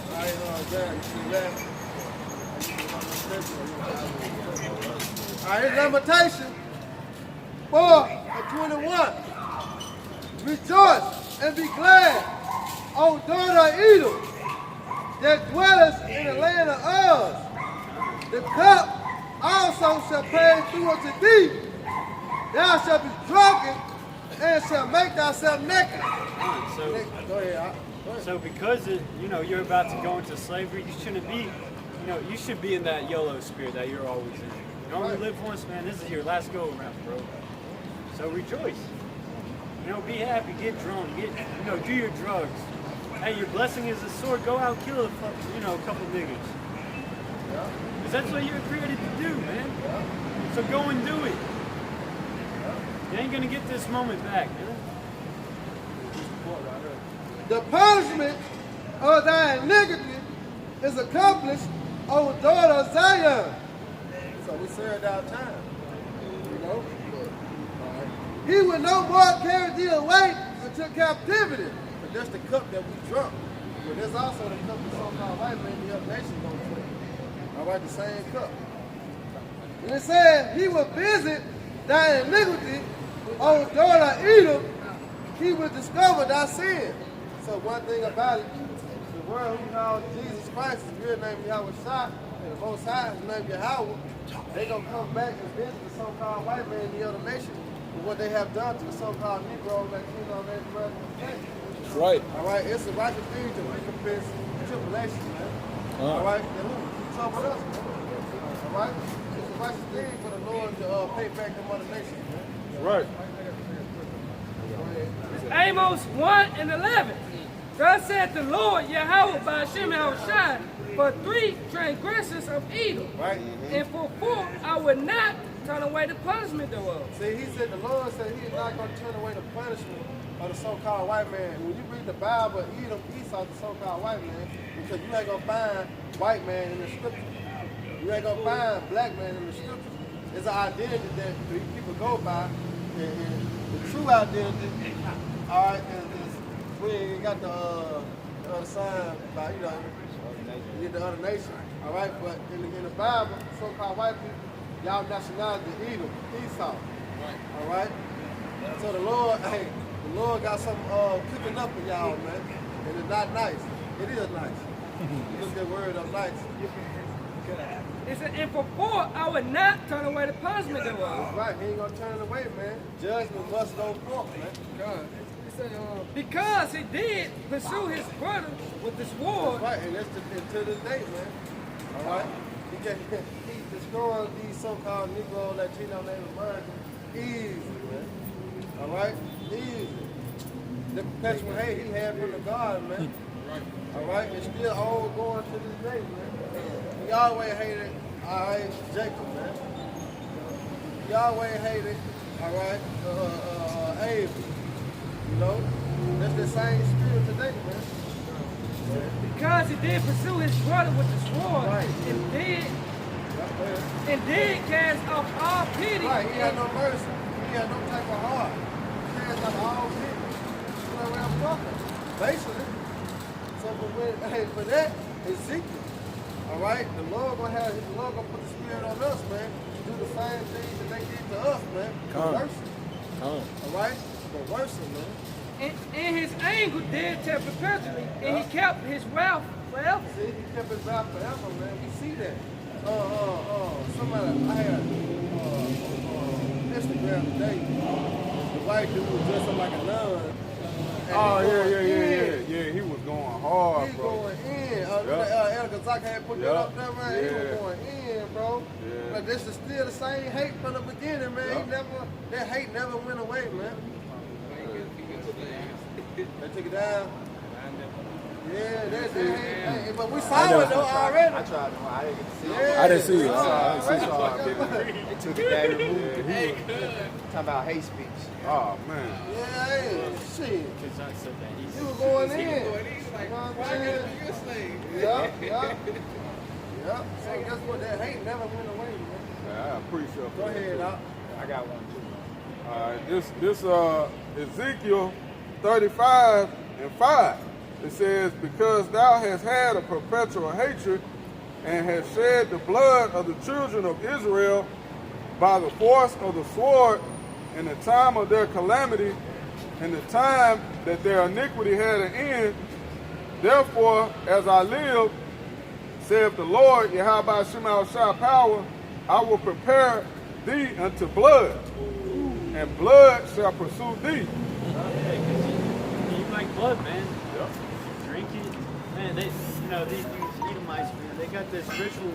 All right, there, you see that? You see how much pressure you have. His lamentation 4:21. Rejoice and be glad, O daughter of Edom, that dwellest in the land of Uz. The cup also shall pass through unto thee. Thou shalt be drunken and shall make thyself naked. So, Go ahead. so because you're about to go into slavery, you shouldn't be, you should be in that YOLO spirit that you're always in. You only live once, man. This is your last go around, bro. So rejoice. Be happy, get drunk, do your drugs. Hey, your blessing is a sword. Go out, kill a couple niggas. Because that's what you're created to do, man. So go and do it. You ain't gonna get this moment back, man. The punishment of thy iniquity is accomplished, O daughter of Zion. So we served our time. He will no more carry thee away into captivity. But that's the cup that we drunk. But there's also the cup the so-called white man, the other nation gonna drink. All right, the same cup. And it said, he will visit thy iniquity, O daughter of Edom. He will discover thy sin. So one thing about it, the world who knows Jesus Christ, his real name Yahweh Shai, and the Most High, his name Yahweh, they gonna come back and visit the so-called white man in the other nation for what they have done to the so-called Negro, Latino, Native American. That's right. All right, it's the righteous thing to recompense tribulation, man. All right, and who troubled us, man? All right, it's the righteous thing for the Lord to pay back the other nations, man. That's right. Amos 1:11. Thus said the Lord Yahweh by Hashem Yahushai, for 3 transgressions of Edom, Right. and for 4 I will not turn away the punishment thereof. See, he said, the Lord said he is not going to turn away the punishment of the so-called white man. When you read the Bible, Edom, Esau, the so-called white man, because you ain't going to find white man in the scriptures. You ain't going to find black man in the scriptures. It's an identity that people go by, and the true identity, all right, is we ain't got the other sign by, the other nation, all right? But in the Bible, so-called white people, y'all nationality Edom, Esau, all right? So the Lord got something cooking up for y'all, man, and it's not nice. It is nice. Look at that word of nice. It said, and for 4 I will not turn away the punishment thereof. That's right, he ain't gonna turn it away, man. Judgment must go forth, man. God. Because he did pursue his brother with the sword. That's right, and that's to this day, man. All right? He's destroying these so-called Negro, Latino, Native American easy, man. All right? Easy. The perpetual hate he had from the God, man. All right? It's still all going to this day, man. Yahweh hated, all right, Jacob, man. Yahweh hated, all right, Abel. That's the same spirit today, man. Because he did pursue his brother with the sword, Right. and did cast off all pity. Right, he had no mercy. He had no type of heart. He cast off all pity. You know what I'm talking? Basically. So for that, Ezekiel, all right, the Lord gonna put the spirit on us, man. To do the same things that they did to us, man. All right? But worse, man. And his anger did tear perpetually, and he kept his wrath forever. See, he kept his wrath forever, man. We see that. Somebody, I had Instagram today. The white dude was dressed up like a nun. Oh, yeah. He was going hard, He bro. going in. El Gonzaga had put that up there, man. He was going in, bro. Yeah. But this is still the same hate from the beginning, man. That hate never went away, man. They took it down. Yeah, that's it. Hey, but we saw it though already. I tried to. I didn't get to see it. Yeah, I didn't see it. I saw it. They took it down, removed it. Talking about hate speech. Oh, man. Yeah, hey, shit. Because I said that he's You was going in. You know what I'm saying? Yeah. So guess what? That hate never went away, man. Yeah, I appreciate Go ahead, Doc. I got one too. All right, this Ezekiel 35:5. It says, because thou hast had a perpetual hatred and hast shed the blood of the children of Israel by the force of the sword in the time of their calamity, in the time that their iniquity had an end. Therefore, as I live, saith the Lord, Yahweh Shema Shah power, I will prepare thee unto blood, and blood shall pursue thee. You like blood, man. Yep. Drink it. Man, they, these Edomites, man, they got this ritual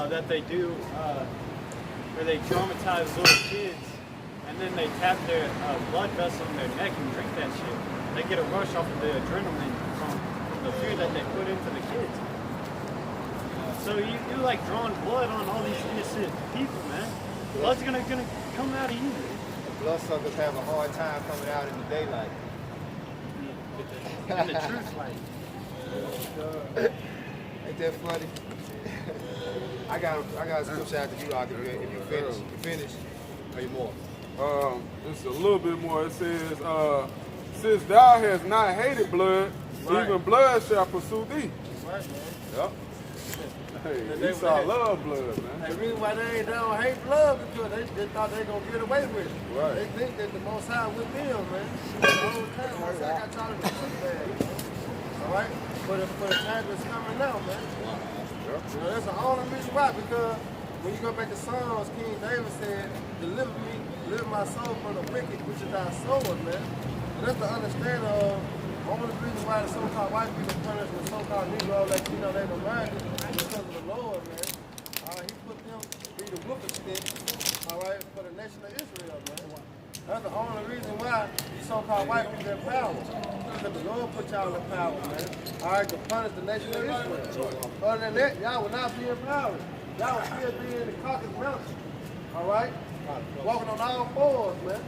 that they do where they traumatize little kids, and then they tap their blood vessel in their neck and drink that shit. They get a rush off of the adrenaline from the fear that they put into the kids. So you like drawing blood on all these innocent people, man. Blood's gonna come out of you. Bloodsuckers have a hard time coming out in the daylight. And the truth light. Ain't that funny? I got a scripture after you, Arthur. If you finish, or you more? Just a little bit more. It says, since thou hast not hated blood, even blood shall pursue thee. Right, man. Yep. Hey, Esau love blood, man. The reason why they don't hate blood because they thought they gonna get away with it. Right. They think that the Most High with them, man. The whole time, Most High got y'all in the sick bag. All right, for the time that's coming now, man. That's the only reason why. Because when you go back to Psalms, King David said, "Deliver my soul from the wicked, which is thy sword, man." And that's the understanding of the only reason why the so-called white people punish the so-called Negro like they don't mind it because of the Lord, man. He put them be the whooping stick, all right, for the nation of Israel, man. That's the only reason why these so-called white people have power. Because the Lord put y'all in power, man. All right, to punish the nation of Israel. Other than that, y'all would not be in power. Y'all would still be in the Caucasus Mountains, all right? Walking on all fours, man.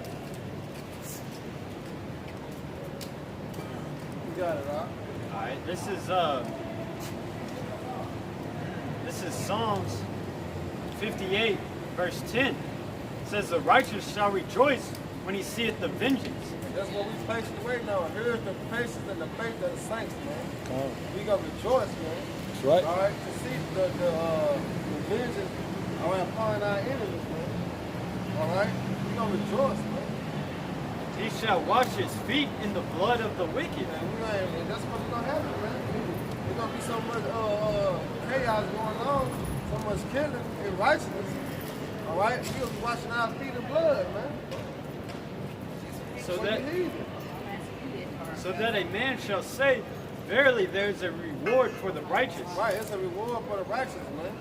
You got it, all Alright, this is Psalms 58, verse 10. It says, the righteous shall rejoice when he seeth the vengeance. That's what we patiently waiting on. Here's the patience and the faith of the saints, man. We gonna rejoice, man. That's right. All right, to see the vengeance upon our enemies, man. All right, we gonna rejoice, man. He shall wash his feet in the blood of the wicked. And that's what's gonna happen, man. There's gonna be so much chaos going on, so much killing and righteousness. All right, we'll be washing our feet in blood, man. So that a man shall say, verily there is a reward for the righteous. Right, it's a reward for the righteous, man.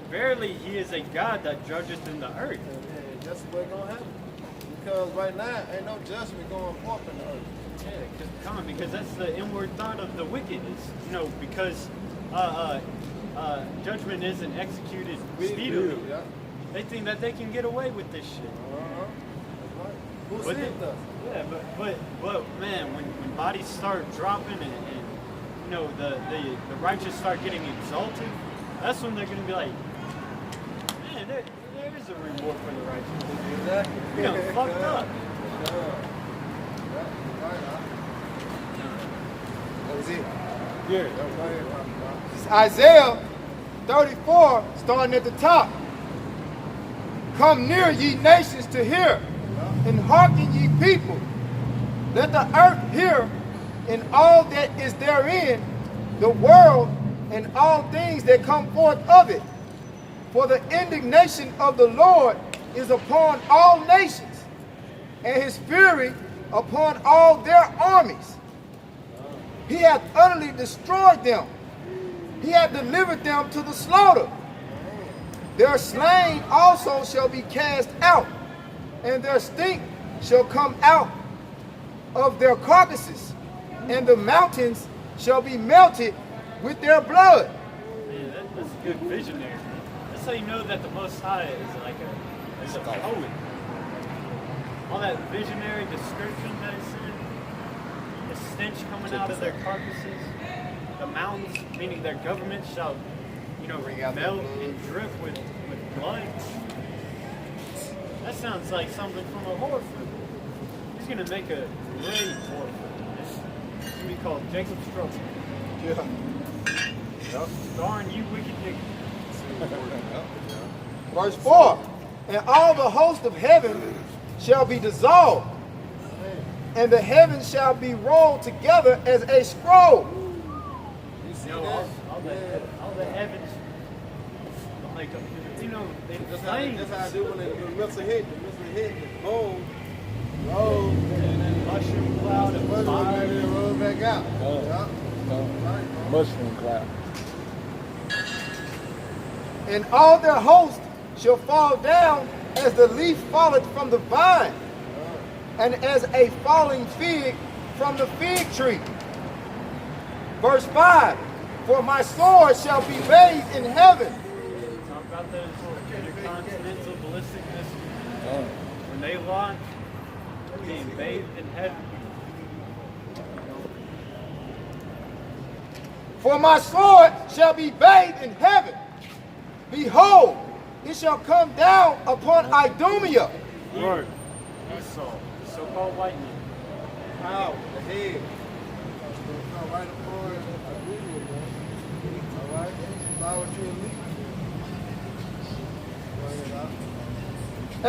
Verily he is a God that judgeth in the earth. Yeah, that's what's gonna happen. Because right now ain't no judgment going forth in the earth. Yeah, come on, because that's the inward thought of the wicked. Is because judgment isn't executed speedily. Yeah. They think that they can get away with this shit. That's right. Who But saved us? Yeah, but man, when bodies start dropping and the righteous start getting exalted, that's when they're gonna be like, man, there is a reward for the righteous. Exactly. We done fucked up. That was it. Yeah. It's Isaiah 34, starting at the top. Come near, ye nations, to hear, and hearken, ye people. Let the earth hear, and all that is therein, the world, and all things that come forth of it. For the indignation of the Lord is upon all nations, and his fury upon all their armies. He hath utterly destroyed them. He hath delivered them to the slaughter. Their slain also shall be cast out, and their stink shall come out of their carcasses, and the mountains shall be melted with their blood. Man, that's a good visionary. That's how you know that the Most High is like a poet. All that visionary description that he said, the stench coming out of their carcasses, the mountains, meaning their government shall, melt and drip with blood. That sounds like something from a horror film. He's gonna make a great horror film. It's gonna be called Jacob's Trouble. Yeah. Yep. Starring you wicked niggas. Verse 4. And all the host of heaven shall be dissolved, and the heavens shall be rolled together as a scroll. You see No, that? all the heavens, like, you know, they That's flames. how I do when the missile hit. The missile hit, boom, roll, And then mushroom cloud and and fire. then roll back out. Mushroom cloud. And all their host shall fall down as the leaf falleth from the vine, and as a falling fig from the fig tree. Verse 5, for my sword shall be bathed in heaven. Talk about those intercontinental ballistic missiles. When they launch, they're being bathed in heaven. For my sword shall be bathed in heaven. Behold, it shall come down upon Idumea. Right. Esau, so-called white man. How? The head. Come right upon Abuja, man. All right? Allow what you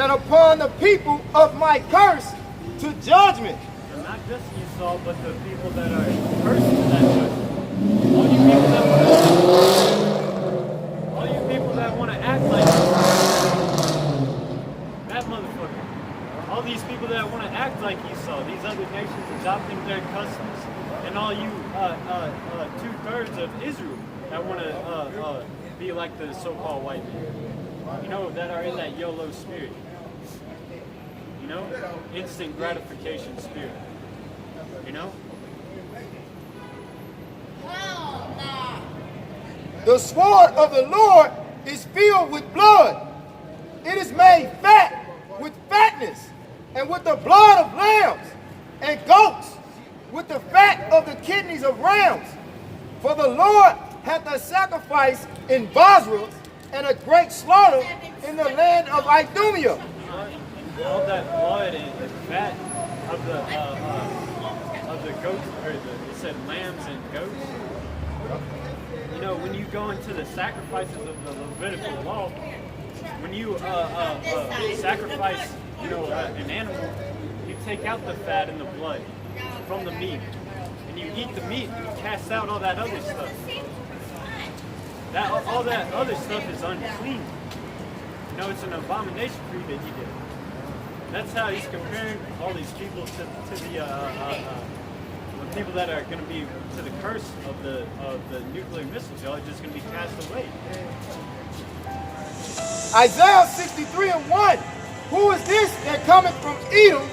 And upon the people of my curse to judgment. So not just Esau, but the people that are cursed in that judgment. All you people that want to act like that motherfucker. All these people that want to act like Esau, these other nations adopting their customs, and all you 2/3 of Israel that want to be like the so-called white man. You know, that are in that YOLO spirit. You know, instant gratification spirit. You know. The sword of the Lord is filled with blood. It is made fat with fatness, and with the blood of lambs and goats, with the fat of the kidneys of rams. For the Lord hath a sacrifice in Bozrah, and a great slaughter in the land of Idumea. All that blood and fat of the goats, or it said lambs and goats. You know, when you go into the sacrifices of the Levitical law, when you sacrifice, you know, an animal, you take out the fat and the blood from the meat, and you eat the meat, and you cast out all that other stuff. All that other stuff is unclean. You know, it's an abomination for you that you did. That's how he's comparing all these people to the people that are going to be to the curse of the nuclear missiles. Y'all are just going to be cast away. Isaiah 63:1. Who is this that cometh from Edom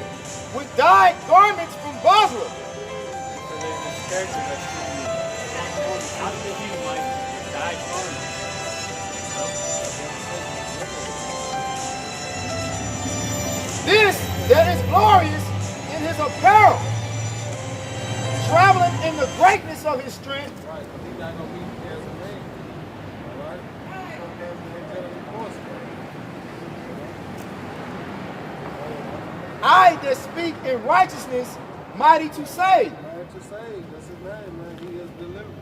with dyed garments from Bozrah? So there's this character that's transformed out of the Edomites with dyed garments. This that is glorious in his apparel, traveling in the greatness of his strength. Right, but he's not going to be as a man. All right? Sometimes the angelic force. I that speak in righteousness, mighty to save. Man, to save. That's his name, man. He is delivered.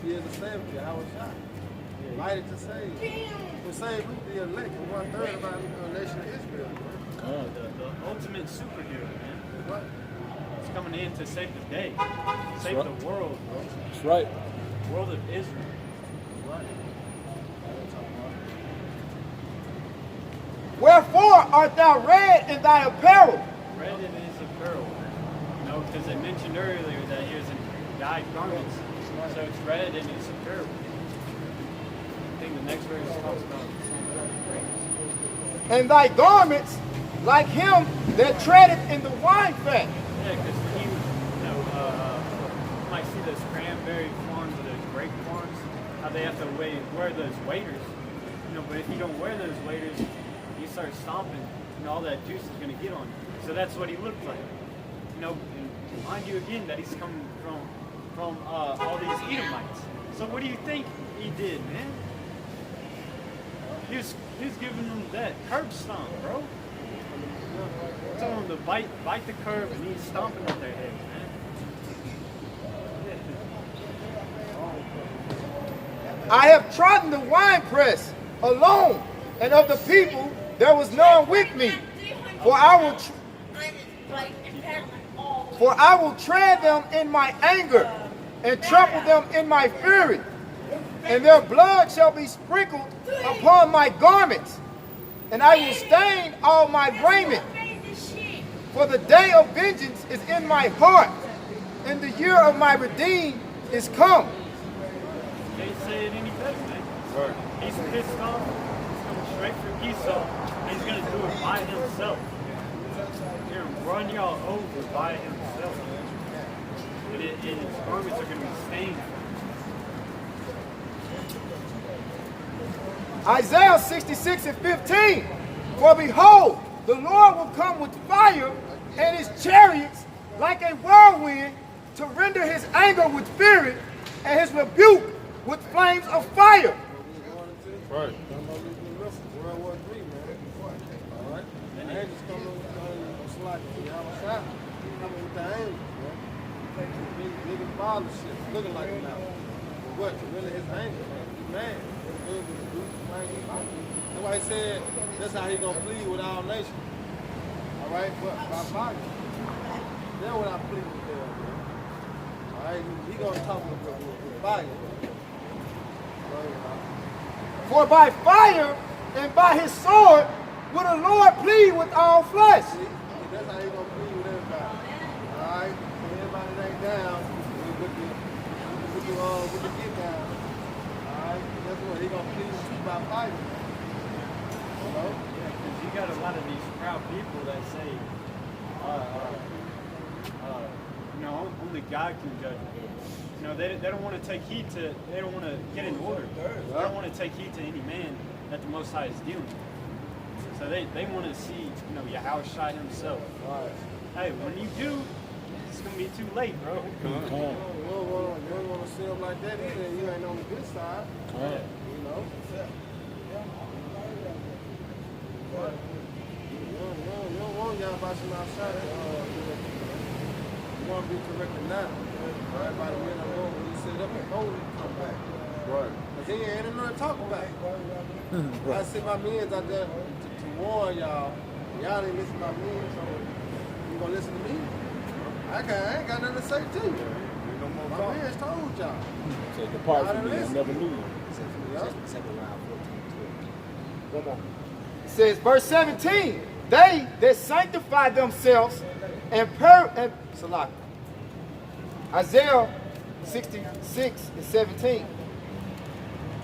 He is the Savior. Howard Shah. Mighty to save. To save the elect of 1/3 of our nation of Israel. The ultimate superhero, man. What? He's coming in to save the day, save the world, bro. That's right. World of Israel. Wherefore art thou red in thy apparel? Red in his apparel. You know, because I mentioned earlier that he was in dyed garments. So it's red in his apparel. I think the next verse talks about And thy garments like him that treadeth in the wine fat. yeah, because he, you know, you might see those cranberry farms or those grape farms, how they have to wear those waders. You know, but if you don't wear those waders, you start stomping, and all that juice is going to get on you. So that's what he looked like. You know, and mind you again that he's coming from all these Edomites. So what do you think he did, man? He was giving them that curb stomp, bro. Telling them to bite the curb, and he's stomping at their heads, man. I have trodden the winepress alone, and of the people there was none with me. For I will tread them in my anger and trample them in my fury. And their blood shall be sprinkled upon my garments, and I will stain all my raiment. For the day of vengeance is in my heart, and the year of my redeem is come. Can't say it any better, man. Right. He's pissed off. He's coming straight from Esau. He's going to do it by himself. He's going to run y'all over by himself. And his garments are going to be stained. Isaiah 66 and 15. For behold, the Lord will come with fire, and his chariots like a whirlwind, to render his anger with fury, and his rebuke with flames of fire. Right. World War III, man. All right. And they just come on slide to y'all shot. Coming with the angel, man. Big ball of shit. Looking like him now. But what? Really his anger, man. He's mad. That's why he said that's how he gonna plead with all nations. All right? But by fire. That's what I plead with them, man. All right? He gonna talk with fire. For by fire and by his sword will the Lord plead with all flesh. See, that's how he gonna plead with everybody. All right, so everybody ain't down with the get down. All right, that's what he gonna plead with you by fire. You know? Yeah, because you got a lot of these proud people that say, only God can judge me. You know, they don't want to take heed to, they don't want to get in order. They don't want to take heed to any man that the Most High is dealing with. So they want to see, Yahushua himself. Right. Hey, when you do, it's going to be too late, bro. You don't want to see him like that. He said you ain't on the good side. Right. You know? You don't want y'all about some outside. You want to be corrected now. Right? By the way, when you sit up and hold it, come back. Right. Because he ain't in there to talk about it. Right. I sent my men out there to warn y'all. Y'all didn't listen to my men, so you gonna listen to me? I ain't got nothing to say to you. My men told y'all. So depart from me, I never knew you. One more. It says, verse 17, they that sanctify themselves and Isaiah 66 and 17.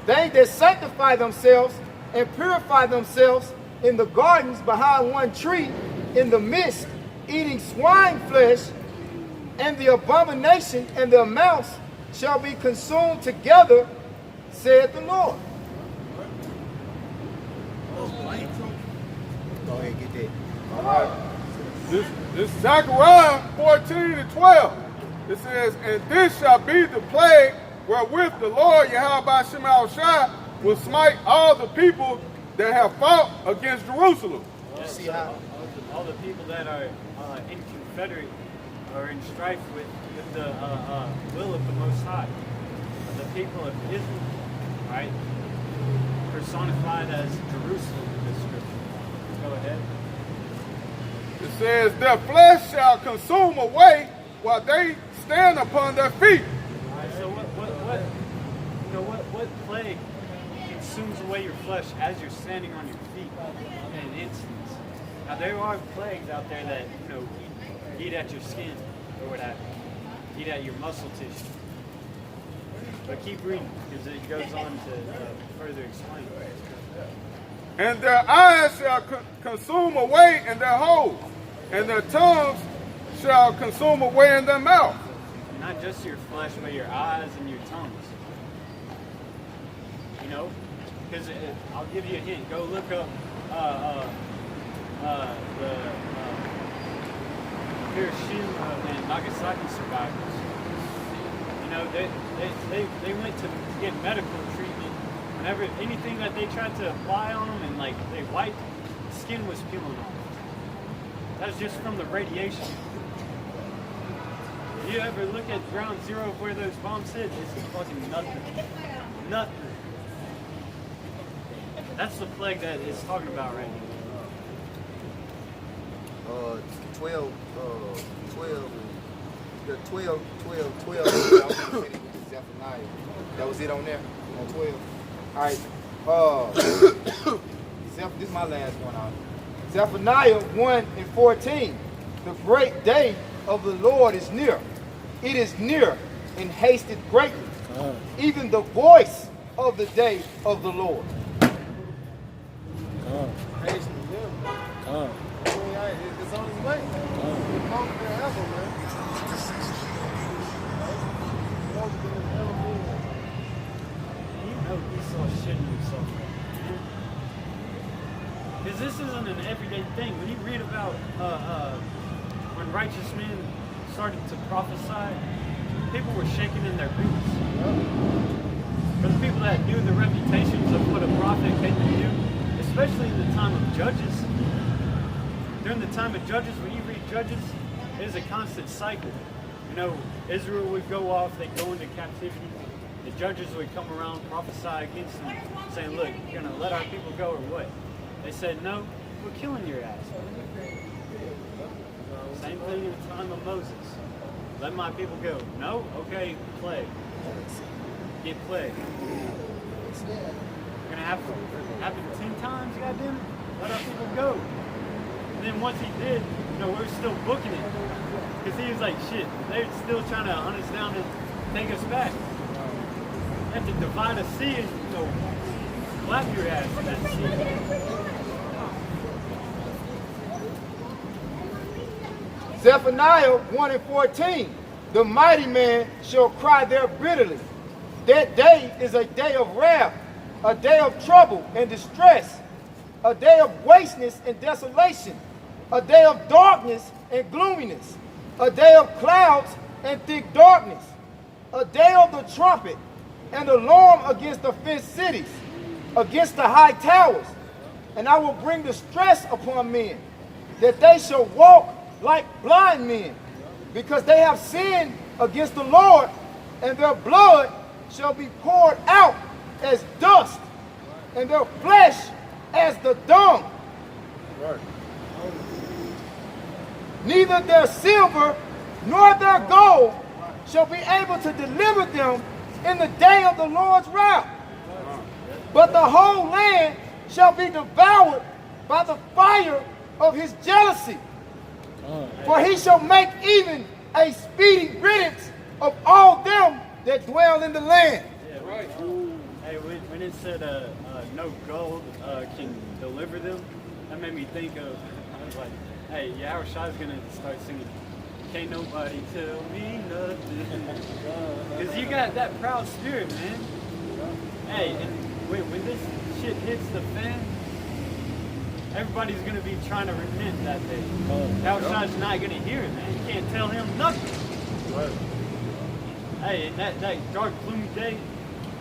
They that sanctify themselves and purify themselves in the gardens behind one tree, in the midst, eating swine flesh, and the abomination and the mouse shall be consumed together, saith the Lord. Go ahead, get that. All right. This Zechariah 14 and 12. It says, and this shall be the plague wherewith the Lord Yahweh Shemel will smite all the people that have fought against Jerusalem. See how all the people that are in confederate or in strife with the will of the Most High, the people of Israel, right? Personified as Jerusalem in this scripture. Go ahead. It says, their flesh shall consume away while they stand upon their feet. All right, so what plague consumes away your flesh as you're standing on your feet in an instance? Now there are plagues out there that eat at your skin or what have you, eat at your muscle tissue. But keep reading because it goes on to further explain. And their eyes shall consume away in their holes, and their tongues shall consume away in their mouth. Not just your flesh, but your eyes and your tongues. Because I'll give you a hint. Go look up the Hiroshima and Nagasaki survivors. They went to get medical treatment. Whenever anything that they tried to apply on them and they wiped, skin was peeling off. That's just from the radiation. If you ever look at ground zero of where those bombs hit, it's fucking nothing. Nothing. That's the plague that it's talking about right now. 12, 12. I was gonna finish with Zephaniah. That was it on there, on 12. All right. This is my last one out. Zephaniah 1:14. The great day of the Lord is near. It is near and hasted greatly. Even the voice of the day of the Lord. Hasted, yeah. It's on its way. It's longer than ever, man. You know Esau shitting himself. Because this isn't an everyday thing. When you read about when righteous men started to prophesy, people were shaking in their boots. For the people that knew the reputations of what a prophet came to do, especially in the time of Judges. During the time of Judges, when you read Judges, it is a constant cycle. You know, Israel would go off, they'd go into captivity. The judges would come around, prophesy against them, saying, look, you're going to let our people go or what? They said, no, we're killing your ass. Same thing in the time of Moses. Let my people go. No? Okay, plague. Get plague. We're going to have to happen 10 times, goddamn it. Let our people go. And then once he did, you know, we're still booking it. Because he was like, shit, they're still trying to hunt us down and take us back. You have to divide a sea and, you know, slap your ass in that sea. Zephaniah 1:14. The mighty man shall cry there bitterly. That day is a day of wrath, a day of trouble and distress, a day of wasteness and desolation, a day of darkness and gloominess, a day of clouds and thick darkness, a day of the trumpet and alarm against the fenced cities, against the high towers. And I will bring distress upon men, that they shall walk like blind men, because they have sinned against the Lord, and their blood shall be poured out as dust, and their flesh as the dung. Right. Neither their silver nor their gold shall be able to deliver them in the day of the Lord's wrath. But the whole land shall be devoured by the fire of his jealousy. For he shall make even a speedy riddance of all them that dwell in the land. Yeah, right. Hey, when it said no gold can deliver them, that made me think of, I was like, hey, Yahushua is going to start singing, can't nobody tell me nothing. Because you got that proud spirit, man. Hey, and when this shit hits the fan, everybody's going to be trying to repent that day. Yahushua's not going to hear it, man. You can't tell him nothing. Right. Hey, in that dark, gloomy day,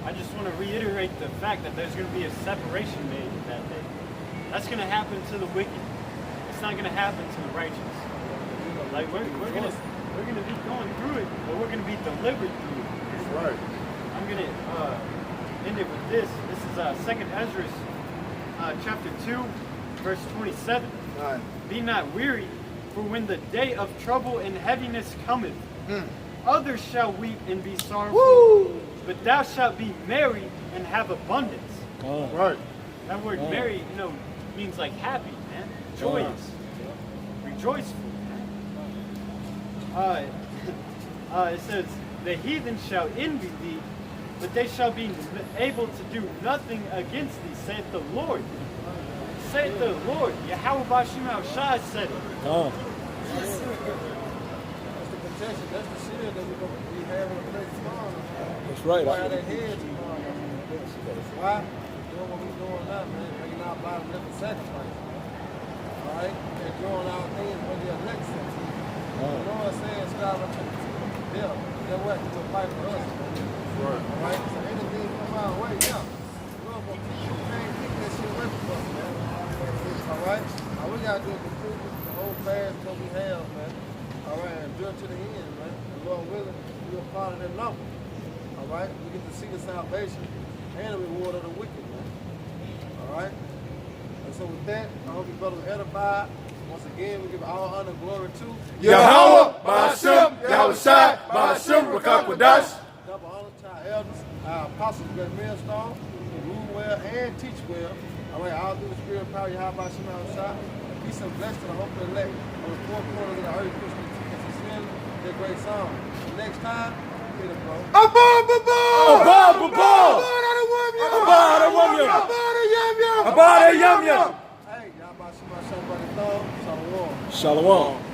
I just want to reiterate the fact that there's going to be a separation made that day. That's going to happen to the wicked. It's not going to happen to the righteous. Like we're gonna be going through it, but we're gonna be delivered through it. That's right. I'm gonna end it with this. This is 2 Ezra, chapter 2, verse 27. Right. Be not weary, for when the day of trouble and heaviness cometh, others shall weep and be sorrowful, but thou shalt be merry and have abundance. Right. That word merry, you know, means like happy, man, joyous, rejoiceful. It says, the heathen shall envy thee, but they shall be able to do nothing against thee, saith the Lord. Saith the Lord. Yahweh Bashim Shai said it. That's the protection. That's the shield that we're going to be having in place tomorrow. That's right. Why that head tomorrow? Why? Doing what we're doing now, man. Bringing our body living sacrifice. All right? And doing our things when the election. The Lord says, strive unto the devil. Then what? He will fight for us. Right. All right? So anything come our way, yeah. We're going to keep that shit away from us, man. All right? All we got to do is complete the whole fast what we have, man. All right? And do it to the end, man. The Lord willing, we'll follow that law. All right? We get to see the salvation and the reward of the wicked, man. All right? And so with that, I hope you brothers edified. Once again, we give all honor and glory to Yahweh, Ba'ashem, Yahushai, Ba'ashem, Rakakwadash. double honor to our elders, our apostles, great millstone, who rule well and teach well. All right, all through the spirit of power, Yahweh, Ba'ashem, Yahushai. Peace and blessed to the hope and elect on the four corners of the earth, Christian teachers and sin, their great song. Next time, hit it, bro. Abad, Yam Yam. Hey, Yahweh, Ba'ashem, Yahushai, by the throne. Shalom. Shalom.